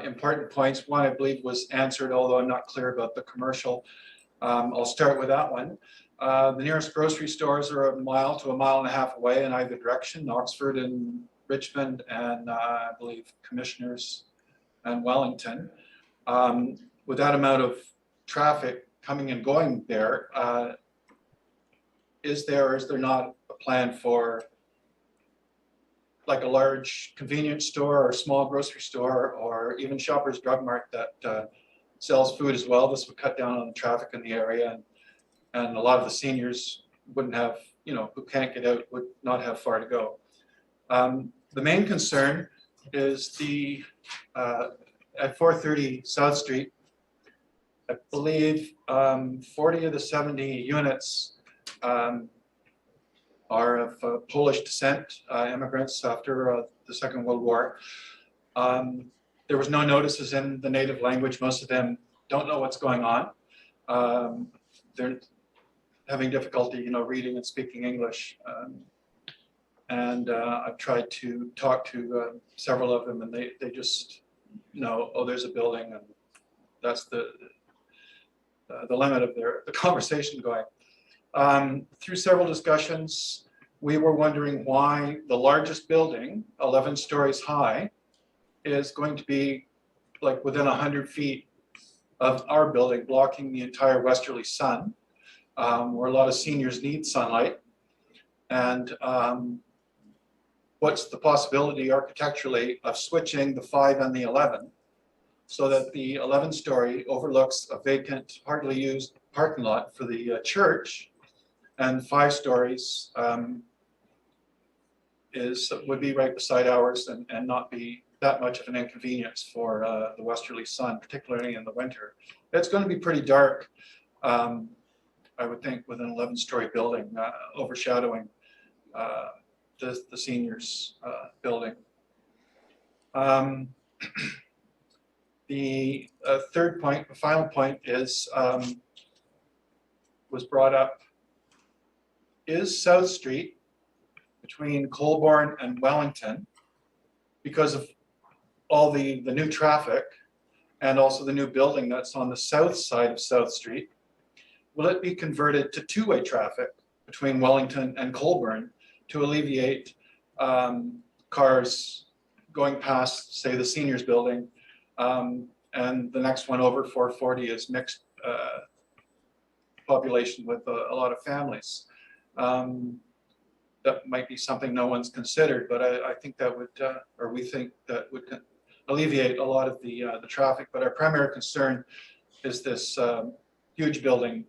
[SPEAKER 22] important points. One, I believe, was answered, although I'm not clear about the commercial. I'll start with that one. The nearest grocery stores are 1 mile to 1.5 miles away in either direction, Oxford and Richmond, and I believe Commissioners and Wellington. With that amount of traffic coming and going there, is there or is there not a plan for like a large convenience store or small grocery store or even Shoppers Drug Mart that sells food as well? This would cut down on the traffic in the area, and a lot of the seniors wouldn't have, you know, who can't get out, would not have far to go. The main concern is the at 430 South Street, I believe 40 of the 70 units are of Polish descent, immigrants after the Second World War. There was no notices in the native language. Most of them don't know what's going on. They're having difficulty, you know, reading and speaking English. And I've tried to talk to several of them, and they just know, oh, there's a building, and that's the limit of the conversation going. Through several discussions, we were wondering why the largest building, 11 stories high, is going to be like within 100 feet of our building, blocking the entire westerly sun, where a lot of seniors need sunlight. And what's the possibility architecturally of switching the 5 and the 11 so that the 11-story overlooks a vacant, hardly used parking lot for the church, and 5 stories would be right beside ours and not be that much of an inconvenience for the westerly sun, particularly in the winter. It's going to be pretty dark, I would think, with an 11-story building overshadowing the seniors building. The third point, the final point is, was brought up, is South Street between Colborne and Wellington, because of all the new traffic and also the new building that's on the south side of South Street, will it be converted to two-way traffic between Wellington and Colborne to alleviate cars going past, say, the seniors building, and the next one over, 440, is mixed population with a lot of families. That might be something no one's considered, but I think that would, or we think that would alleviate a lot of the traffic. But our primary concern is this huge building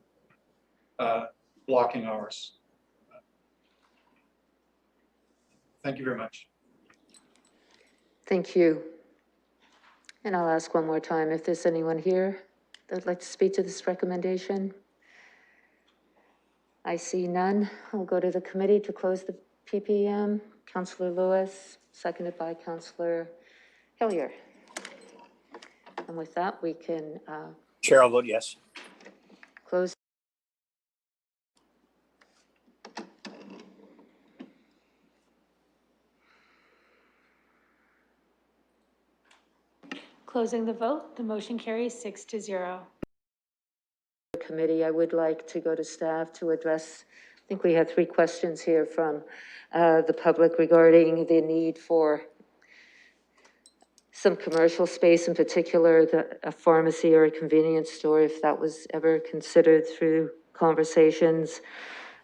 [SPEAKER 22] blocking ours. Thank you very much.
[SPEAKER 1] Thank you. And I'll ask one more time if there's anyone here that would like to speak to this recommendation. I see none. I'll go to the committee to close the PPM. Councillor Lewis, seconded by Councillor Hillier. And with that, we can
[SPEAKER 14] Chair, I'll vote yes.
[SPEAKER 1] close.
[SPEAKER 7] Closing the vote, the motion carries 6-0.
[SPEAKER 1] Committee, I would like to go to staff to address, I think we had 3 questions here from the public regarding the need for some commercial space, in particular a pharmacy or a convenience store, if that was ever considered through conversations.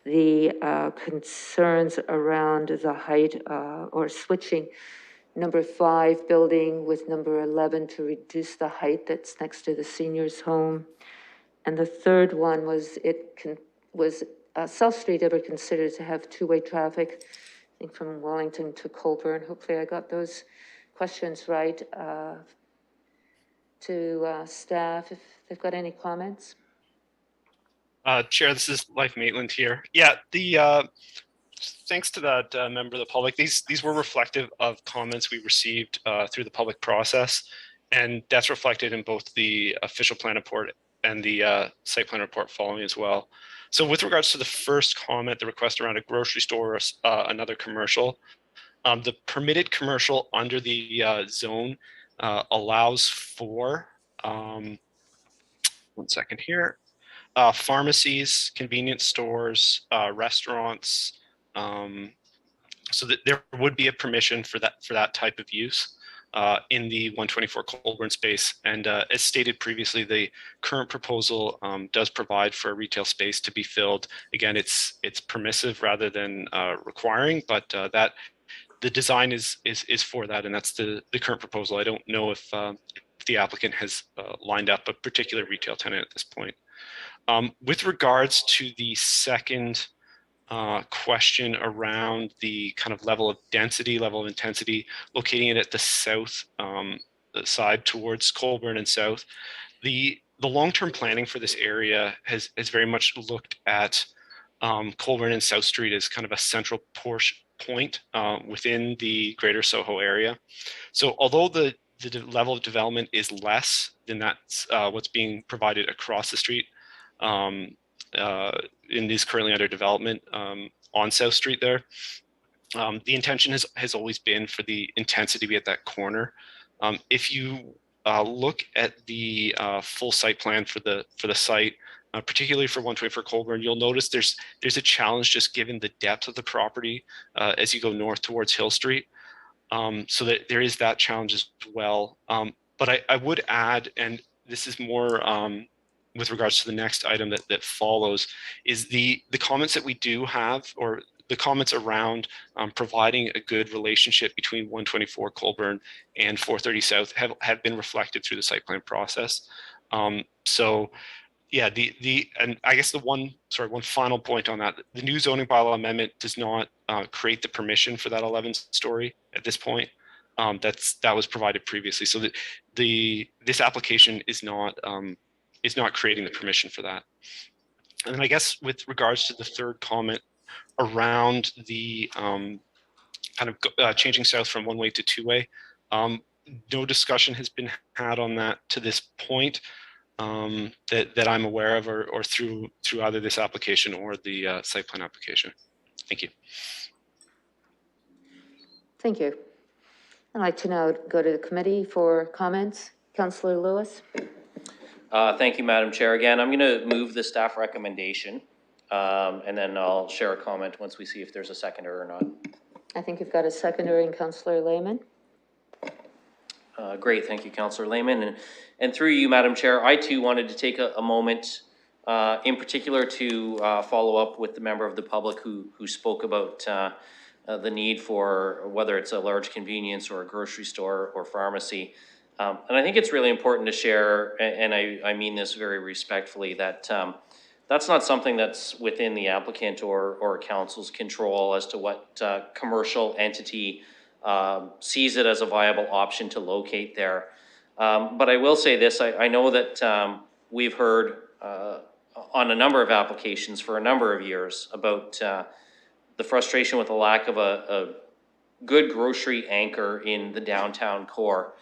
[SPEAKER 1] The concerns around the height or switching number 5 building with number 11 to reduce the height that's next to the seniors' home. And the third one was, was South Street ever considered to have 2-way traffic? I think from Wellington to Colburn. Hopefully I got those questions right. To staff, if they've got any comments.
[SPEAKER 9] Chair, this is Life Maitland here. Yeah, thanks to that member of the public, these were reflective of comments we received through the public process, and that's reflected in both the official plan report and the site plan report following as well. So with regards to the first comment, the request around a grocery store or another commercial, the permitted commercial under the zone allows for, one second here, pharmacies, convenience stores, restaurants, so that there would be a permission for that type of use in the 124 Colburn space. And as stated previously, the current proposal does provide for a retail space to be filled. Again, it's permissive rather than requiring, but that the design is for that, and that's the current proposal. I don't know if the applicant has lined up a particular retail tenant at this point. With regards to the second question around the kind of level of density, level of intensity, locating it at the south side towards Colburn and south, the long-term planning for this area has very much looked at Colburn and South Street as kind of a central point within the greater Soho area. So although the level of development is less than that's what's being provided across the street, and is currently under development on South Street there. The intention has always been for the intensity to be at that corner. If you look at the full site plan for the site, particularly for 124 Colburn, you'll notice there's a challenge just given the depth of the property as you go north towards Hill Street. So that there is that challenge as well. But I would add, and this is more with regards to the next item that follows, is the comments that we do have, or the comments around providing a good relationship between 124 Colburn and 430 South have been reflected through the site plan process. So yeah, and I guess one final point on that, the new zoning bylaw amendment does not create the permission for that 11-story at this point. That was provided previously. So this application is not creating the permission for that. And then I guess with regards to the third comment around the kind of changing south from 1-way to 2-way, no discussion has been had on that to this point that I'm aware of, or through either this application or the site plan application. Thank you.
[SPEAKER 1] Thank you. I'd like to now go to the committee for comments. Councillor Lewis.
[SPEAKER 2] Thank you, Madam Chair. Again, I'm going to move the staff recommendation, and then I'll share a comment once we see if there's a seconder or not.
[SPEAKER 1] I think you've got a seconder in Councillor Lehman.
[SPEAKER 2] Great, thank you, Councillor Lehman. And through you, Madam Chair, I too wanted to take a moment in particular to follow up with the member of the public who spoke about the need for whether it's a large convenience or a grocery store or pharmacy. And I think it's really important to share, and I mean this very respectfully, that that's not something that's within the applicant or council's control as to what commercial entity sees it as a viable option to locate there. But I will say this, I know that we've heard on a number of applications for a number of years about the frustration with the lack of a good grocery anchor in the downtown core.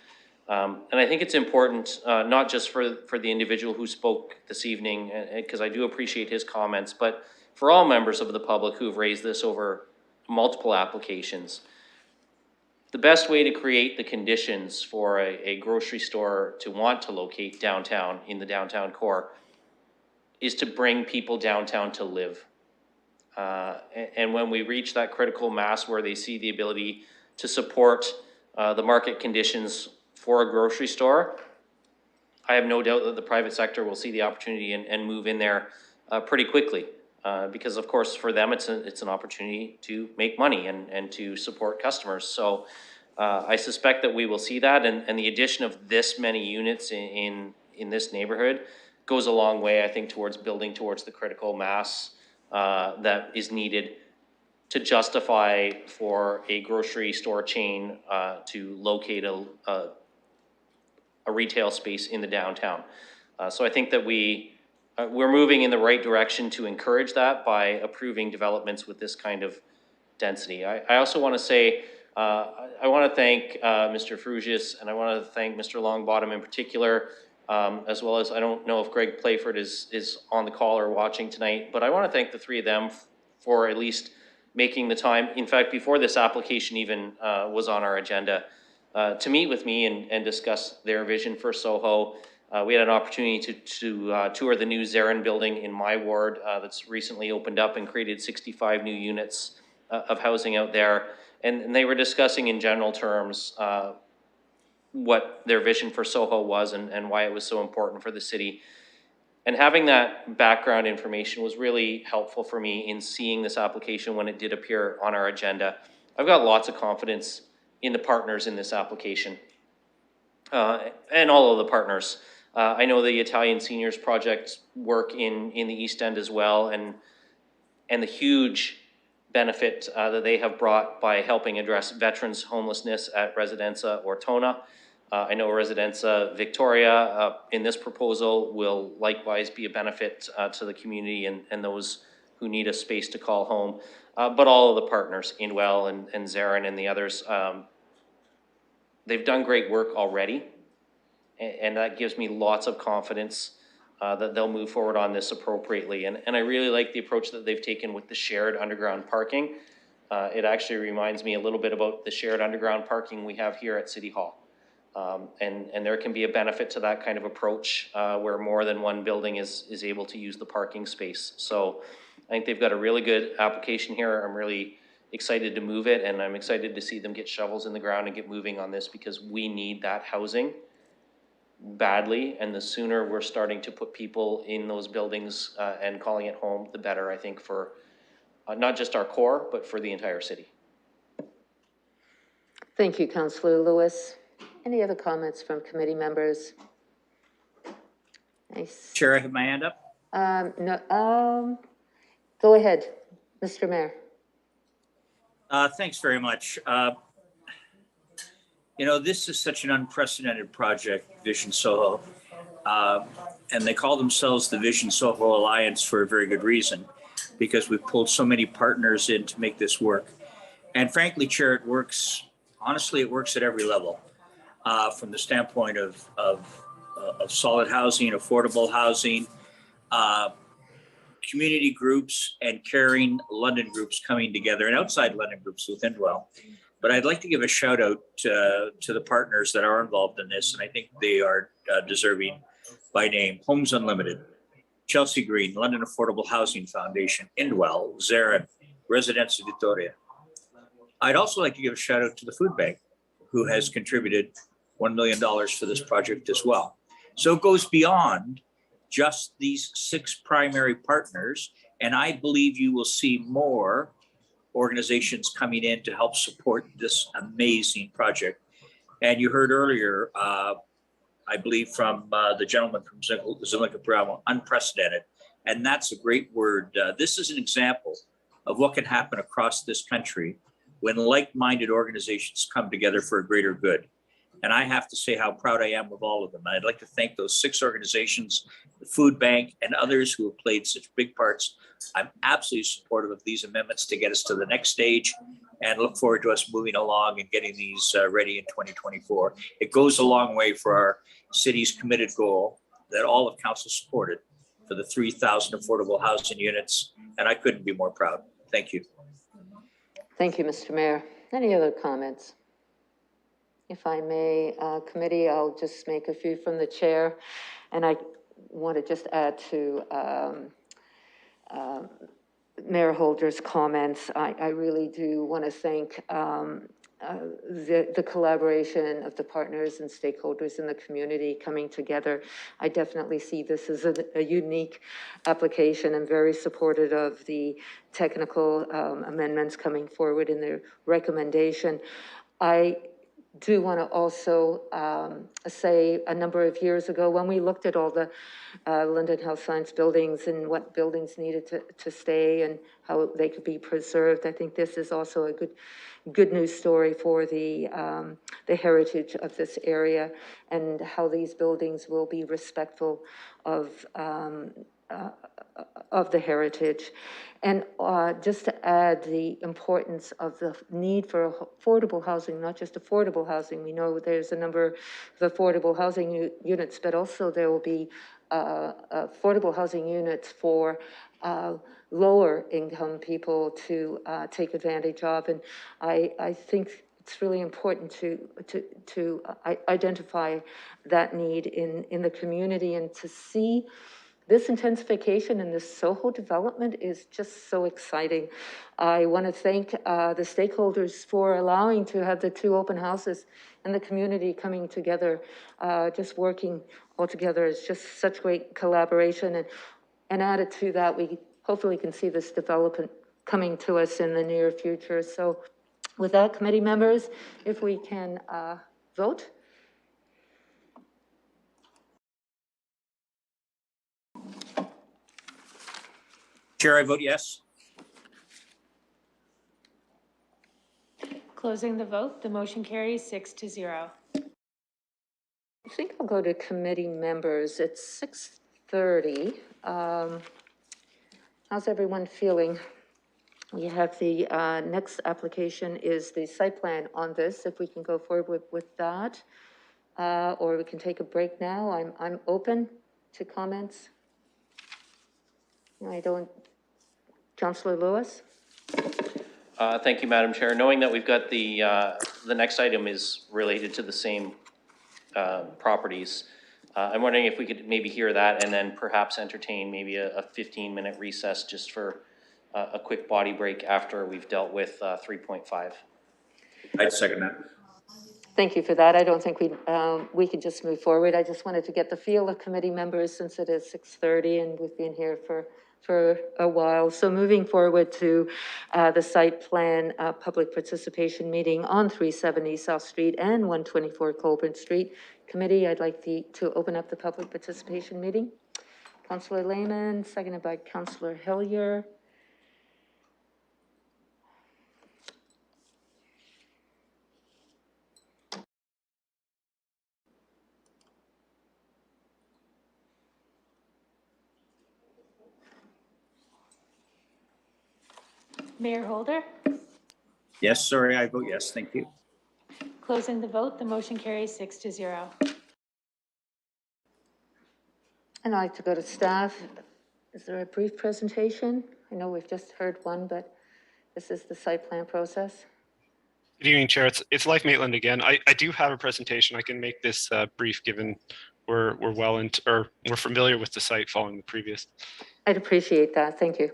[SPEAKER 2] And I think it's important, not just for the individual who spoke this evening, because I do appreciate his comments, but for all members of the public who have raised this over multiple applications. The best way to create the conditions for a grocery store to want to locate downtown in the downtown core is to bring people downtown to live. And when we reach that critical mass where they see the ability to support the market conditions for a grocery store, I have no doubt that the private sector will see the opportunity and move in there pretty quickly. Because of course for them it's an opportunity to make money and to support customers. So I suspect that we will see that, and the addition of this many units in this neighborhood goes a long way, I think, towards building towards the critical mass that is needed to justify for a grocery store chain to locate a retail space in the downtown. So I think that we're moving in the right direction to encourage that by approving developments with this kind of density. I also want to say, I want to thank Mr. Frugius, and I want to thank Mr. Longbottom in particular, as well as, I don't know if Greg Playford is on the call or watching tonight, but I want to thank the three of them for at least making the time, in fact, before this application even was on our agenda, to meet with me and discuss their vision for Soho. We had an opportunity to tour the new Zarin building in my ward that's recently opened up and created 65 new units of housing out there. And they were discussing in general terms what their vision for Soho was and why it was so important for the city. And having that background information was really helpful for me in seeing this application when it did appear on our agenda. I've got lots of confidence in the partners in this application and all of the partners. I know the Italian Seniors Project work in the East End as well, and the huge benefit that they have brought by helping address veterans' homelessness at Residenza Ortona. I know Residenza Victoria in this proposal will likewise be a benefit to the community and those who need a space to call home. But all of the partners, Inwell and Zarin and the others, they've done great work already. And that gives me lots of confidence that they'll move forward on this appropriately. And I really like the approach that they've taken with the shared underground parking. It actually reminds me a little bit about the shared underground parking we have here at City Hall. And there can be a benefit to that kind of approach where more than one building is able to use the parking space. So I think they've got a really good application here. I'm really excited to move it, and I'm excited to see them get shovels in the ground and get moving on this, because we need that housing badly, and the sooner we're starting to put people in those buildings and calling it home, the better, I think, for not just our core, but for the entire city.
[SPEAKER 1] Thank you, Councillor Lewis. Any other comments from committee members? Nice.
[SPEAKER 14] Chair, I have my hand up.
[SPEAKER 1] No, go ahead, Mr. Mayor.
[SPEAKER 14] Thanks very much. You know, this is such an unprecedented project, Vision Soho, and they call themselves the Vision Soho Alliance for a very good reason, because we've pulled so many partners in to make this work. And frankly, Chair, it works, honestly, it works at every level, from the standpoint of solid housing, affordable housing, community groups and caring London groups coming together, and outside London groups within Dwell. But I'd like to give a shout out to the partners that are involved in this, and I think they are deserving by name. Homes Unlimited, Chelsea Green, London Affordable Housing Foundation, Indwell, Zarin, Residenza Victoria. I'd also like to give a shout out to the Food Bank, who has contributed $1 million for this project as well. So it goes beyond just these 6 primary partners, and I believe you will see more organizations coming in to help support this amazing project. And you heard earlier, I believe from the gentleman from Zuleika Bravo, unprecedented. And that's a great word. This is an example of what can happen across this country when like-minded organizations come together for a greater good. And I have to say how proud I am of all of them. And I'd like to thank those 6 organizations, the Food Bank and others who have played such big parts. I'm absolutely supportive of these amendments to get us to the next stage and look forward to us moving along and getting these ready in 2024. It goes a long way for our city's committed goal that all of council supported for the 3,000 affordable housing units. And I couldn't be more proud. Thank you.
[SPEAKER 1] Thank you, Mr. Mayor. Any other comments? If I may, committee, I'll just make a few from the chair. And I want to just add to Mayor Holder's comments. I really do want to thank the collaboration of the partners and stakeholders in the community coming together. I definitely see this as a unique application. I'm very supportive of the technical amendments coming forward in their recommendation. I do want to also say a number of years ago when we looked at all the London Health Science buildings and what buildings needed to stay and how they could be preserved, I think this is also a good news story for the heritage of this area and how these buildings will be respectful of the heritage. And just to add the importance of the need for affordable housing, not just affordable housing. We know there's a number of affordable housing units, but also there will be affordable housing units for lower income people to take advantage of. And I think it's really important to identify that need in the community and to see this intensification and this Soho development is just so exciting. I want to thank the stakeholders for allowing to have the 2 open houses and the community coming together, just working all together. It's just such great collaboration. And added to that, we hopefully can see this development coming to us in the near future. So with that, committee members, if we can vote.
[SPEAKER 14] Chair, I vote yes.
[SPEAKER 7] Closing the vote, the motion carries 6-0.
[SPEAKER 1] I think I'll go to committee members. It's 6:30. How's everyone feeling? We have the next application is the site plan on this. If we can go forward with that, or we can take a break now. I'm open to comments. Councillor Lewis.
[SPEAKER 2] Thank you, Madam Chair. Knowing that we've got the next item is related to the same properties, I'm wondering if we could maybe hear that and then perhaps entertain maybe a 15-minute recess just for a quick body break after we've dealt with 3.5.
[SPEAKER 14] I'd second that.
[SPEAKER 1] Thank you for that. I don't think we could just move forward. I just wanted to get the feel of committee members since it is 6:30 and we've been here for a while. So moving forward to the site plan public participation meeting on 370 South Street and 124 Colburn Street. Committee, I'd like to open up the public participation meeting. Councillor Lehman, seconded by Councillor Hillier.
[SPEAKER 7] Mayor Holder?
[SPEAKER 14] Yes, sorry, I vote yes. Thank you.
[SPEAKER 7] Closing the vote, the motion carries 6-0.
[SPEAKER 1] And I'd like to go to staff. Is there a brief presentation? I know we've just heard one, but this is the site plan process.
[SPEAKER 9] Good evening, Chair. It's Leif Maitland again. I do have a presentation. I can make this brief given we're well into, or we're familiar with the site following the previous.
[SPEAKER 1] I'd appreciate that. Thank you.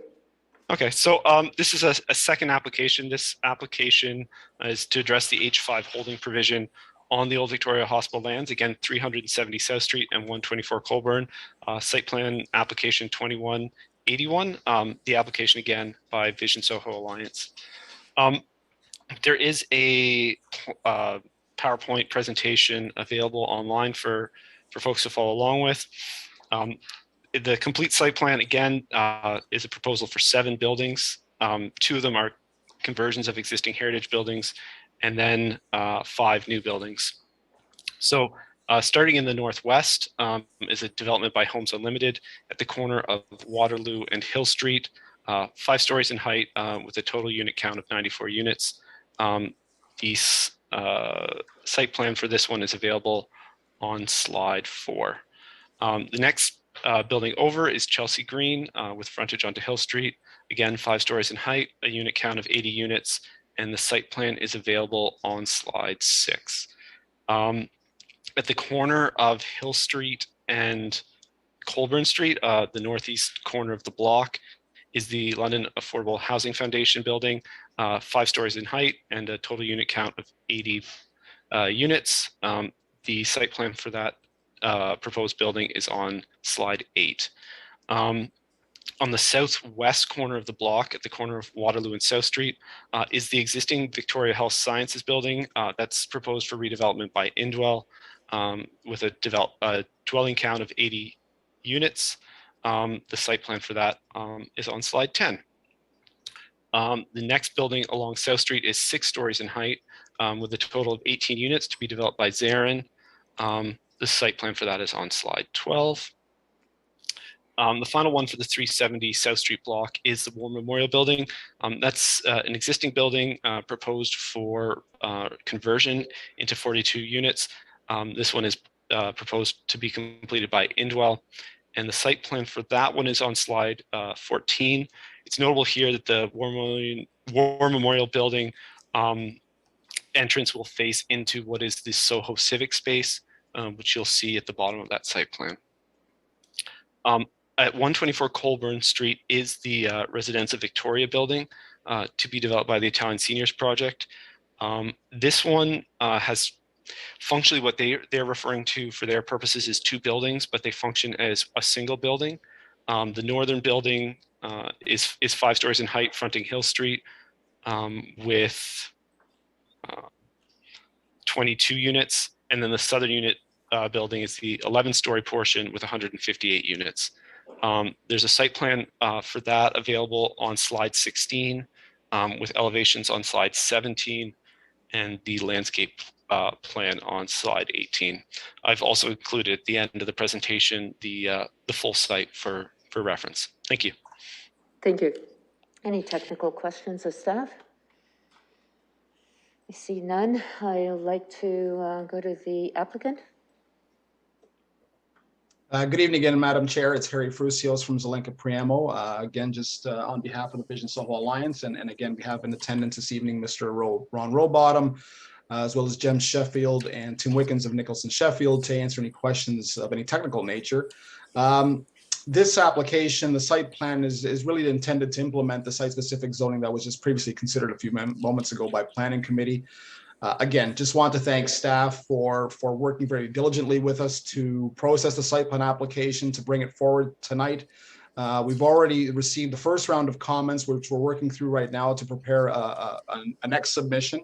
[SPEAKER 9] Okay, so this is a second application. This application is to address the H5 holding provision on the Old Victoria Hospital lands, again, 370 South Street and 124 Colburn, site plan application 2181, the application again by Vision Soho Alliance. There is a PowerPoint presentation available online for folks to follow along with. The complete site plan, again, is a proposal for 7 buildings. 2 of them are conversions of existing heritage buildings, and then 5 new buildings. So starting in the northwest is a development by Homes Unlimited at the corner of Waterloo and Hill Street, 5 stories in height with a total unit count of 94 units. The site plan for this one is available on slide 4. The next building over is Chelsea Green with frontage onto Hill Street. Again, 5 stories in height, a unit count of 80 units, and the site plan is available on slide 6. At the corner of Hill Street and Colburn Street, the northeast corner of the block, is the London Affordable Housing Foundation building, 5 stories in height and a total unit count of 80 units. The site plan for that proposed building is on slide 8. On the southwest corner of the block, at the corner of Waterloo and South Street, is the existing Victoria Health Sciences building that's proposed for redevelopment by Indwell with a dwelling count of 80 units. The site plan for that is on slide 10. The next building along South Street is 6 stories in height with a total of 18 units to be developed by Zarin. The site plan for that is on slide 12. The final one for the 370 South Street block is the War Memorial Building. That's an existing building proposed for conversion into 42 units. This one is proposed to be completed by Indwell. And the site plan for that one is on slide 14. It's notable here that the War Memorial Building entrance will face into what is the Soho Civic Space, which you'll see at the bottom of that site plan. At 124 Colburn Street is the Residenza Victoria building to be developed by the Italian Seniors Project. This one has functionally what they're referring to for their purposes is 2 buildings, but they function as a single building. The northern building is 5 stories in height, fronting Hill Street with 22 units. And then the southern unit building is the 11-story portion with 158 units. There's a site plan for that available on slide 16 with elevations on slide 17 and the landscape plan on slide 18. I've also included at the end of the presentation the full site for reference. Thank you.
[SPEAKER 1] Thank you. Any technical questions of staff? I see none. I'd like to go to the applicant.
[SPEAKER 11] Good evening again, Madam Chair. It's Harry Frusios from Zelenka Priamo. Again, just on behalf of the Vision Soho Alliance, and again, we have in attendance this evening Mr. Ron Rowbottom, as well as Jem Sheffield and Tim Wickens of Nicholson Sheffield to answer any questions of any technical nature. This application, the site plan is really intended to implement the site-specific zoning that was just previously considered a few moments ago by Planning Committee. Again, just want to thank staff for working very diligently with us to process the site plan application to bring it forward tonight. We've already received the first round of comments, which we're working through right now to prepare a next submission.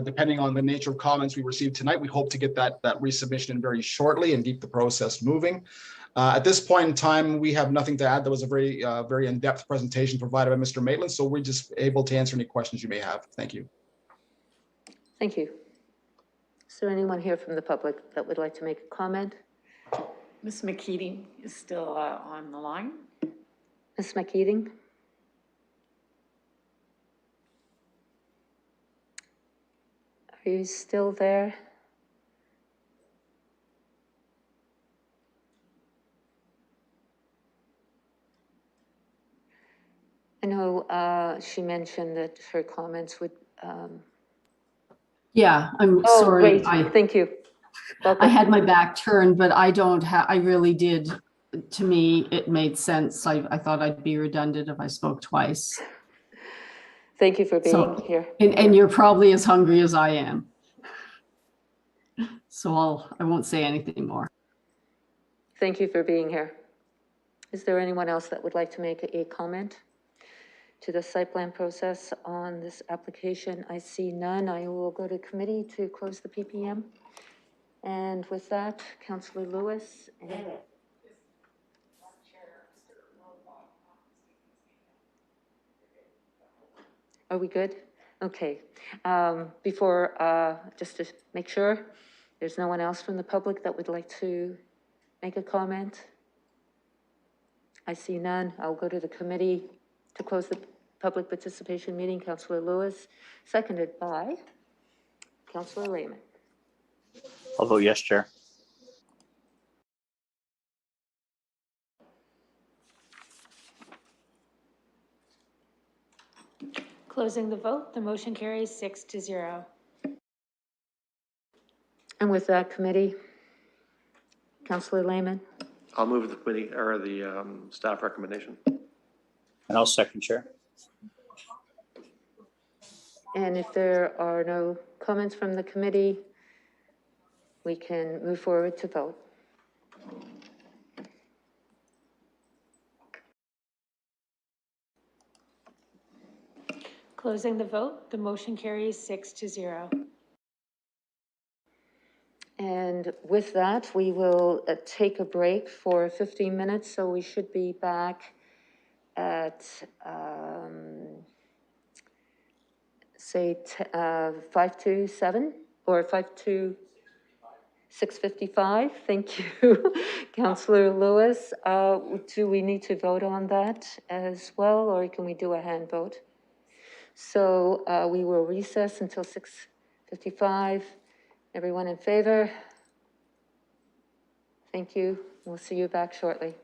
[SPEAKER 11] Depending on the nature of comments we received tonight, we hope to get that resubmission in very shortly and keep the process moving. At this point in time, we have nothing to add. There was a very in-depth presentation provided by Mr. Maitland, so we're just able to answer any questions you may have. Thank you.
[SPEAKER 1] Thank you. Is there anyone here from the public that would like to make a comment?
[SPEAKER 10] Ms. McKeating is still on the line.
[SPEAKER 1] Ms. McKeating? Are you still there? I know she mentioned that her comments would.
[SPEAKER 15] Yeah, I'm
[SPEAKER 1] Oh,
[SPEAKER 15] sorry.
[SPEAKER 1] great. Thank you.
[SPEAKER 15] I had my back turned, but I don't have, I really did. To me, it made sense. I thought I'd be redundant if I spoke twice.
[SPEAKER 1] Thank you for being here.
[SPEAKER 15] And you're probably as hungry as I am. So I won't say anything more.
[SPEAKER 1] Thank you for being here. Is there anyone else that would like to make a comment to the site plan process on this application? I see none. I will go to committee to close the PPM. And with that, Councillor Lewis. Are we good? Okay. Before, just to make sure, There's no one else from the public that would like to make a comment? I see none. I'll go to the committee to close the public participation meeting. Councillor Lewis, seconded by Councillor Lehman.
[SPEAKER 14] I'll vote yes, Chair.
[SPEAKER 7] Closing the vote, the motion carries 6-0.
[SPEAKER 1] And with that committee, Councillor Lehman.
[SPEAKER 4] I'll move the committee or the staff recommendation.
[SPEAKER 14] And I'll second, Chair.
[SPEAKER 1] And if there are no comments from the committee, we can move forward to vote.
[SPEAKER 7] Closing the vote, the motion carries 6-0.
[SPEAKER 1] And with that, we will take a break for 15 minutes. So we should be back at, say, 5 to 7 or 5 to 6:55. Thank you, Councillor Lewis. Do we need to vote on that as well, or can we do a hand vote? So we will recess until 6:55. Everyone in favor? Thank you. We'll see you back shortly.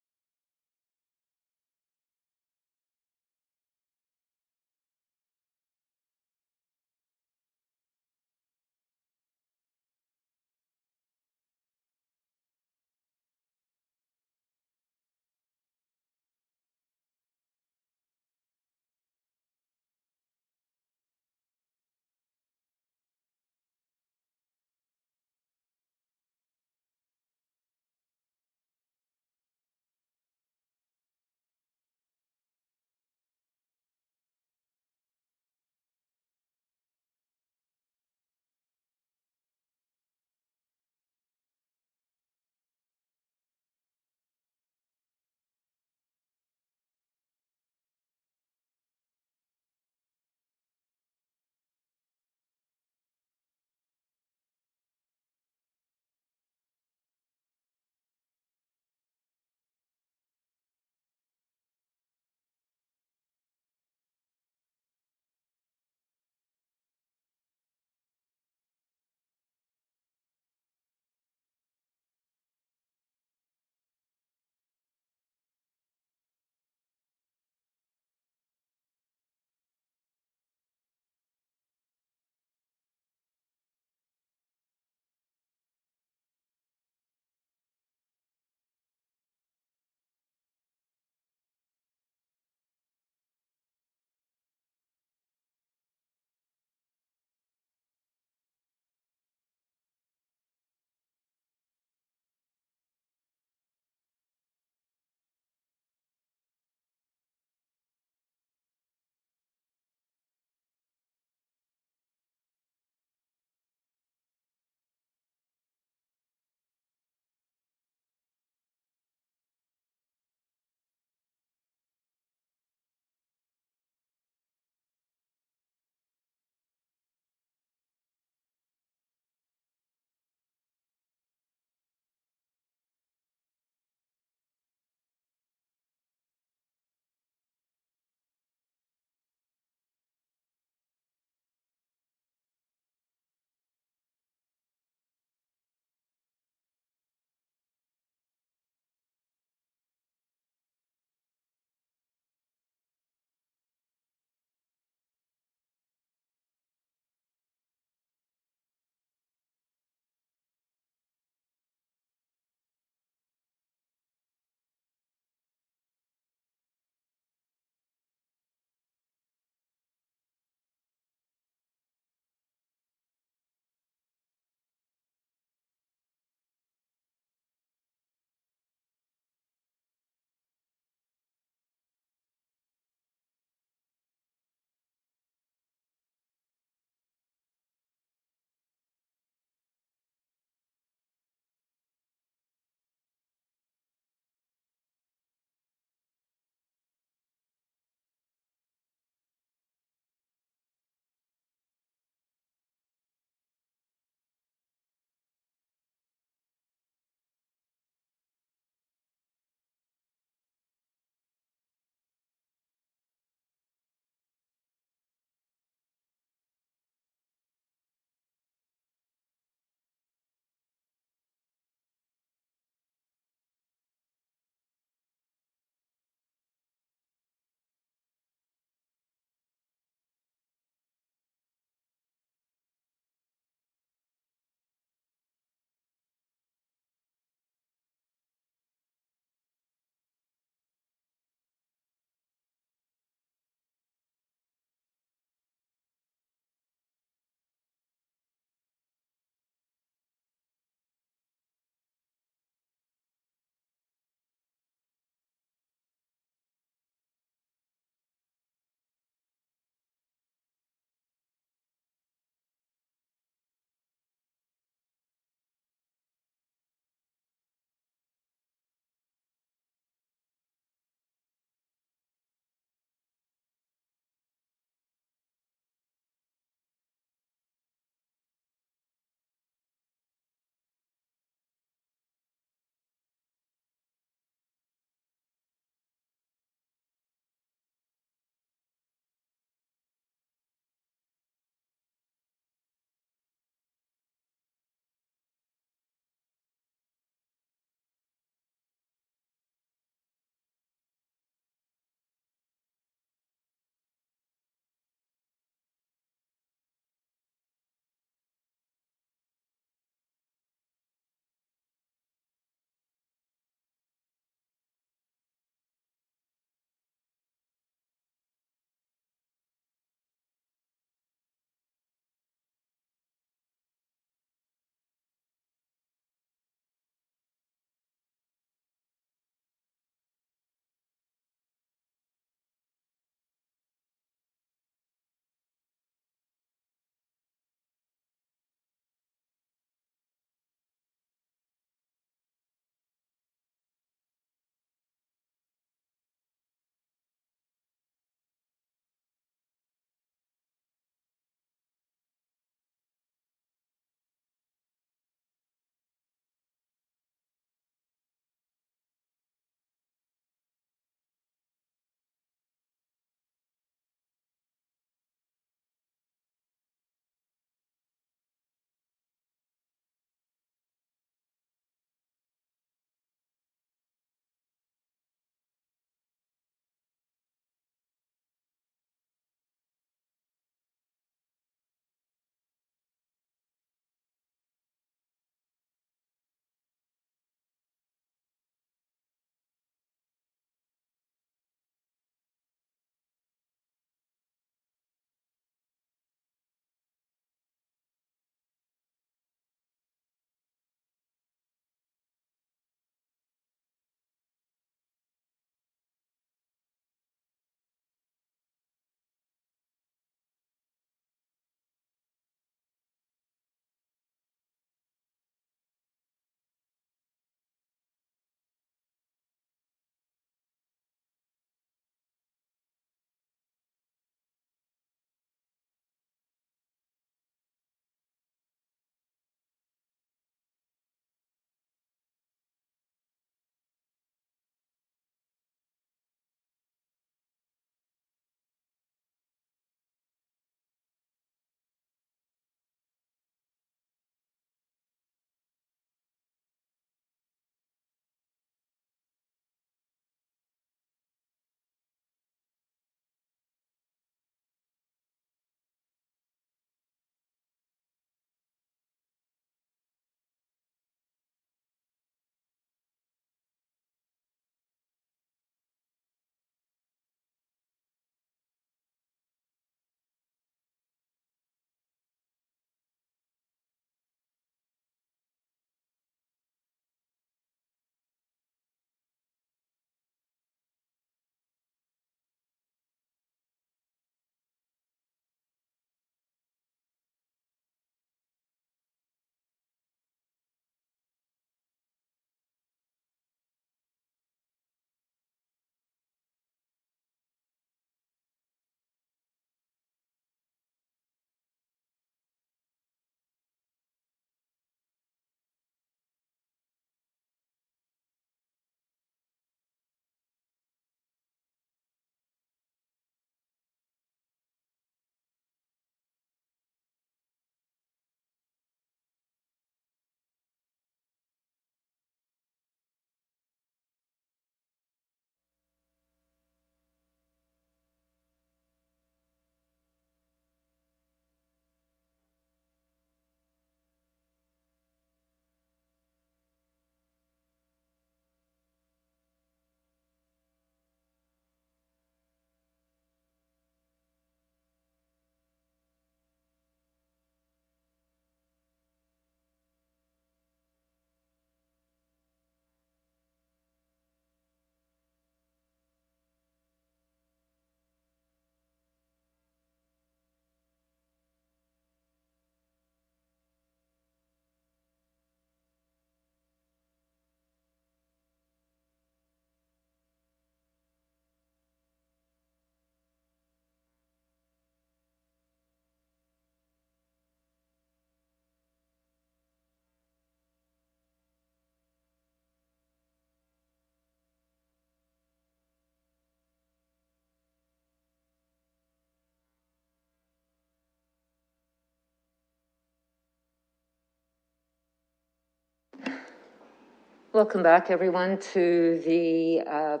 [SPEAKER 1] Welcome back, everyone, to the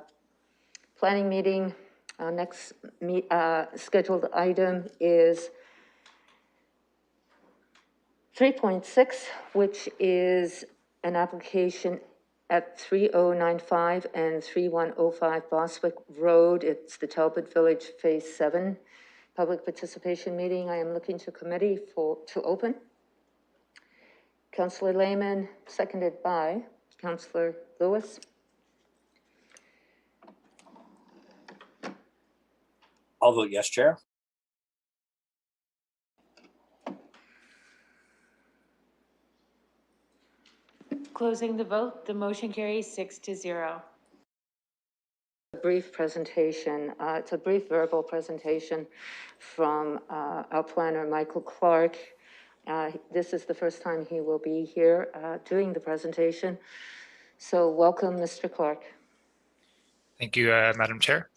[SPEAKER 1] planning meeting. Our next scheduled item is 3.6, which is an application at 3095 and 3105 Boswick Road. It's the Talbot Village Phase 7 public participation meeting. I am looking to committee to open. Councillor Lehman, seconded by Councillor Lewis.
[SPEAKER 14] I'll vote yes, Chair.
[SPEAKER 7] Closing the vote, the motion carries 6-0.
[SPEAKER 1] A brief presentation. It's a brief verbal presentation from our planner, Michael Clark. This is the first time he will be here doing the presentation. So welcome, Mr. Clark.
[SPEAKER 16] Thank you, Madam Chair.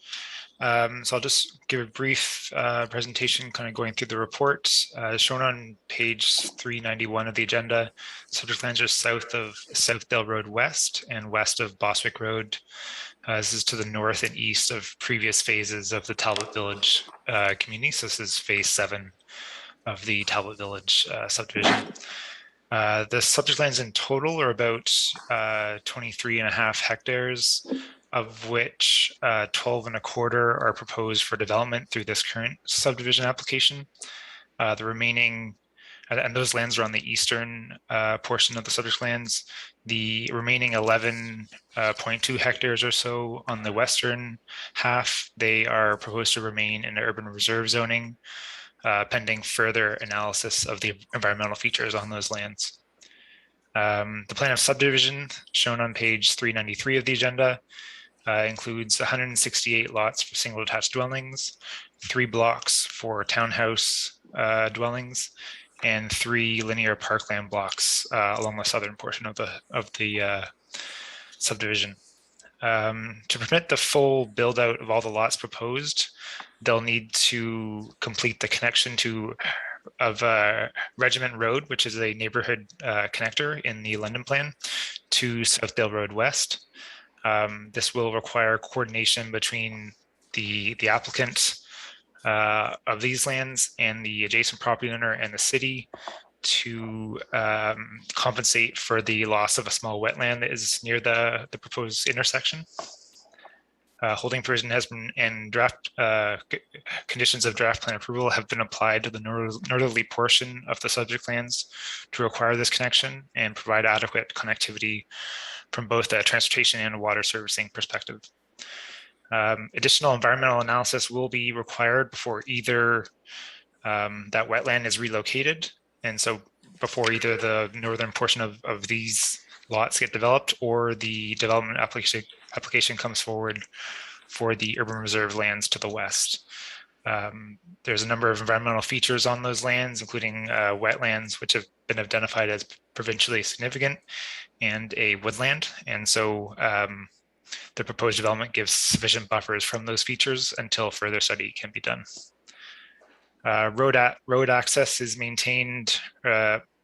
[SPEAKER 16] So I'll just give a brief presentation, kind of going through the report. Shown on page 391 of the agenda, subject lands are south of Southdale Road West and west of Boswick Road. This is to the north and east of previous phases of the Talbot Village community. So this is phase 7 of the Talbot Village subdivision. The subject lands in total are about 23.5 hectares, of which 12.25 are proposed for development through this current subdivision application. The remaining, and those lands are on the eastern portion of the subject lands. The remaining 11.2 hectares or so on the western half, they are proposed to remain in urban reserve zoning, pending further analysis of the environmental features on those lands. The plan of subdivision shown on page 393 of the agenda includes 168 lots for single detached dwellings, 3 blocks for townhouse dwellings, and 3 linear parkland blocks along the southern portion of the subdivision. To permit the full build out of all the lots proposed, they'll need to complete the connection of Regiment Road, which is a neighborhood connector in the London plan, to Southdale Road West. This will require coordination between the applicant of these lands and the adjacent property owner and the city to compensate for the loss of a small wetland that is near the proposed intersection. Holding provision has been, and draft conditions of draft plan approval have been applied to the northerly portion of the subject lands to require this connection and provide adequate connectivity from both a transportation and a water servicing perspective. Additional environmental analysis will be required before either that wetland is relocated. And so before either the northern portion of these lots get developed or the development application comes forward for the urban reserve lands to the west. There's a number of environmental features on those lands, including wetlands, which have been identified as provincially significant, and a woodland. And so the proposed development gives sufficient buffers from those features until further study can be done. Road access is maintained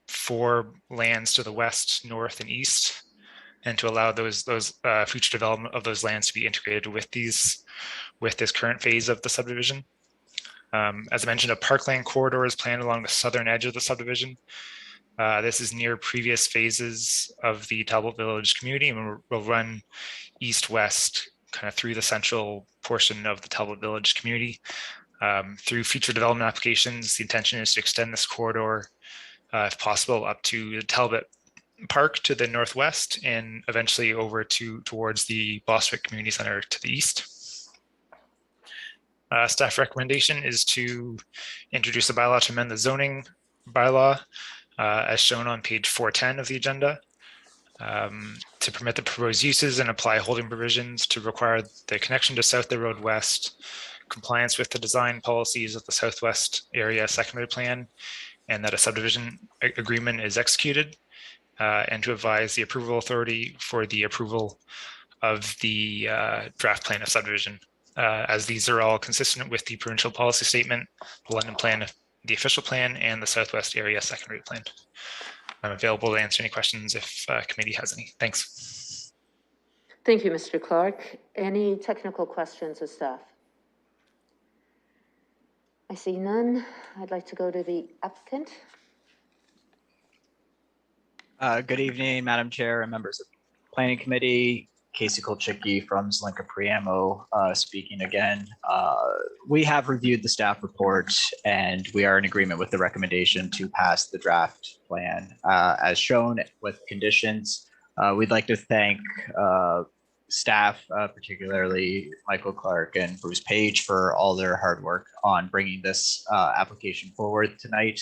[SPEAKER 16] for lands to the west, north, and east, and to allow those future development of those lands to be integrated with this current phase of the subdivision. As I mentioned, a parkland corridor is planned along the southern edge of the subdivision. This is near previous phases of the Talbot Village community and will run east-west kind of through the central portion of the Talbot Village community. Through future development applications, the intention is to extend this corridor, if possible, up to the Talbot Park to the northwest and eventually over towards the Boswick Community Center to the east. Staff recommendation is to introduce a bylaw to amend the zoning bylaw as shown on page 410 of the agenda to permit the proposed uses and apply holding provisions to require the connection to Southdale Road West, compliance with the design policies of the Southwest Area Secondary Plan, and that a subdivision agreement is executed, and to advise the approval authority for the approval of the draft plan of subdivision, as these are all consistent with the provincial policy statement, the London plan, the official plan, and the Southwest Area Secondary Plan. I'm available to answer any questions if committee has any. Thanks.
[SPEAKER 1] Thank you, Mr. Clark. Any technical questions of staff? I see none. I'd like to go to the applicant.
[SPEAKER 19] Good evening, Madam Chair and members of the Planning Committee. Casey Kolchicki from Zelenka Preamo speaking again. We have reviewed the staff report and we are in agreement with the recommendation to pass the draft plan as shown with conditions. We'd like to thank staff, particularly Michael Clark and Bruce Page, for all their hard work on bringing this application forward tonight.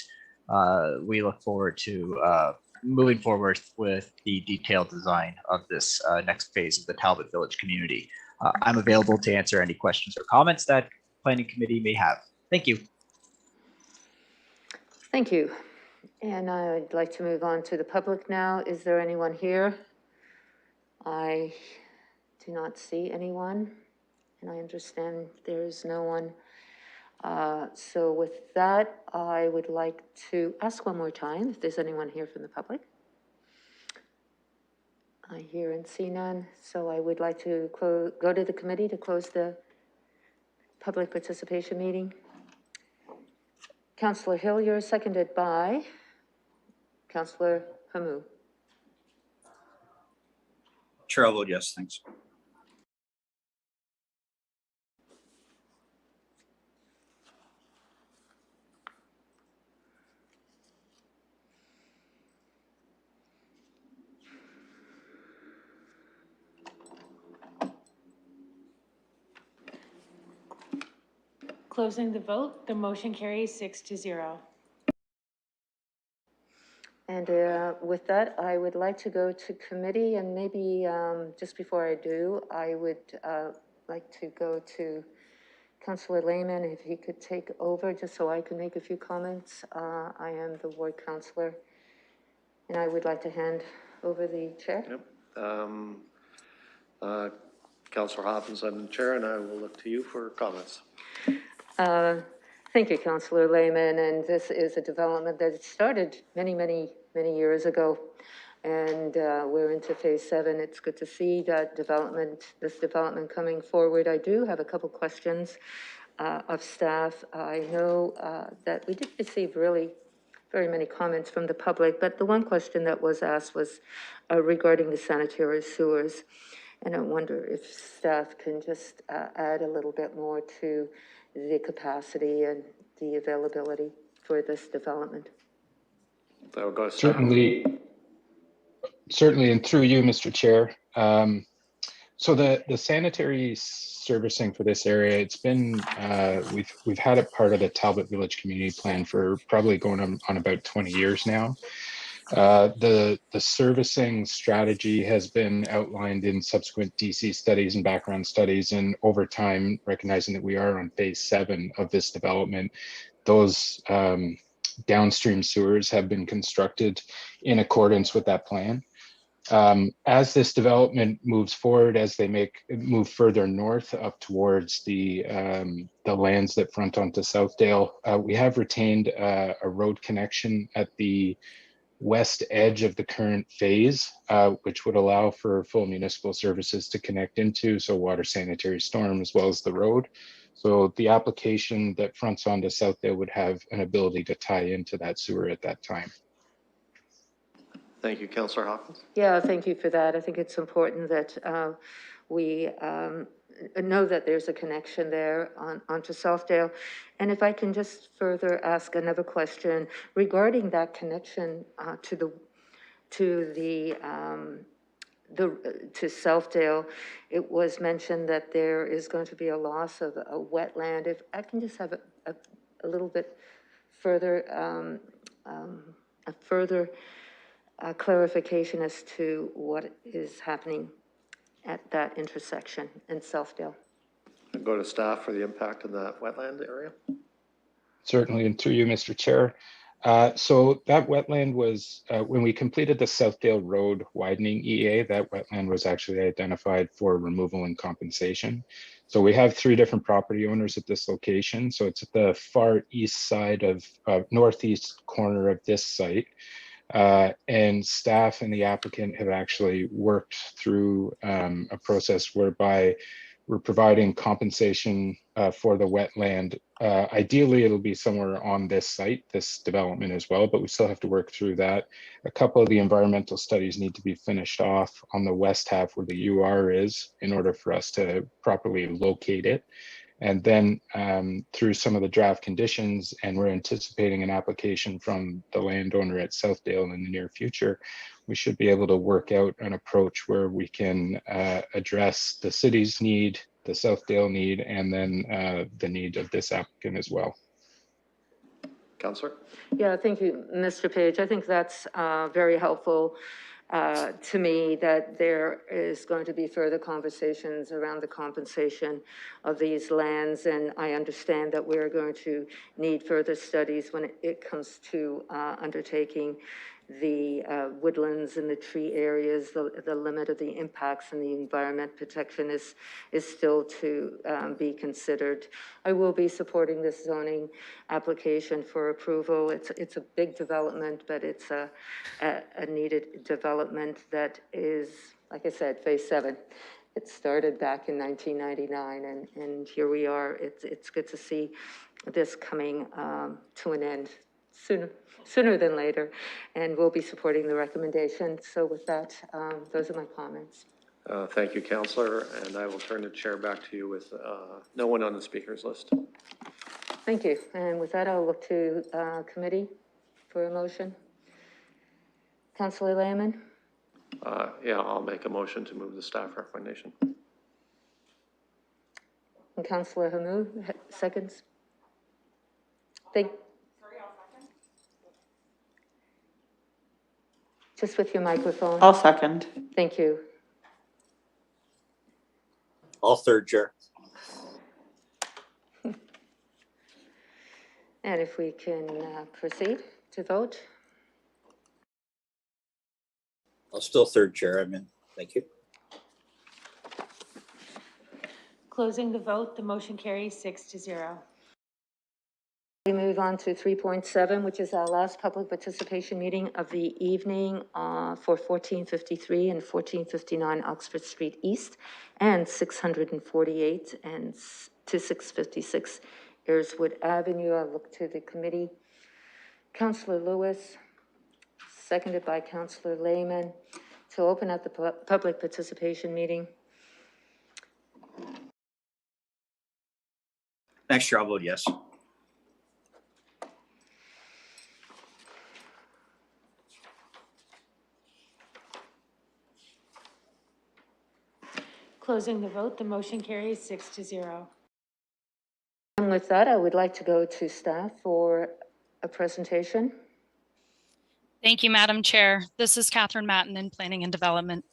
[SPEAKER 19] We look forward to moving forward with the detailed design of this next phase of the Talbot Village community. I'm available to answer any questions or comments that Planning Committee may have. Thank you.
[SPEAKER 1] Thank you. And I'd like to move on to the public now. Is there anyone here? I do not see anyone, and I understand there is no one. So with that, I would like to ask one more time if there's anyone here from the public. I hear and see none, so I would like to go to the committee to close the public participation meeting. Councillor Hillier, seconded by Councillor Hamou.
[SPEAKER 14] Chair, I'll vote yes, thanks.
[SPEAKER 7] Closing the vote, the motion carries 6-0.
[SPEAKER 1] And with that, I would like to go to committee, and maybe just before I do, I would like to go to Councillor Lehman, if he could take over, just so I can make a few comments. I am the ward councillor, and I would like to hand over the chair.
[SPEAKER 4] Yep. Councillor Hoppins, I'm the chair, and I will look to you for comments.
[SPEAKER 1] Thank you, Councillor Lehman, and this is a development that started many years ago, and we're into phase 7. It's good to see that this development coming forward. I do have a couple questions of staff. I know that we did receive really very many comments from the public, but the one question that was asked was regarding the sanitary sewers, and I wonder if staff can just add a little bit more to the capacity and the availability for this development.
[SPEAKER 4] That will go
[SPEAKER 12] Certainly, and through you, Mr. Chair. So the sanitary servicing for this area, it's been we've had it part of the Talbot Village Community Plan for probably going on about 20 years now. The servicing strategy has been outlined in subsequent DC studies and background studies, and over time, recognizing that we are on phase 7 of this development, those downstream sewers have been constructed in accordance with that plan. As this development moves forward, as they move further north up towards the lands that front onto Southdale, we have retained a road connection at the west edge of the current phase, which would allow for full municipal services to connect into, so water, sanitary, storm, as well as the road. So the application that fronts onto Southdale would have an ability to tie into that sewer at that time.
[SPEAKER 4] Thank you, Councillor Hopkins.
[SPEAKER 1] Yeah, thank you for that. I think it's important that we know that there's a connection there onto Southdale. And if I can just further ask another question regarding that connection to Southdale, it was mentioned that there is going to be a loss of a wetland. If I can just have a little bit further, clarification as to what is happening at that intersection in Southdale.
[SPEAKER 4] I'll go to staff for the impact of that wetland area.
[SPEAKER 12] Certainly, and through you, Mr. Chair. So that wetland was, when we completed the Southdale Road widening EA, that wetland was actually identified for removal and compensation. So we have 3 different property owners at this location. So it's at the far east side of northeast corner of this site. And staff and the applicant have actually worked through a process whereby we're providing compensation for the wetland. Ideally, it'll be somewhere on this site, this development as well, but we still have to work through that. A couple of the environmental studies need to be finished off on the west half where the UR is in order for us to properly locate it. And then through some of the draft conditions, and we're anticipating an application from the landowner at Southdale in the near future, we should be able to work out an approach where we can address the city's need, the Southdale need, and then the need of this applicant as well.
[SPEAKER 4] Councillor?
[SPEAKER 1] Yeah, thank you, Mr. Page. I think that's very helpful to me, that there is going to be further conversations around the compensation of these lands. And I understand that we're going to need further studies when it comes to undertaking the woodlands and the tree areas. The limit of the impacts and the environment protection is still to be considered. I will be supporting this zoning application for approval. It's a big development, but it's a needed development that is, like I said, phase 7. It started back in 1999, and here we are. It's good to see this coming to an end sooner than later, and we'll be supporting the recommendation. So with that, those are my comments.
[SPEAKER 4] Thank you, Councillor, and I will turn the chair back to you with no one on the speakers list.
[SPEAKER 1] Thank you. And with that, I'll look to committee for a motion. Councillor Lehman?
[SPEAKER 4] Yeah, I'll make a motion to move the staff recommendation.
[SPEAKER 1] And Councillor Hamou, seconds? Just with your microphone.
[SPEAKER 5] I'll second.
[SPEAKER 1] Thank you.
[SPEAKER 14] I'll third, Chair.
[SPEAKER 1] And if we can proceed to vote.
[SPEAKER 14] I'll still third, Chair. I'm in. Thank you.
[SPEAKER 7] Closing the vote, the motion carries 6-0.
[SPEAKER 1] We move on to 3.7, which is our last public participation meeting of the evening for 1453 and 1459 Oxford Street East and 648 and to 656 Earswood Avenue. I'll look to the committee. Councillor Lewis, seconded by Councillor Lehman, to open up the public participation meeting.
[SPEAKER 14] Thanks, Chair. I'll vote yes.
[SPEAKER 7] Closing the vote, the motion carries 6-0.
[SPEAKER 1] And with that, I would like to go to staff for a presentation.
[SPEAKER 17] Thank you, Madam Chair. This is Catherine Matten in Planning and Development.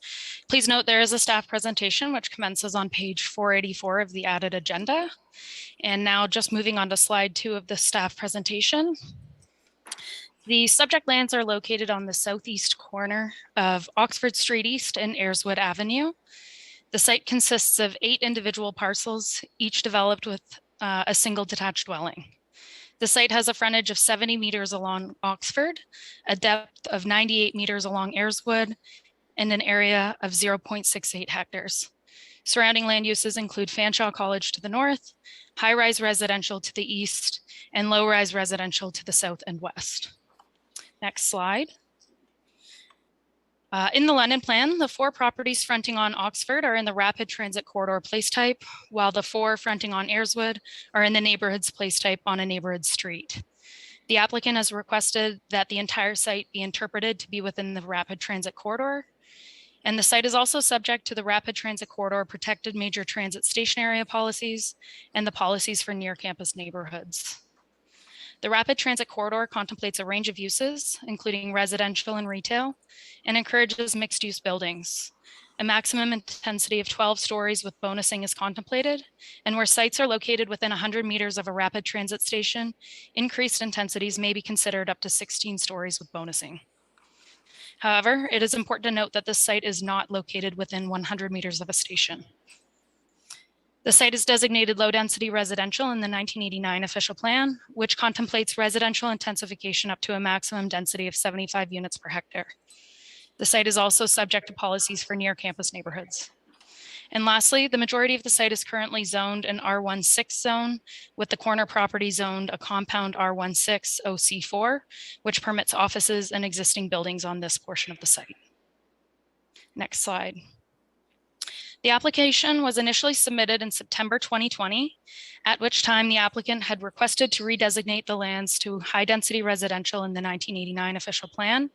[SPEAKER 17] Please note there is a staff presentation which commences on page 484 of the added agenda. And now just moving on to slide 2 of the staff presentation. The subject lands are located on the southeast corner of Oxford Street East and Ayerswood Avenue. The site consists of 8 individual parcels, each developed with a single detached dwelling. The site has a frontage of 70 meters along Oxford, a depth of 98 meters along Ayerswood, and an area of 0.68 hectares. Surrounding land uses include Fanshawe College to the north, high-rise residential to the east, and low-rise residential to the south and west. Next slide. In the London plan, the 4 properties fronting on Oxford are in the rapid transit corridor place type, while the 4 fronting on Ayerswood are in the neighborhoods place type on a neighborhood street. The applicant has requested that the entire site be interpreted to be within the rapid transit corridor. And the site is also subject to the rapid transit corridor protected major transit station area policies and the policies for near campus neighborhoods. The rapid transit corridor contemplates a range of uses, including residential and retail, and encourages mixed-use buildings. A maximum intensity of 12 stories with bonusing is contemplated, and where sites are located within 100 meters of a rapid transit station, increased intensities may be considered up to 16 stories with bonusing. However, it is important to note that this site is not located within 100 meters of a station.
[SPEAKER 5] The site is designated low-density residential in the 1989 official plan, which contemplates residential intensification up to a maximum density of 75 units per hectare. The site is also subject to policies for near-campus neighborhoods. And lastly, the majority of the site is currently zoned an R16 zone, with the corner property zoned a compound R16 OC4, which permits offices and existing buildings on this portion of the site. Next slide. The application was initially submitted in September 2020, at which time the applicant had requested to redesignate the lands to high-density residential in the 1989 official plan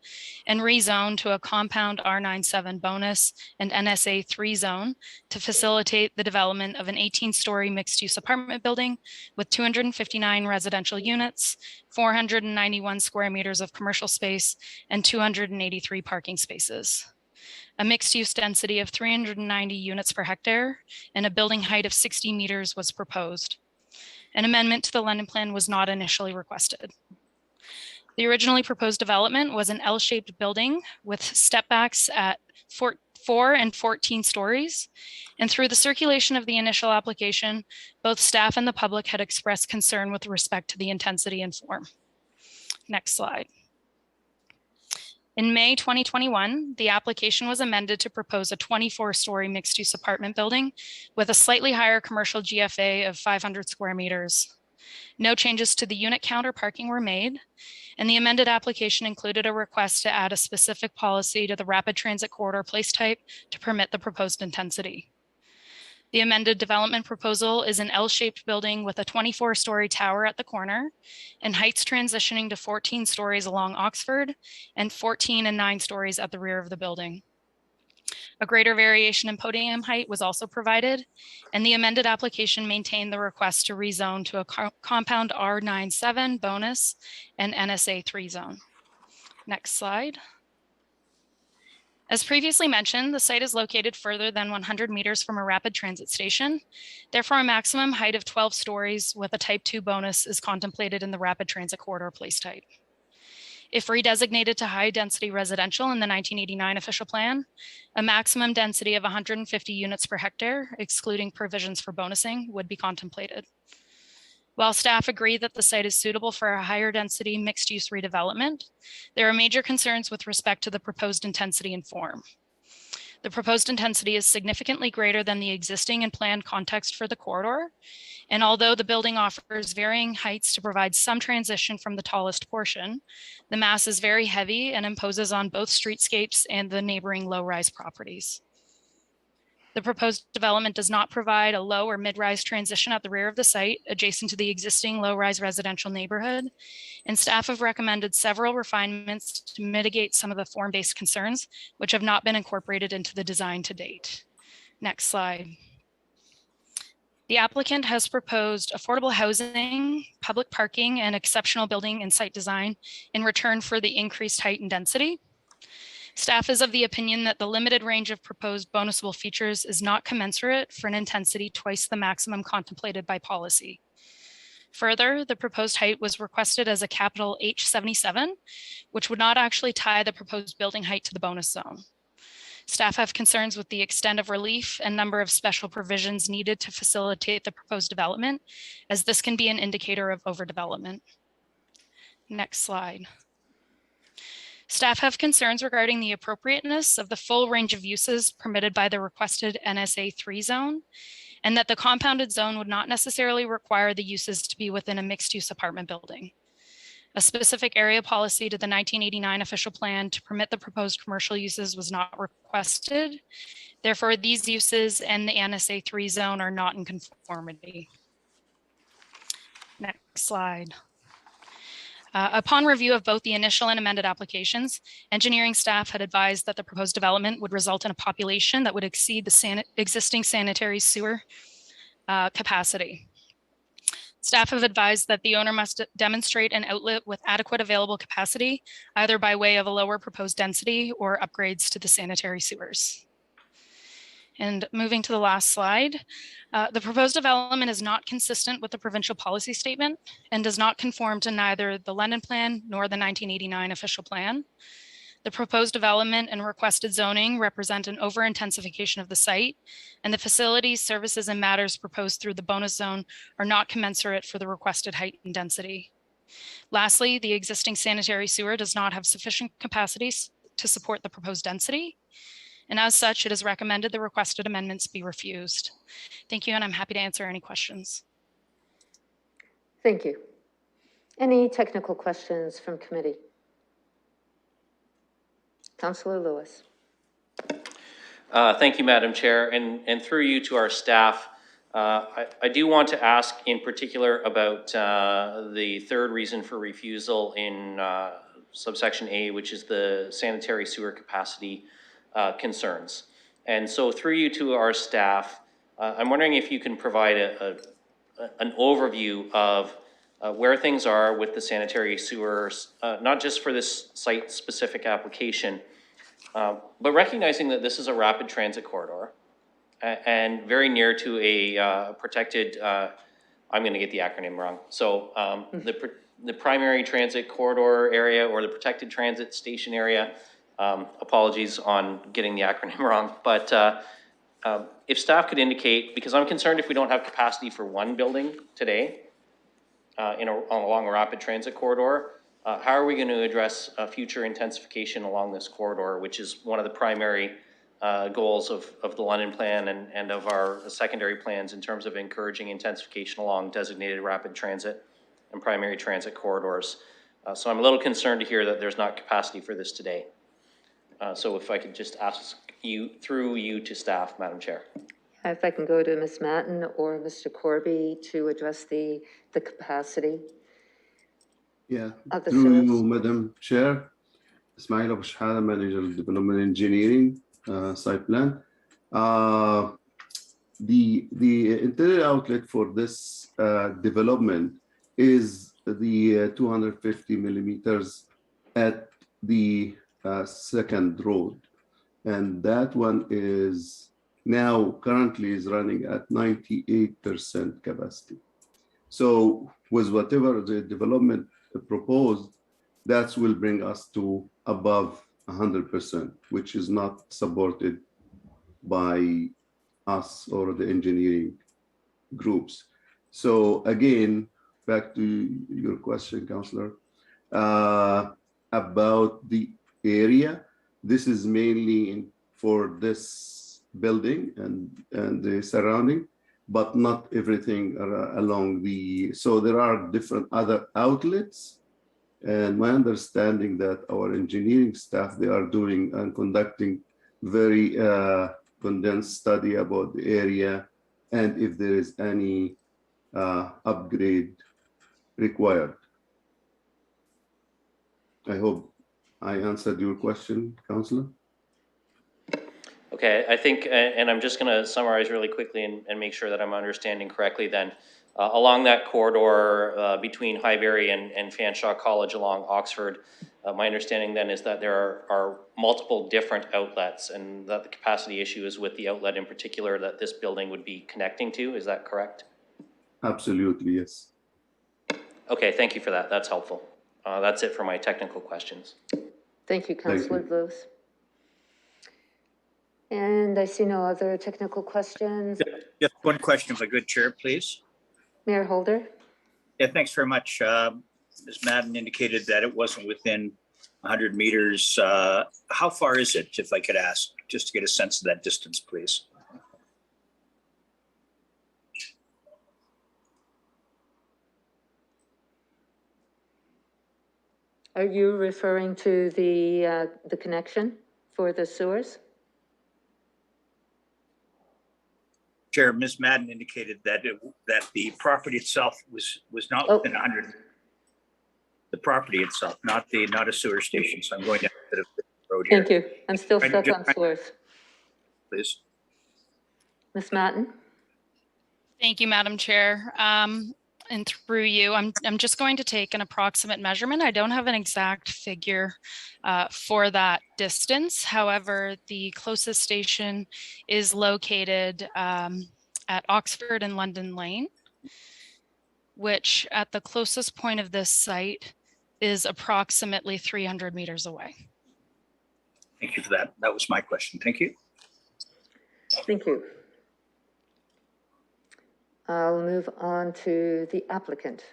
[SPEAKER 5] and rezone to a compound R97 bonus and NSA 3 zone to facilitate the development of an 18-story mixed-use apartment building with 259 residential units, 491 square meters of commercial space, and 283 parking spaces. A mixed-use density of 390 units per hectare and a building height of 60 meters was proposed. An amendment to the London Plan was not initially requested. The originally proposed development was an L-shaped building with stepbacks at 4 and 14 stories. And through the circulation of the initial application, both staff and the public had expressed concern with respect to the intensity and form. Next slide. In May 2021, the application was amended to propose a 24-story mixed-use apartment building with a slightly higher commercial GFA of 500 square meters. No changes to the unit count or parking were made, and the amended application included a request to add a specific policy to the rapid transit corridor place type to permit the proposed intensity. The amended development proposal is an L-shaped building with a 24-story tower at the corner and heights transitioning to 14 stories along Oxford and 14 and 9 stories at the rear of the building. A greater variation in podium height was also provided, and the amended application maintained the request to rezone to a compound R97 bonus and NSA 3 zone. Next slide. As previously mentioned, the site is located further than 100 meters from a rapid transit station. Therefore, a maximum height of 12 stories with a type 2 bonus is contemplated in the rapid transit corridor place type. If redesignated to high density residential in the 1989 official plan, a maximum density of 150 units per hectare, excluding provisions for bonusing, would be contemplated. While staff agree that the site is suitable for a higher density mixed use redevelopment, there are major concerns with respect to the proposed intensity and form. The proposed intensity is significantly greater than the existing and planned context for the corridor. And although the building offers varying heights to provide some transition from the tallest portion, the mass is very heavy and imposes on both streetscapes and the neighboring low-rise properties. The proposed development does not provide a low or mid-rise transition at the rear of the site adjacent to the existing low-rise residential neighborhood, and staff have recommended several refinements to mitigate some of the form-based concerns, which have not been incorporated into the design to date. Next slide. The applicant has proposed affordable housing, public parking, and exceptional building and site design in return for the increased height and density. Staff is of the opinion that the limited range of proposed bonusable features is not commensurate for an intensity twice the maximum contemplated by policy. Further, the proposed height was requested as a capital H77, which would not actually tie the proposed building height to the bonus zone. Staff have concerns with the extent of relief and number of special provisions needed to facilitate the proposed development, as this can be an indicator of overdevelopment. Next slide. Staff have concerns regarding the appropriateness of the full range of uses permitted by the requested NSA 3 zone, and that the compounded zone would not necessarily require the uses to be within a mixed-use apartment building. A specific area policy to the 1989 official plan to permit the proposed commercial uses was not requested. Therefore, these uses and the NSA 3 zone are not in conformity. Next slide. Upon review of both the initial and amended applications, engineering staff had advised that the proposed development would result in a population that would exceed the existing sanitary sewer capacity. Staff have advised that the owner must demonstrate an outlet with adequate available capacity, either by way of a lower proposed density or upgrades to the sanitary sewers. And moving to the last slide, the proposed development is not consistent with the provincial policy statement and does not conform to neither the London Plan nor the 1989 official plan. The proposed development and requested zoning represent an over-intensification of the site, and the facilities, services, and matters proposed through the bonus zone are not commensurate for the requested height and density. Lastly, the existing sanitary sewer does not have sufficient capacities to support the proposed density, and as such, it is recommended the requested amendments be refused. Thank you, and I'm happy to answer any questions.
[SPEAKER 1] Thank you. Any technical questions from committee? Councillor Lewis.
[SPEAKER 2] Thank you, Madam Chair, and through you to our staff. I do want to ask in particular about the third reason for refusal in subsection A, which is the sanitary sewer capacity concerns. And so through you to our staff, I'm wondering if you can provide an overview of where things are with the sanitary sewers, not just for this site-specific application, but recognizing that this is a rapid transit corridor and very near to a protected, I'm going to get the acronym wrong. So the primary transit corridor area or the protected transit station area, apologies on getting the acronym wrong, but if staff could indicate, because I'm concerned if we don't have capacity for one building today along a rapid transit corridor, how are we going to address future intensification along this corridor, which is one of the primary goals of the London plan and of our secondary plans in terms of encouraging intensification along designated rapid transit and primary transit corridors. So I'm a little concerned to hear that there's not capacity for this today. So if I could just ask you, through you to staff, Madam Chair.
[SPEAKER 1] If I can go to Ms. Matten or Mr. Corby to address the capacity.
[SPEAKER 6] Yeah,
[SPEAKER 1] of the
[SPEAKER 6] through
[SPEAKER 1] sewers.
[SPEAKER 6] you, Madam Chair. Ismail Abu Shahada, Manager of Development Engineering, Site Plan. The interior outlet for this development is the 250 millimeters at the second road. And that one is now currently is running at 98% capacity. So with whatever the development proposed, that will bring us to above 100%, which is not supported by us or the engineering groups. So again, back to your question, Councillor, about the area. This is mainly for this building and the surrounding, but not everything along the, so there are different other outlets. And my understanding that our engineering staff, they are doing and conducting very condensed study about the area and if there is any upgrade required. I hope I answered your question, Councillor.
[SPEAKER 2] Okay, I think, and I'm just going to summarize really quickly and make sure that I'm understanding correctly then. Along that corridor between Highbury and Fanshawe College along Oxford, my understanding then is that there are multiple different outlets and that the capacity issue is with the outlet in particular that this building would be connecting to. Is that correct?
[SPEAKER 6] Absolutely, yes.
[SPEAKER 2] Okay, thank you for that. That's helpful. That's it for my technical questions.
[SPEAKER 1] Thank you, Councillor Lewis. And I see no other technical questions.
[SPEAKER 14] Just one question, if I could, Chair, please.
[SPEAKER 1] Mayor Holder.
[SPEAKER 14] Yeah, thanks very much. Ms. Madden indicated that it wasn't within 100 meters. How far is it, if I could ask, just to get a sense of that distance, please?
[SPEAKER 1] Are you referring to the connection for the sewers?
[SPEAKER 14] Chair, Ms. Madden indicated that that the property itself was not within 100. The property itself, not a sewer station. So I'm going down to the road here.
[SPEAKER 1] Thank you. I'm still stuck on sewers.
[SPEAKER 14] Please.
[SPEAKER 1] Ms. Matten.
[SPEAKER 5] Thank you, Madam Chair. And through you, I'm just going to take an approximate measurement. I don't have an exact figure for that distance. However, the closest station is located at Oxford and London Lane, which at the closest point of this site is approximately 300 meters away.
[SPEAKER 14] Thank you for that. That was my question. Thank you.
[SPEAKER 1] Thank you. I'll move on to the applicant.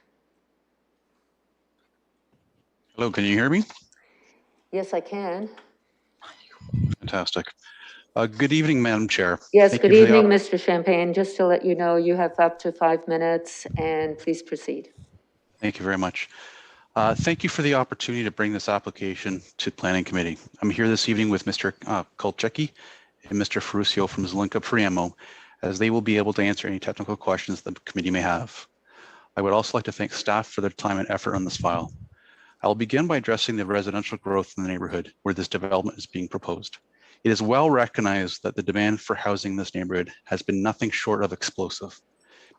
[SPEAKER 18] Hello, can you hear me?
[SPEAKER 1] Yes, I can.
[SPEAKER 18] Fantastic. Good evening, Madam Chair.
[SPEAKER 1] Yes,
[SPEAKER 18] Thank
[SPEAKER 1] good
[SPEAKER 18] you for the
[SPEAKER 1] evening, Mr. Champagne. Just to let you know, you have up to 5 minutes, and please proceed.
[SPEAKER 18] Thank you very much. Thank you for the opportunity to bring this application to Planning Committee. I'm here this evening with Mr. Kolchecki and Mr. Ferruccio from Zelenka Priamo, as they will be able to answer any technical questions the committee may have. I would also like to thank staff for their time and effort on this file. I will begin by addressing the residential growth in the neighborhood where this development is being proposed. It is well recognized that the demand for housing in this neighborhood has been nothing short of explosive.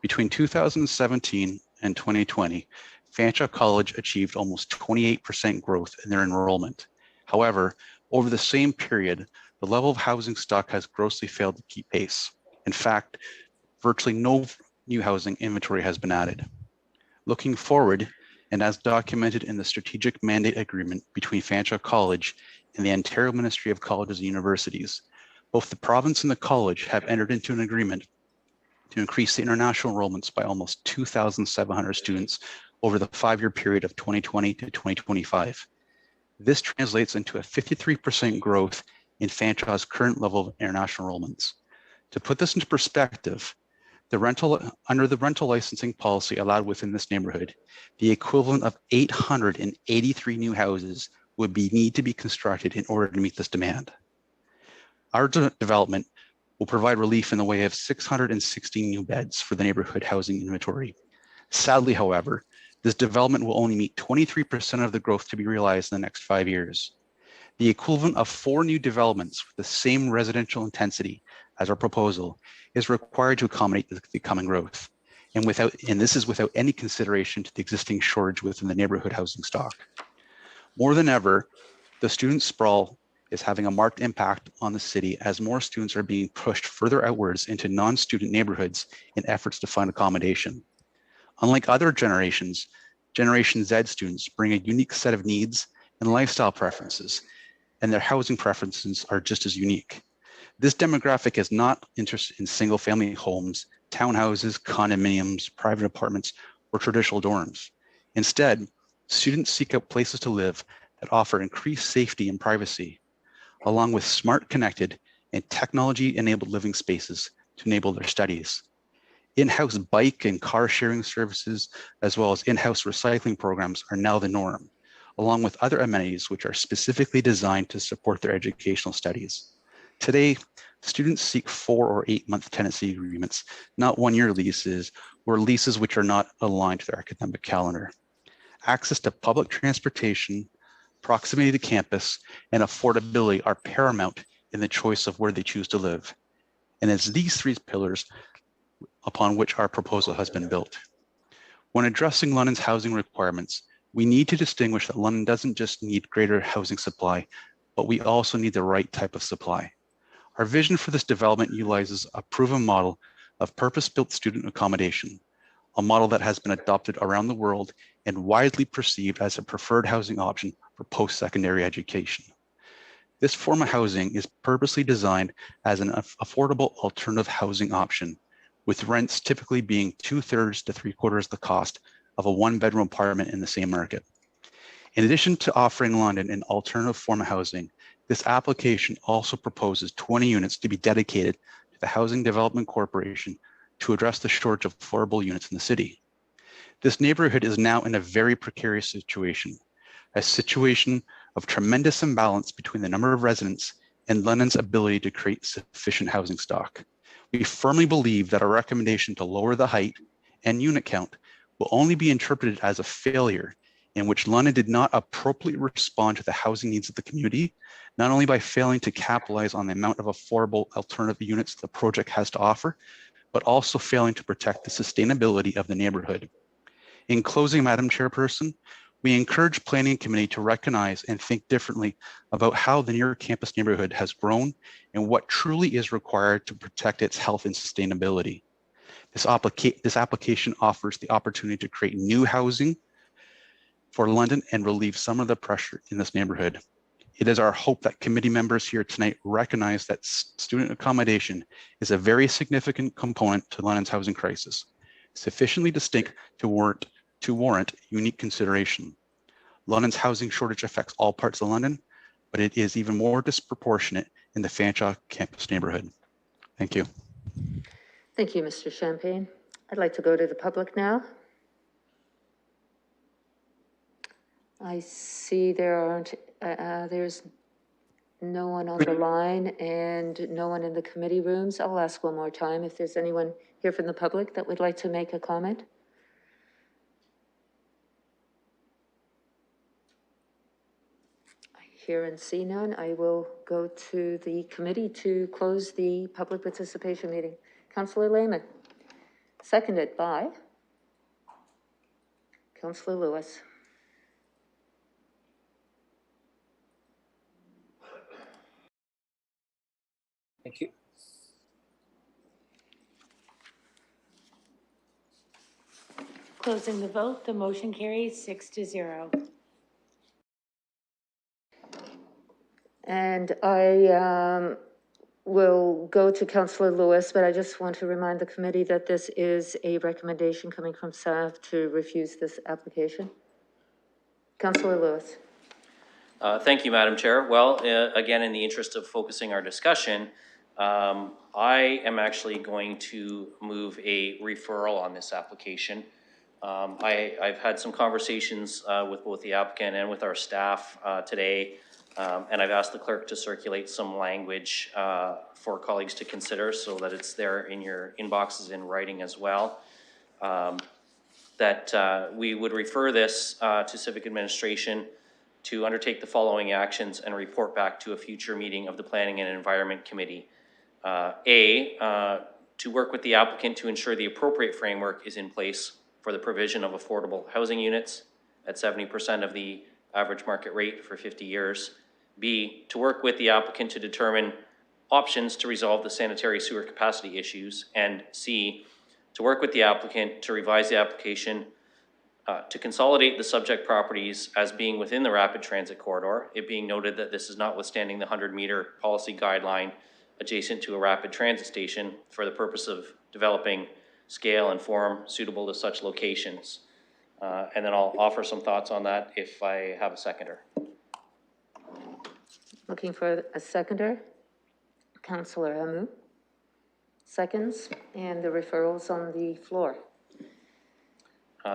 [SPEAKER 18] Between 2017 and 2020, Fanshawe College achieved almost 28% growth in their enrollment. However, over the same period, the level of housing stock has grossly failed to keep pace. In fact, virtually no new housing inventory has been added. Looking forward, and as documented in the Strategic Mandate Agreement between Fanshawe College and the Ontario Ministry of Colleges and Universities, both the province and the college have entered into an agreement to increase the international enrollments by almost 2,700 students over the 5-year period of 2020 to 2025. This translates into a 53% growth in Fanshawe's current level of international enrollments. To put this into perspective, under the rental licensing policy allowed within this neighborhood, the equivalent of 883 new houses would need to be constructed in order to meet this demand. Our development will provide relief in the way of 616 new beds for the neighborhood housing inventory. Sadly, however, this development will only meet 23% of the growth to be realized in the next 5 years. The equivalent of 4 new developments with the same residential intensity as our proposal is required to accommodate the coming growth. And this is without any consideration to the existing shortage within the neighborhood housing stock. More than ever, the student sprawl is having a marked impact on the city as more students are being pushed further outwards into non-student neighborhoods in efforts to find accommodation. Unlike other generations, Generation Z students bring a unique set of needs and lifestyle preferences, and their housing preferences are just as unique. This demographic is not interested in single-family homes, townhouses, condominiums, private apartments, or traditional dorms. Instead, students seek out places to live that offer increased safety and privacy, along with smart, connected, and technology-enabled living spaces to enable their studies. In-house bike and car sharing services, as well as in-house recycling programs, are now the norm, along with other amenities which are specifically designed to support their educational studies. Today, students seek 4 or 8-month tenancy agreements, not 1-year leases or leases which are not aligned to their academic calendar. Access to public transportation, proximity to campus, and affordability are paramount in the choice of where they choose to live. And it's these 3 pillars upon which our proposal has been built. When addressing London's housing requirements, we need to distinguish that London doesn't just need greater housing supply, but we also need the right type of supply. Our vision for this development utilizes a proven model of purpose-built student accommodation, a model that has been adopted around the world and widely perceived as a preferred housing option for post-secondary education. This form of housing is purposely designed as an affordable alternative housing option, with rents typically being 2/3 to 3/4 the cost of a 1-bedroom apartment in the same market. In addition to offering London an alternative form of housing, this application also proposes 20 units to be dedicated to the Housing Development Corporation to address the shortage of affordable units in the city. This neighborhood is now in a very precarious situation, a situation of tremendous imbalance between the number of residents and London's ability to create sufficient housing stock. We firmly believe that our recommendation to lower the height and unit count will only be interpreted as a failure in which London did not appropriately respond to the housing needs of the community, not only by failing to capitalize on the amount of affordable alternative units the project has to offer, but also failing to protect the sustainability of the neighborhood. In closing, Madam Chairperson, we encourage Planning Committee to recognize and think differently about how the near campus neighborhood has grown and what truly is required to protect its health and sustainability. This application offers the opportunity to create new housing for London and relieve some of the pressure in this neighborhood. It is our hope that committee members here tonight recognize that student accommodation is a very significant component to London's housing crisis, sufficiently distinct to warrant unique consideration. London's housing shortage affects all parts of London, but it is even more disproportionate in the Fanshawe campus neighborhood. Thank you.
[SPEAKER 1] Thank you, Mr. Champagne. I'd like to go to the public now. I see there's no one on the line and no one in the committee rooms. I'll ask one more time if there's anyone here from the public that would like to make a comment. I hear and see none. I will go to the committee to close the public participation meeting. Councillor Lehman, seconded by Councillor Lewis.
[SPEAKER 3] Thank you.
[SPEAKER 7] Closing the vote, the motion carries 6-0.
[SPEAKER 1] And I will go to Councillor Lewis, but I just want to remind the committee that this is a recommendation coming from staff to refuse this application. Councillor Lewis.
[SPEAKER 2] Thank you, Madam Chair. Well, again, in the interest of focusing our discussion, I am actually going to move a referral on this application. I've had some conversations with both the applicant and with our staff today, and I've asked the clerk to circulate some language for colleagues to consider so that it's there in your inboxes in writing as well. That we would refer this to Civic Administration to undertake the following actions and report back to a future meeting of the Planning and Environment Committee. To work with the applicant to ensure the appropriate framework is in place for the provision of affordable housing units at 70% of the average market rate for 50 years. B, to work with the applicant to determine options to resolve the sanitary sewer capacity issues. And C, to work with the applicant to revise the application to consolidate the subject properties as being within the rapid transit corridor, it being noted that this is notwithstanding the 100-meter policy guideline adjacent to a rapid transit station for the purpose of developing scale and form suitable to such locations. And then I'll offer some thoughts on that if I have a seconder.
[SPEAKER 1] Looking for a seconder. Councillor Hamou. Seconds, and the referrals on the floor.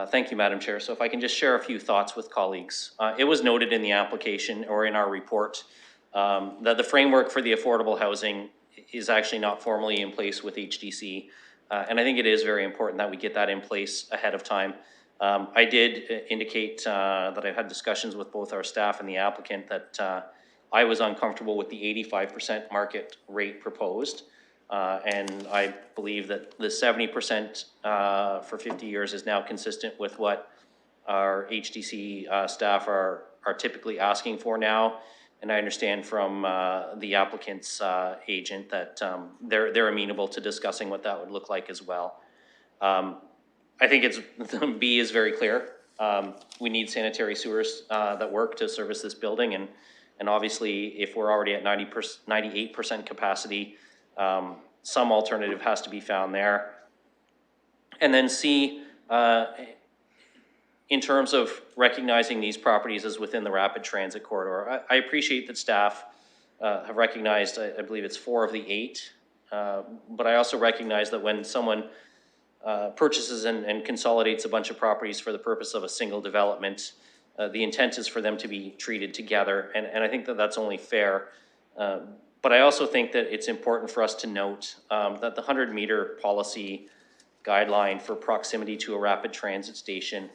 [SPEAKER 2] Thank you, Madam Chair. So if I can just share a few thoughts with colleagues. It was noted in the application or in our report that the framework for the affordable housing is actually not formally in place with HDC. And I think it is very important that we get that in place ahead of time. I did indicate that I've had discussions with both our staff and the applicant that I was uncomfortable with the 85% market rate proposed. And I believe that the 70% for 50 years is now consistent with what our HDC staff are typically asking for now. And I understand from the applicant's agent that they're amenable to discussing what that would look like as well. I think B is very clear. We need sanitary sewers that work to service this building. And obviously, if we're already at 98% capacity, some alternative has to be found there. And then C, in terms of recognizing these properties as within the rapid transit corridor, I appreciate that staff have recognized, I believe it's 4 of the 8, but I also recognize that when someone purchases and consolidates a bunch of properties for the purpose of a single development, the intent is for them to be treated together, and I think that that's only fair. But I also think that it's important for us to note that the 100-meter policy guideline for proximity to a rapid transit station,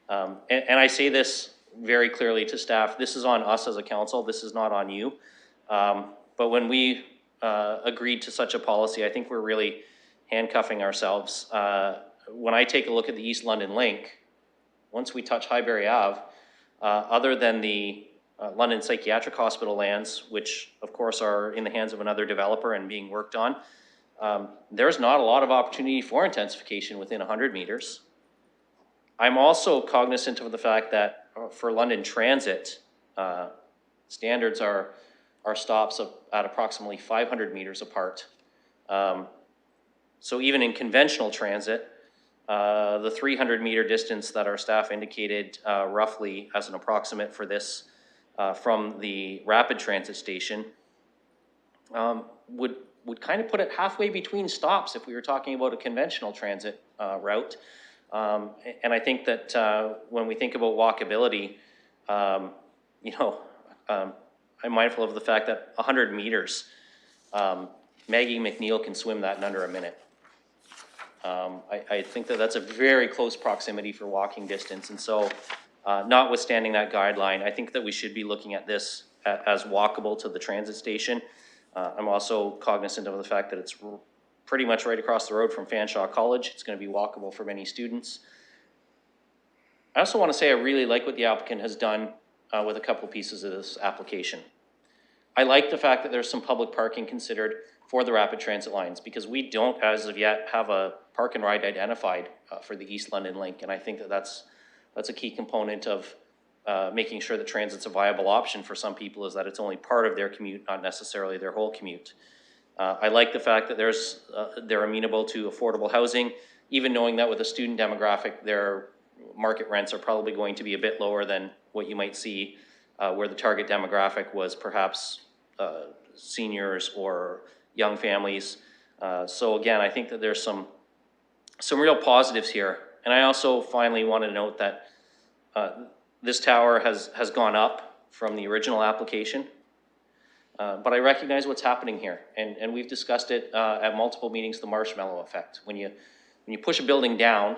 [SPEAKER 2] and I say this very clearly to staff, this is on us as a council, this is not on you. But when we agreed to such a policy, I think we're really handcuffing ourselves. When I take a look at the East London Link, once we touch Highbury Ave, other than the London Psychiatric Hospital lands, which of course are in the hands of another developer and being worked on, there's not a lot of opportunity for intensification within 100 meters. I'm also cognizant of the fact that for London Transit, Standards are stops at approximately 500 meters apart. So even in conventional transit, the 300-meter distance that our staff indicated roughly as an approximate for this from the rapid transit station would kind of put it halfway between stops if we were talking about a conventional transit route. And I think that when we think about walkability, you know, I'm mindful of the fact that 100 meters, Maggie McNeil can swim that in under a minute. I think that that's a very close proximity for walking distance. And so notwithstanding that guideline, I think that we should be looking at this as walkable to the transit station. I'm also cognizant of the fact that it's pretty much right across the road from Fanshawe College. It's going to be walkable for many students. I also want to say I really like what the applicant has done with a couple pieces of this application. I like the fact that there's some public parking considered for the rapid transit lines, because we don't as of yet have a park and ride identified for the East London Link. And I think that that's a key component of making sure that transit's a viable option for some people, is that it's only part of their commute, not necessarily their whole commute. I like the fact that they're amenable to affordable housing, even knowing that with a student demographic, their market rents are probably going to be a bit lower than what you might see where the target demographic was perhaps seniors or young families. So again, I think that there's some real positives here. And I also finally want to note that this tower has gone up from the original application. But I recognize what's happening here, and we've discussed it at multiple meetings, the marshmallow effect. When you push a building down,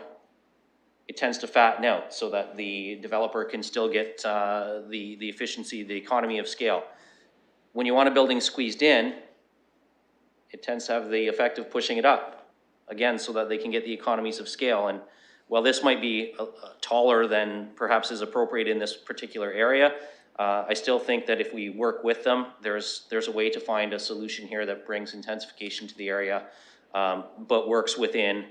[SPEAKER 2] it tends to fatten out so that the developer can still get the efficiency, the economy of scale. When you want a building squeezed in, it tends to have the effect of pushing it up, again, so that they can get the economies of scale. And while this might be taller than perhaps is appropriate in this particular area, I still think that if we work with them, there's a way to find a solution here that brings intensification to the area, but works within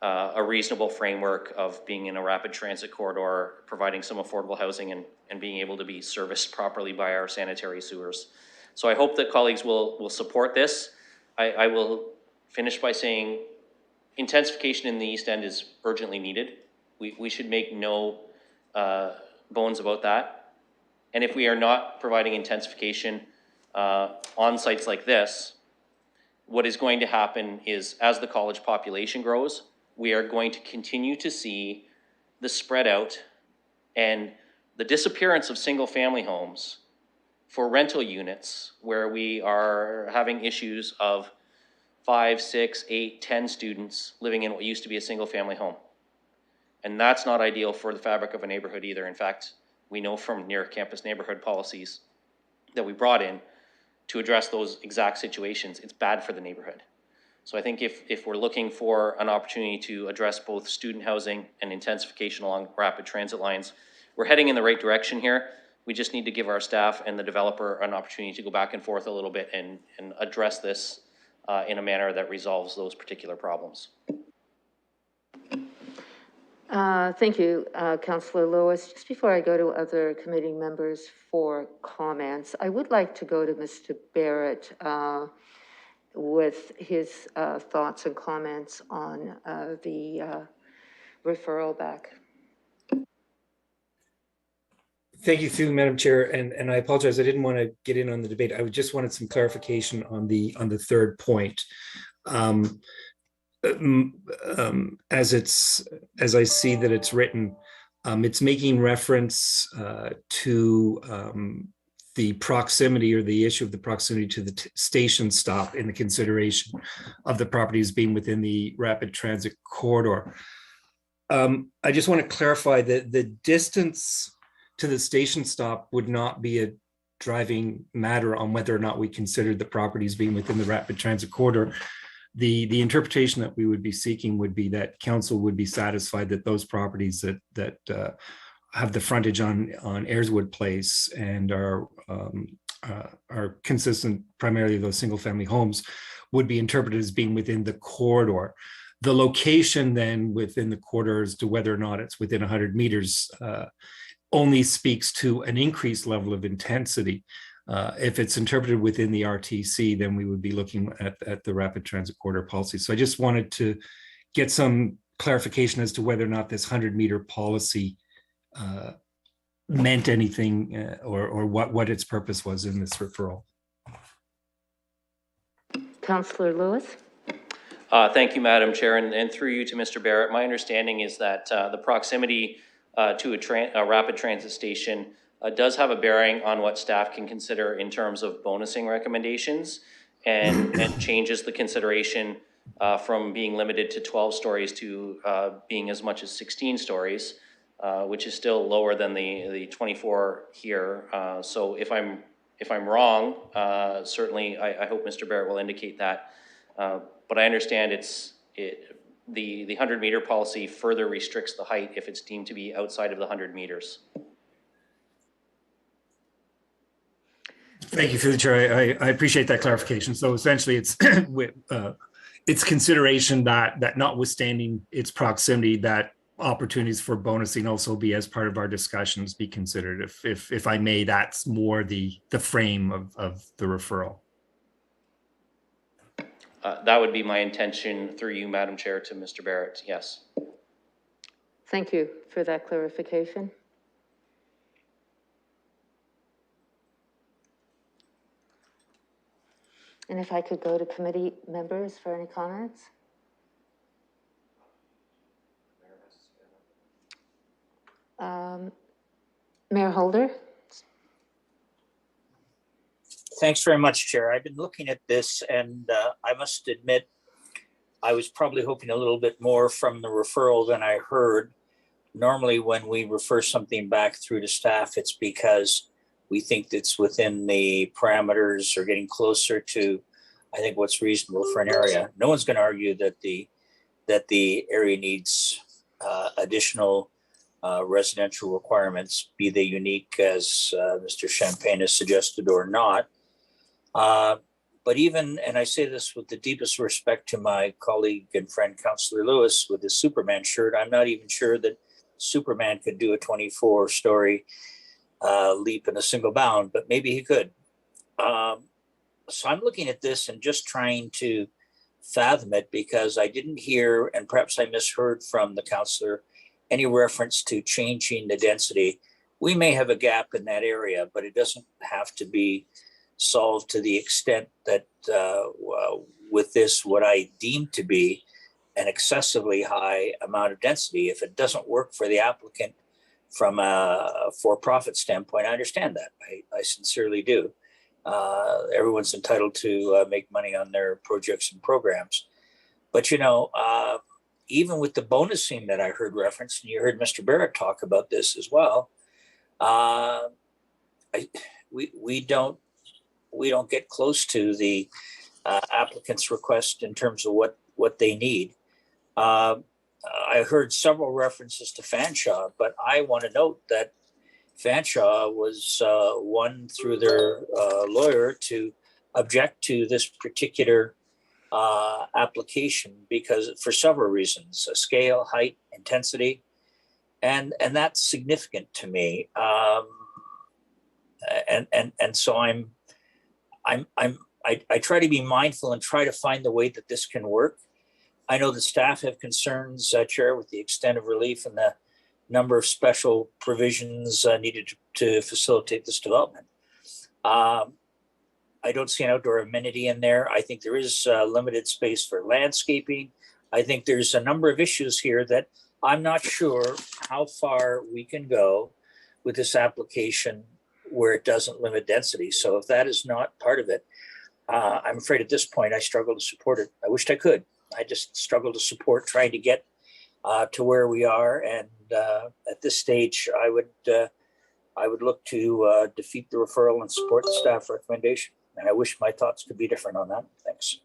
[SPEAKER 2] a reasonable framework of being in a rapid transit corridor, providing some affordable housing, and being able to be serviced properly by our sanitary sewers. So I hope that colleagues will support this. I will finish by saying intensification in the East End is urgently needed. We should make no bones about that. And if we are not providing intensification on sites like this, what is going to happen is, as the college population grows, we are going to continue to see the spread out and the disappearance of single family homes for rental units, where we are having issues of 5, 6, 8, 10 students living in what used to be a single family home. And that's not ideal for the fabric of a neighborhood either. In fact, we know from near campus neighborhood policies that we brought in to address those exact situations, it's bad for the neighborhood. So I think if we're looking for an opportunity to address both student housing and intensification along rapid transit lines, we're heading in the right direction here. We just need to give our staff and the developer an opportunity to go back and forth a little bit and address this in a manner that resolves those particular problems.
[SPEAKER 1] Thank you, Councillor Lewis. Just before I go to other committee members for comments, I would like to go to Mr. Barrett with his thoughts and comments on the referral back.
[SPEAKER 3] Thank you, through Madam Chair, and I apologize. I didn't want to get in on the debate. I just wanted some clarification on the third point. As I see that it's written, it's making reference to the proximity, or the issue of the proximity to the station stop in the consideration of the properties being within the rapid transit corridor. I just want to clarify that the distance to the station stop would not be a driving matter on whether or not we considered the properties being within the rapid transit corridor. The interpretation that we would be seeking would be that council would be satisfied that those properties that have the frontage on Ayreswood Place and are consistent primarily of those single family homes would be interpreted as being within the corridor. The location then within the corridor as to whether or not it's within 100 meters only speaks to an increased level of intensity. If it's interpreted within the RTC, then we would be looking at the rapid transit corridor policy. So I just wanted to get some clarification as to whether or not this 100-meter policy meant anything or what its purpose was in this referral.
[SPEAKER 1] Councillor Lewis.
[SPEAKER 2] Thank you, Madam Chair, and through you to Mr. Barrett. My understanding is that the proximity to a rapid transit station does have a bearing on what staff can consider in terms of bonusing recommendations, and changes the consideration from being limited to 12 stories to being as much as 16 stories, which is still lower than the 24 here. So if I'm wrong, certainly I hope Mr. Barrett will indicate that. But I understand the 100-meter policy further restricts the height if it's deemed to be outside of the 100 meters.
[SPEAKER 3] Thank you through the chair. I appreciate that clarification. So essentially, it's consideration that notwithstanding its proximity, that opportunities for bonusing also be as part of our discussions be considered. If I may, that's more the frame of the referral.
[SPEAKER 2] That would be my intention through you, Madam Chair, to Mr. Barrett. Yes.
[SPEAKER 1] Thank you for that clarification. And if I could go to committee members for any comments? Mayor Holder?
[SPEAKER 14] Thanks very much, Chair. I've been looking at this, and I must admit, I was probably hoping a little bit more from the referral than I heard. Normally, when we refer something back through to staff, it's because we think it's within the parameters or getting closer to, I think, what's reasonable for an area. No one's going to argue that the area needs additional residential requirements, be they unique as Mr. Champagne has suggested or not. But even, and I say this with the deepest respect to my colleague and friend, Councillor Lewis, with his Superman shirt, I'm not even sure that Superman could do a 24-story leap in a single bound, but maybe he could. So I'm looking at this and just trying to fathom it, because I didn't hear, and perhaps I misheard from the councillor, any reference to changing the density. We may have a gap in that area, but it doesn't have to be solved to the extent that with this, what I deem to be an excessively high amount of density, if it doesn't work for the applicant from a for-profit standpoint, I understand that. I sincerely do. Everyone's entitled to make money on their projects and programs. But, you know, even with the bonusing that I heard referenced, and you heard Mr. Barrett talk about this as well, we don't get close to the applicant's request in terms of what they need. I heard several references to Fanshawe, but I want to note that Fanshawe was one through their lawyer to object to this particular application because for several reasons: scale, height, intensity, and that's significant to me. And so I try to be mindful and try to find the way that this can work. I know the staff have concerns, Chair, with the extent of relief and the number of special provisions needed to facilitate this development. I don't see an outdoor amenity in there. I think there is limited space for landscaping. I think there's a number of issues here that I'm not sure how far we can go with this application where it doesn't limit density. So if that is not part of it, I'm afraid at this point I struggle to support it. I wished I could. I just struggle to support trying to get to where we are. And at this stage, I would look to defeat the referral and support the staff recommendation. And I wish my thoughts could be different on that. Thanks.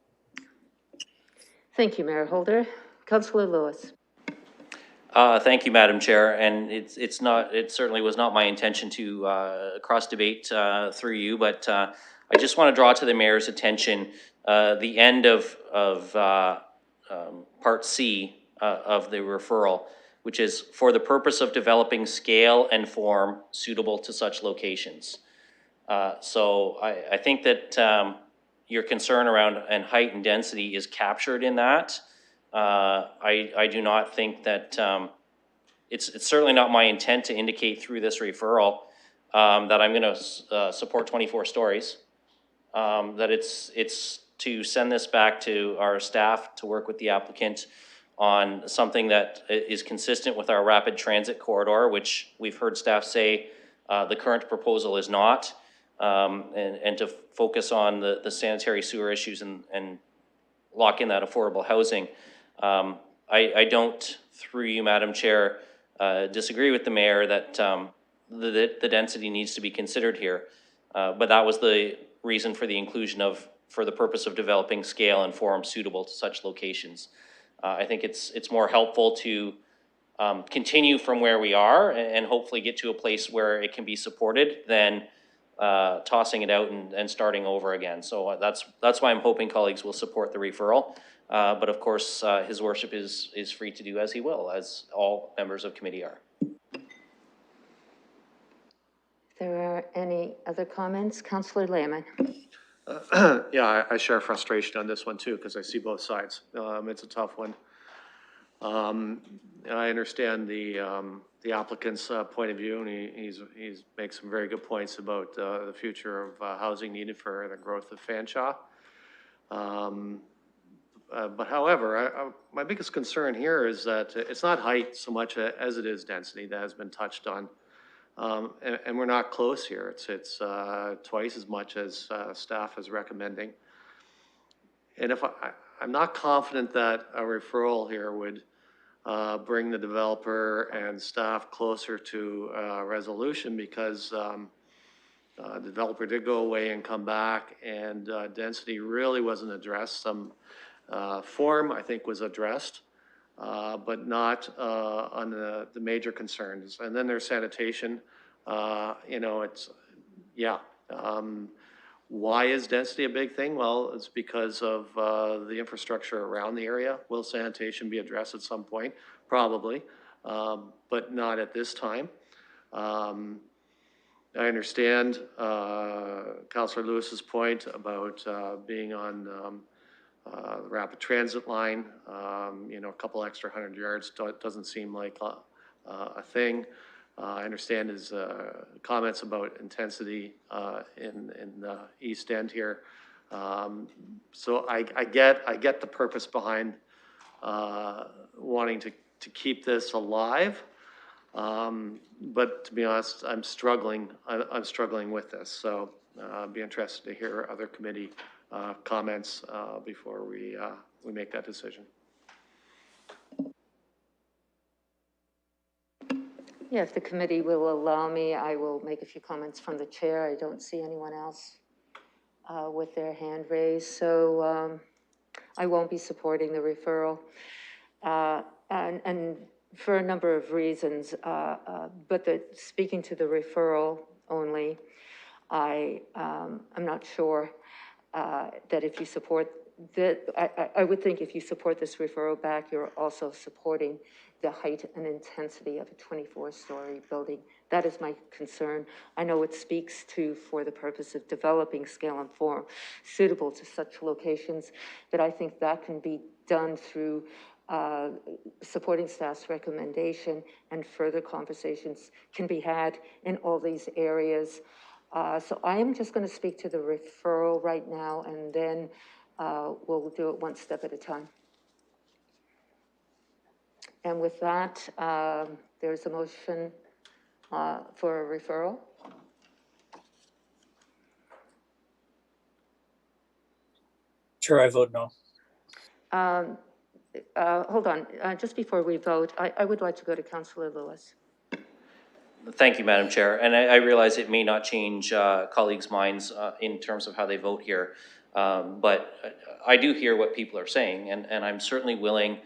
[SPEAKER 1] Thank you, Mayor Holder. Councillor Lewis.
[SPEAKER 2] Thank you, Madam Chair. And it certainly was not my intention to cross debate through you, but I just want to draw to the mayor's attention the end of Part C of the referral, which is for the purpose of developing scale and form suitable to such locations. So I think that your concern around and height and density is captured in that. I do not think that it's certainly not my intent to indicate through this referral that I'm going to support 24 stories. That it's to send this back to our staff to work with the applicant on something that is consistent with our rapid transit corridor, which we've heard staff say the current proposal is not, and to focus on the sanitary sewer issues and lock in that affordable housing. I don't, through you, Madam Chair, disagree with the mayor that the density needs to be considered here, but that was the reason for the inclusion of, for the purpose of developing scale and form suitable to such locations. I think it's more helpful to continue from where we are and hopefully get to a place where it can be supported than tossing it out and starting over again. So that's why I'm hoping colleagues will support the referral. But of course, his worship is free to do as he will, as all members of committee are.
[SPEAKER 1] If there are any other comments, Councillor Lehman.
[SPEAKER 4] Yeah, I share frustration on this one too, because I see both sides. It's a tough one. I understand the applicant's point of view, and he's makes some very good points about the future of housing needed for the growth of Fanshawe. But however, my biggest concern here is that it's not height so much as it is density that has been touched on. And we're not close here. It's twice as much as staff is recommending. And if I'm not confident that a referral here would bring the developer and staff closer to resolution, because the developer did go away and come back, and density really wasn't addressed. Some form, I think, was addressed, but not on the major concerns. And then there's sanitation. You know, it's, yeah. Why is density a big thing? Well, it's because of the infrastructure around the area. Will sanitation be addressed at some point? Probably, but not at this time. I understand Councillor Lewis's point about being on the rapid transit line. You know, a couple extra 100 yards doesn't seem like a thing. I understand his comments about intensity in the East End here. So I get the purpose behind wanting to keep this alive. But to be honest, I'm struggling with this. So I'd be interested to hear other committee comments before we make that decision.
[SPEAKER 1] Yeah, if the committee will allow me, I will make a few comments from the chair. I don't see anyone else with their hand raised, so I won't be supporting the referral. And for a number of reasons, but speaking to the referral only, I'm not sure that if you support I would think if you support this referral back, you're also supporting the height and intensity of a 24-story building. That is my concern. I know it speaks to for the purpose of developing scale and form suitable to such locations, but I think that can be done through supporting staff's recommendation, and further conversations can be had in all these areas. So I am just going to speak to the referral right now, and then we'll do it one step at a time. And with that, there's a motion for a referral.
[SPEAKER 14] Chair, I vote no.
[SPEAKER 1] Hold on, just before we vote, I would like to go to Councillor Lewis.
[SPEAKER 2] Thank you, Madam Chair. And I realize it may not change colleagues' minds in terms of how they vote here. But I do hear what people are saying, and I'm certainly willing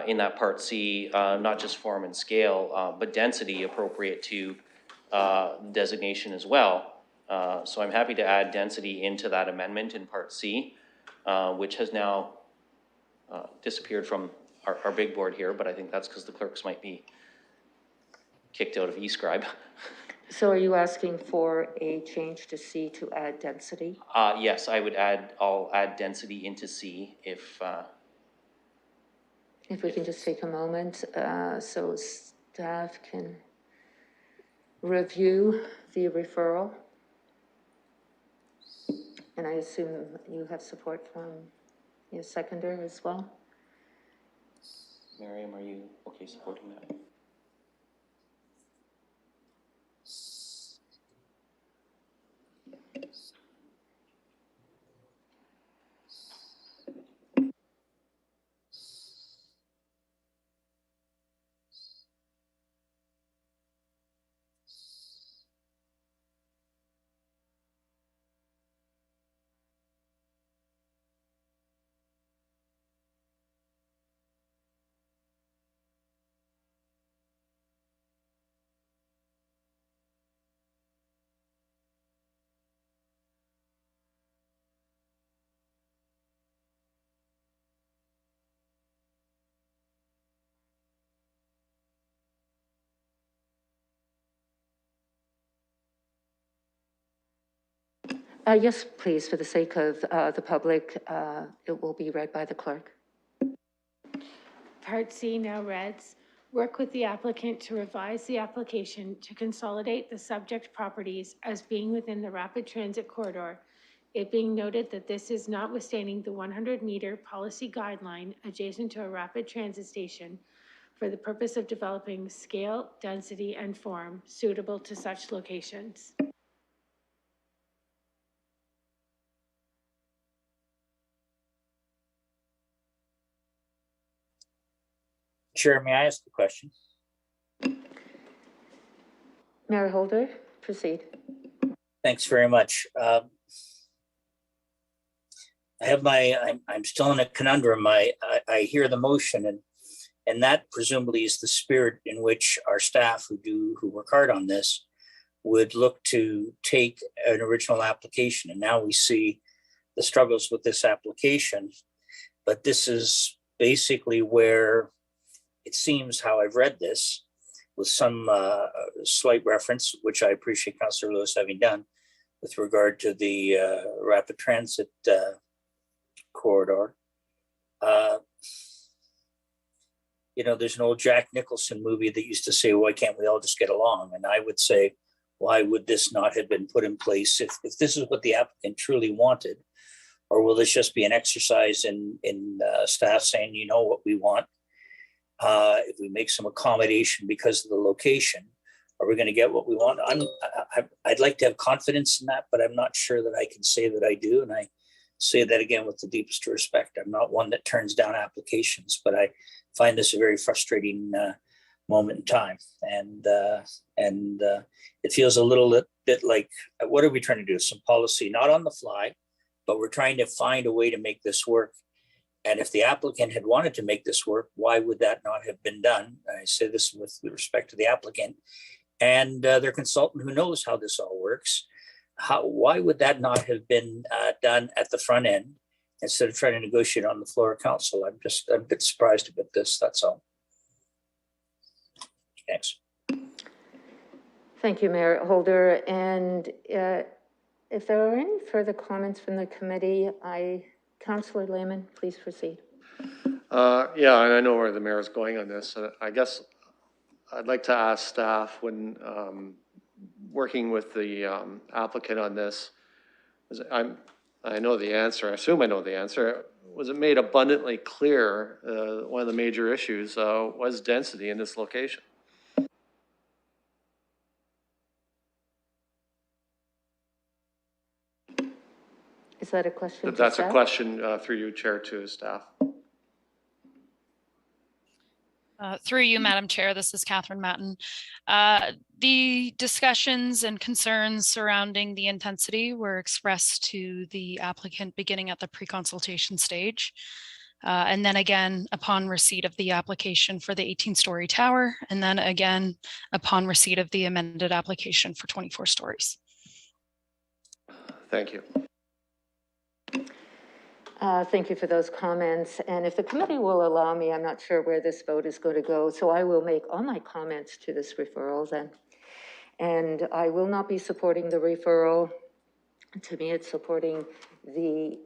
[SPEAKER 2] in that Part C, not just form and scale, but density appropriate to designation as well. So I'm happy to add density into that amendment in Part C, which has now disappeared from our big board here, but I think that's because the clerks might be kicked out of eScribe.
[SPEAKER 1] So are you asking for a change to C to add density?
[SPEAKER 2] Yes, I'll add density into C if
[SPEAKER 1] we can just take a moment, so staff can review the referral. And I assume you have support from your seconder as well?
[SPEAKER 2] Miriam, are you okay supporting that?
[SPEAKER 1] Yes, please, for the sake of the public, it will be read by the clerk.
[SPEAKER 7] Part C now reads, work with the applicant to revise the application to consolidate the subject properties as being within the rapid transit corridor, it being noted that this is notwithstanding the 100-meter policy guideline adjacent to a rapid transit station for the purpose of developing scale, density, and form suitable to such locations.
[SPEAKER 14] Chair, may I ask a question?
[SPEAKER 1] Mayor Holder, proceed.
[SPEAKER 14] Thanks very much. I'm still in a conundrum. I hear the motion and that presumably is the spirit in which our staff who work hard on this would look to take an original application. And now we see the struggles with this application, but this is basically where it seems how I've read this with some slight reference, which I appreciate Councillor Lewis having done with regard to the rapid transit corridor. There's an old Jack Nicholson movie that used to say, why can't we all just get along? And I would say, why would this not have been put in place if this is what the applicant truly wanted? Or will this just be an exercise in staff saying, you know what we want? If we make some accommodation because of the location, are we going to get what we want? I'd like to have confidence in that, but I'm not sure that I can say that I do. And I say that again with the deepest respect. I'm not one that turns down applications, but I find this a very frustrating moment in time. And it feels a little bit like, what are we trying to do? Some policy, not on the fly, but we're trying to find a way to make this work. And if the applicant had wanted to make this work, why would that not have been done? I say this with respect to the applicant and their consultant who knows how this all works. Why would that not have been done at the front end instead of trying to negotiate on the floor of council? I'm a bit surprised about this, that's all. Thanks.
[SPEAKER 1] Thank you, Mayor Holder. And if there are any further comments from the committee, Councillor Lehman, please proceed.
[SPEAKER 4] Yeah, and I know where the mayor is going on this. I guess I'd like to ask staff when working with the applicant on this, I know the answer, I assume I know the answer. Was it made abundantly clear one of the major issues was density in this location?
[SPEAKER 1] Is that a question?
[SPEAKER 4] But that's a question through you, Chair, to staff.
[SPEAKER 5] Through you, Madam Chair, this is Catherine Matten. The discussions and concerns surrounding the intensity were expressed to the applicant beginning at the pre-consultation stage. And then again, upon receipt of the application for the 18-story tower, and then again, upon receipt of the amended application for 24 stories.
[SPEAKER 4] Thank you.
[SPEAKER 1] Thank you for those comments. And if the committee will allow me, I'm not sure where this vote is going to go, so I will make all my comments to this referral then. And I will not be supporting the referral. To me, it's supporting the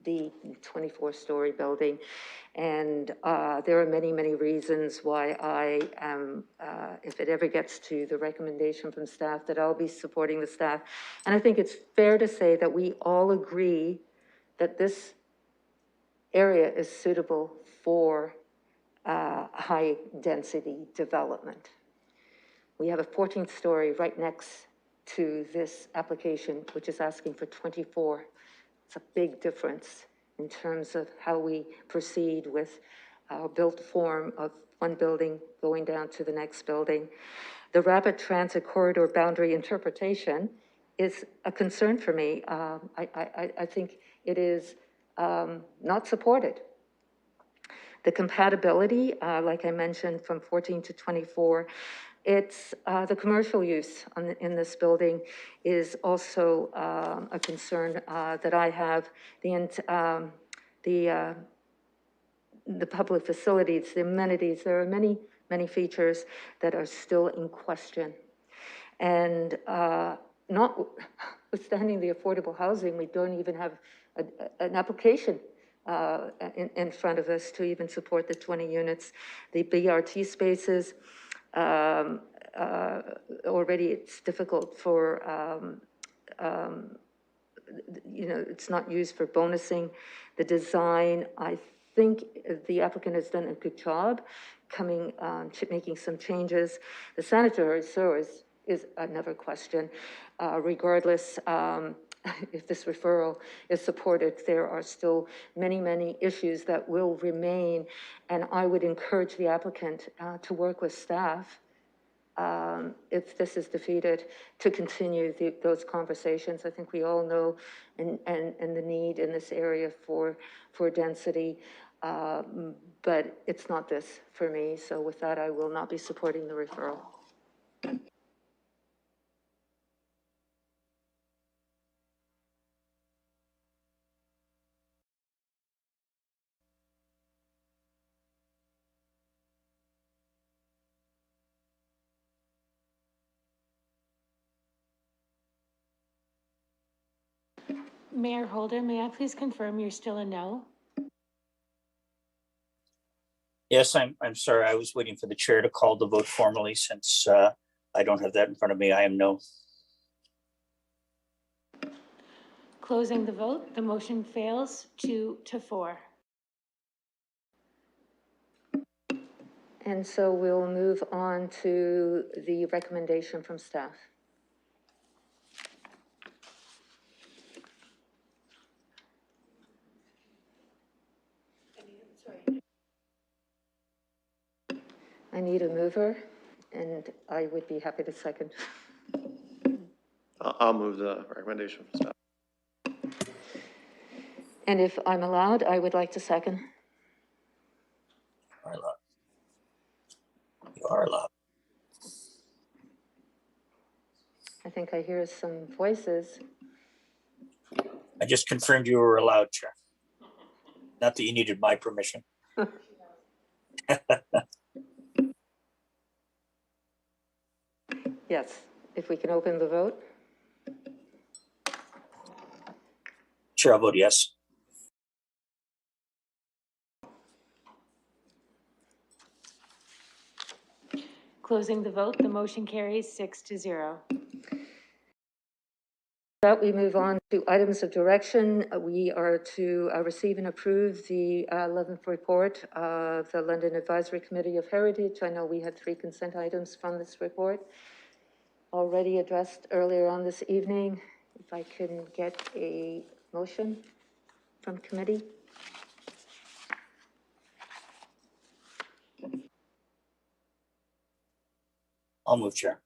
[SPEAKER 1] 24-story building. And there are many, many reasons why I am, if it ever gets to the recommendation from staff, that I'll be supporting the staff. And I think it's fair to say that we all agree that this area is suitable for high-density development. We have a 14th story right next to this application, which is asking for 24. It's a big difference in terms of how we proceed with our built form of one building going down to the next building. The rapid transit corridor boundary interpretation is a concern for me. I think it is not supported. The compatibility, like I mentioned, from 14 to 24, it's the commercial use in this building is also a concern that I have. The public facilities, the amenities, there are many, many features that are still in question. And notwithstanding the affordable housing, we don't even have an application in front of us to even support the 20 units. The BRT spaces, already it's difficult for, it's not used for bonusing. The design, I think the applicant has done a good job making some changes. The sanitary sewers is another question. Regardless, if this referral is supported, there are still many, many issues that will remain. And I would encourage the applicant to work with staff if this is defeated, to continue those conversations. I think we all know and the need in this area for density, but it's not this for me. So with that, I will not be supporting the referral.
[SPEAKER 7] Mayor Holder, may I please confirm you're still a no?
[SPEAKER 14] Yes, I'm sorry. I was waiting for the chair to call the vote formally since I don't have that in front of me. I am no.
[SPEAKER 7] Closing the vote, the motion fails 2-4.
[SPEAKER 1] And so we'll move on to the recommendation from staff. I need a mover, and I would be happy to second.
[SPEAKER 4] I'll move the recommendation from staff.
[SPEAKER 1] And if I'm allowed, I would like to second.
[SPEAKER 14] You are allowed.
[SPEAKER 1] I think I hear some voices.
[SPEAKER 14] I just confirmed you were allowed, Chair. Not that you needed my permission.
[SPEAKER 1] Yes, if we can open the vote.
[SPEAKER 14] Chair, I'll vote yes.
[SPEAKER 7] Closing the vote, the motion carries 6-0.
[SPEAKER 1] That we move on to items of direction. We are to receive and approve the 11th report of the London Advisory Committee of Heritage. I know we had 3 consent items from this report already addressed earlier on this evening. If I can get a motion from committee.
[SPEAKER 14] I'll move, Chair.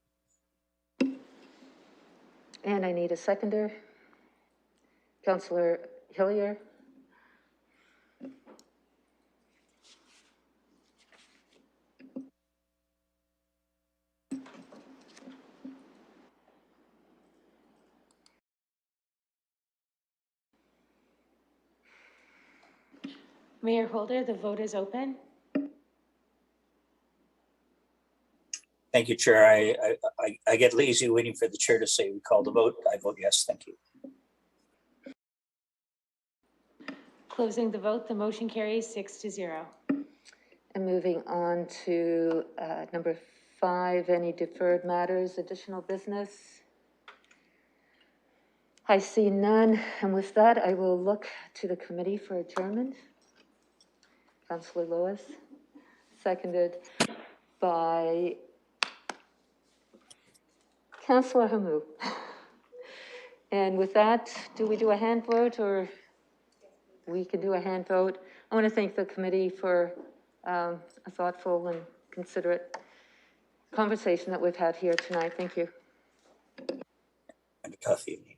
[SPEAKER 1] And I need a seconder. Councillor Hillier.
[SPEAKER 7] Mayor Holder, the vote is open.
[SPEAKER 14] Thank you, Chair. I get lazy waiting for the chair to say we call the vote. I vote yes. Thank you.
[SPEAKER 7] Closing the vote, the motion carries 6-0.
[SPEAKER 1] And moving on to number 5, any deferred matters, additional business? I see none, and with that, I will look to the committee for adjournment. Councillor Lewis, seconded by Councillor Hamou. And with that, do we do a hand vote, or we can do a hand vote? I want to thank the committee for a thoughtful and considerate conversation that we've had here tonight. Thank you.
[SPEAKER 14] And a tough evening.